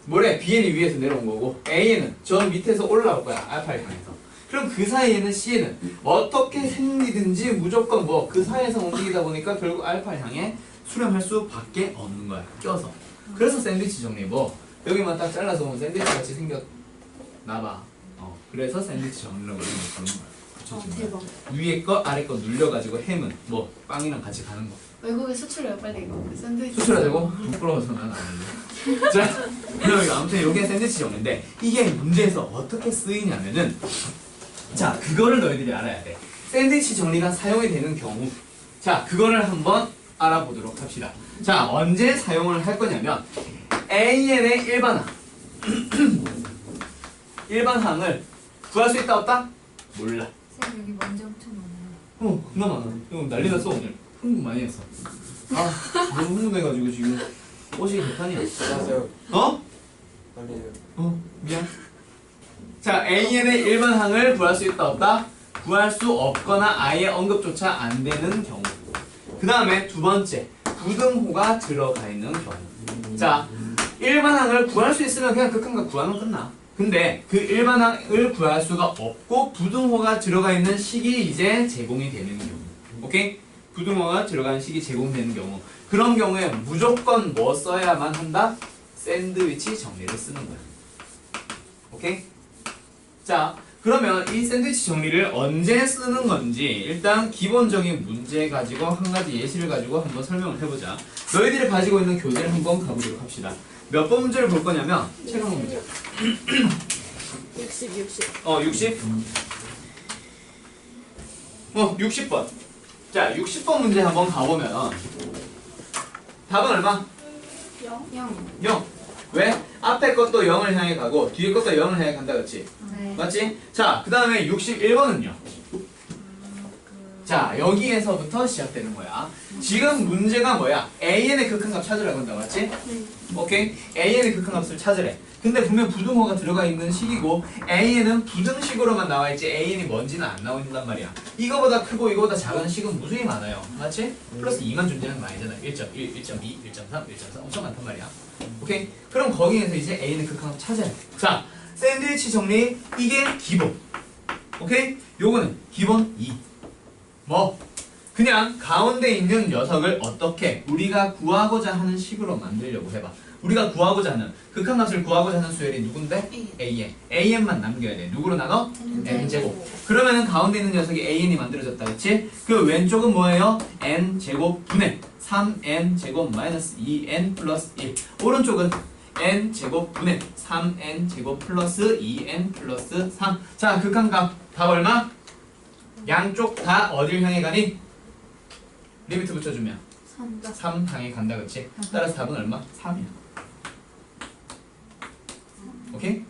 S1: 뭐래? BN이 위에서 내려온 거고 AN은 저 밑에서 올라올 거야. 알파를 향해서. 그럼 그 사이에는 C는 어떻게 생리든지 무조건 뭐 그 사이에서 움직이다 보니까 결국 알파를 향해 수렴할 수밖에 없는 거야. 껴서. 그래서 샌드위치 정리 뭐 여기만 딱 잘라서 보면 샌드위치 같이 생겼나 봐. 그래서 샌드위치 정리라고 이런 거 그런 거야. 붙여주는
S4: 대박.
S1: 거야. 위에 거 아래 거 눌려가지고 햄은 뭐 빵이랑 같이 가는 거.
S4: 외국에 수출해요 빨리 이거. 샌드위치.
S1: 수출하자고? 부끄러워서 난 안 할래. 자, 그럼 아무튼 이게 샌드위치 정리인데 이게 문제에서 어떻게 쓰이냐면은 자, 그거를 너희들이 알아야 돼. 샌드위치 정리가 사용이 되는 경우 자, 그거를 한번 알아보도록 합시다. 자, 언제 사용을 할 거냐면 AN의 일반항 일반항을 구할 수 있다 없다? 몰라.
S6: 쌤 여기 먼저 엄청 많아요.
S1: 겁나 많아. 이거 난리 났어 오늘. 흥분 많이 했어. 아, 너무 흥분해가지고 지금 옷이 개판이야.
S2: 안녕하세요.
S1: 어?
S2: 아니에요.
S1: 미안. 자, AN의 일반항을 구할 수 있다 없다? 구할 수 없거나 아예 언급조차 안 되는 경우. 그 다음에 두 번째, 부등호가 들어가 있는 경우. 자, 일반항을 구할 수 있으면 그냥 극한값 구하면 끝나. 근데 그 일반항을 구할 수가 없고 부등호가 들어가 있는 식이 이제 제공이 되는 경우. 오케이? 부등호가 들어가는 식이 제공되는 경우. 그런 경우에 무조건 뭐 써야만 한다? 샌드위치 정리를 쓰는 거야. 오케이? 자, 그러면 이 샌드위치 정리를 언제 쓰는 건지 일단 기본적인 문제 가지고 한 가지 예시를 가지고 한번 설명을 해보자. 너희들이 가지고 있는 교재를 한번 가보도록 합시다. 몇 번 문제를 볼 거냐면 책 한 권 문제.
S3: 60.
S1: 60? 60번. 자, 60번 문제 한번 가보면 답은 얼마? 0. 왜? 앞에 것도 0을 향해 가고 뒤에 것도 0을 향해 간다 그렇지?
S6: 네.
S1: 맞지? 자, 그 다음에 61번은요. 자, 여기에서부터 시작되는 거야. 지금 문제가 뭐야? AN의 극한값 찾으라고 한다, 맞지? 오케이? AN의 극한값을 찾으래. 근데 분명 부등호가 들어가 있는 식이고 AN은 부등식으로만 나와 있지 AN이 뭔지는 안 나온단 말이야. 이거보다 크고 이거보다 작은 식은 무수히 많아요. 맞지? 플러스 2만 존재하는 거 아니잖아. 1.1, 1.2, 1.3, 1.4 엄청 많단 말이야. 오케이? 그럼 거기에서 이제 A의 극한값 찾아야 돼. 자, 샌드위치 정리 이게 기본. 오케이? 요거는 기본 2. 뭐? 그냥 가운데 있는 녀석을 어떻게 우리가 구하고자 하는 식으로 만들려고 해봐. 우리가 구하고자 하는 극한값을 구하고자 하는 수열이 누군데? AN. AN만 남겨야 돼. 누구로 나눠? N제곱. 그러면은 가운데 있는 녀석이 AN이 만들어졌다. 그치? 그 왼쪽은 뭐예요? N제곱 분의 3N제곱 마이너스 2N 플러스 1. 오른쪽은 N제곱 분의 3N제곱 플러스 2N 플러스 3. 자, 극한값 답 얼마? 양쪽 다 어딜 향해 가니? 리미트 붙여주면 3 당연히 간다, 그치? 따라서 답은 얼마? 3이야. 오케이?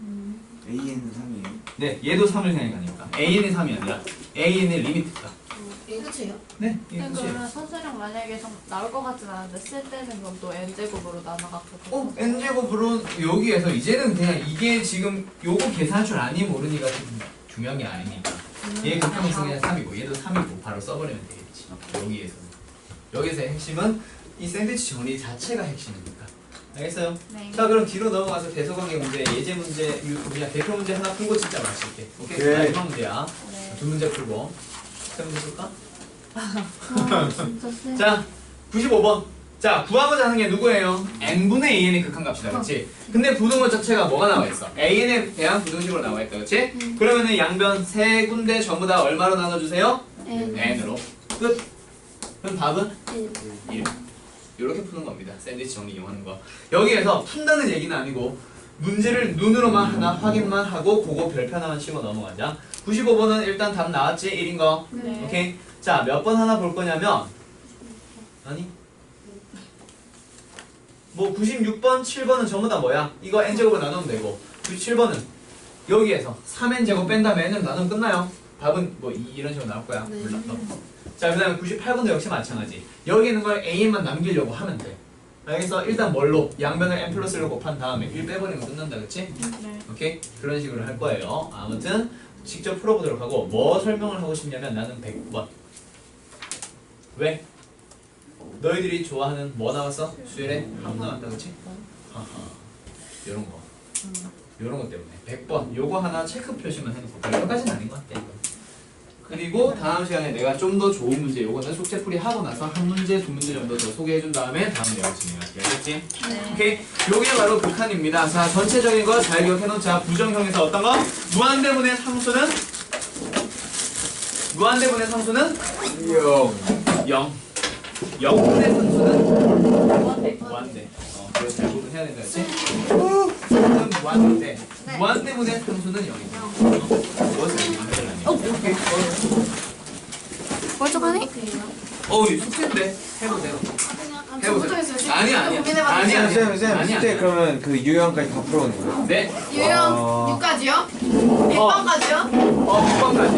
S2: AN은 3이에요.
S1: 네, 얘도 3을 향해 가니까 AN이 3이 아니라 AN의 리미트다.
S4: 예, 끝이에요?
S1: 네, 이게 끝이에요.
S3: 그러면 선수령 만약에 나올 것 같진 않은데 쓸 때는 그럼 또 n제곱으로 나눠갖고
S1: n제곱으로 여기에서 이제는 그냥 이게 지금 요거 계산할 줄 아니 모르니가 좀 중요한 게 아니니까 얘 극한에서 그냥 3이고 얘도 3이고 바로 써버리면 되겠지. 여기에서는. 여기서의 핵심은 이 샌드위치 정리 자체가 핵심이니까. 알겠어요?
S3: 네.
S1: 자, 그럼 뒤로 넘어가서 대소관계 문제, 예제 문제, 그냥 대표 문제 하나 풀고 진짜 마실게. 오케이?
S5: 네.
S1: 마지막 문제야.
S3: 네.
S1: 두 문제 풀고. 세 문제 풀까?
S3: 진짜 쎄.
S1: 자, 95번. 자, 구하고자 하는 게 누구예요? n분의 an의 극한값이다, 그렇지? 근데 부등호 자체가 뭐가 나와 있어? an에 대한 부등식으로 나와 있다, 그렇지? 그러면은 양변 세 군데 전부 다 얼마로 나눠주세요? n으로. 끝. 그럼 답은 1. 이렇게 푸는 겁니다. 샌드위치 정리 이용하는 거. 여기에서 푼다는 얘기는 아니고 문제를 눈으로만 하나 확인만 하고 그거 별표 하나만 치고 넘어가자. 95번은 일단 답 나왔지? 1인 거.
S3: 네.
S1: 오케이. 자, 몇 번 하나 볼 거냐면 아니 뭐 96번, 7번은 전부 다 뭐야? 이거 n제곱으로 나누면 되고 97번은 여기에서 3n제곱 뺀 다음에 n을 나누면 끝나요. 답은 뭐 이런 식으로 나올 거야.
S4: 네.
S1: 몰라. 자, 그 다음에 98번도 역시 마찬가지. 여기 있는 걸 an만 남기려고 하면 돼. 알겠어? 일단 뭘로? 양변을 n 플러스로 곱한 다음에 1 빼버리면 끝난다, 그치?
S3: 네.
S1: 오케이? 그런 식으로 할 거예요. 아무튼 직접 풀어보도록 하고 뭐 설명을 하고 싶냐면 나는 100번. 왜? 너희들이 좋아하는 뭐 나왔어? 수열에 함 나왔다, 그치? 하하. 요런 거. 요런 거 때문에 100번. 요거 하나 체크 표시만 해놓고 별거까지는 아닌 것 같아. 그리고 다음 시간에 내가 좀 더 좋은 문제, 요거는 숙제풀이 하고 나서 한 문제, 두 문제 정도 더 소개해준 다음에 다음 내용 진행할게. 알겠지?
S3: 네.
S1: 오케이? 요게 바로 극한입니다. 자, 전체적인 거 잘 기억해놓자. 부정형에서 어떤 거? 무한대분의 상수는? 무한대분의 상수는? 0. 0분의 상수는? 무한대. 그거 잘 구분해야 된다, 그치? 상수는 무한대인데 무한대분의 상수는 0이다. 그것을 만들어내니. 오케이.
S4: 멀쩡하네?
S1: 어우, 숙제인데. 해보세요. 해보세요. 아니야.
S2: 쌤, 숙제 그러면 그 유형까지 다 풀어오는 거예요?
S1: 네.
S4: 유형 6까지요? 1번까지요?
S1: 6번까지.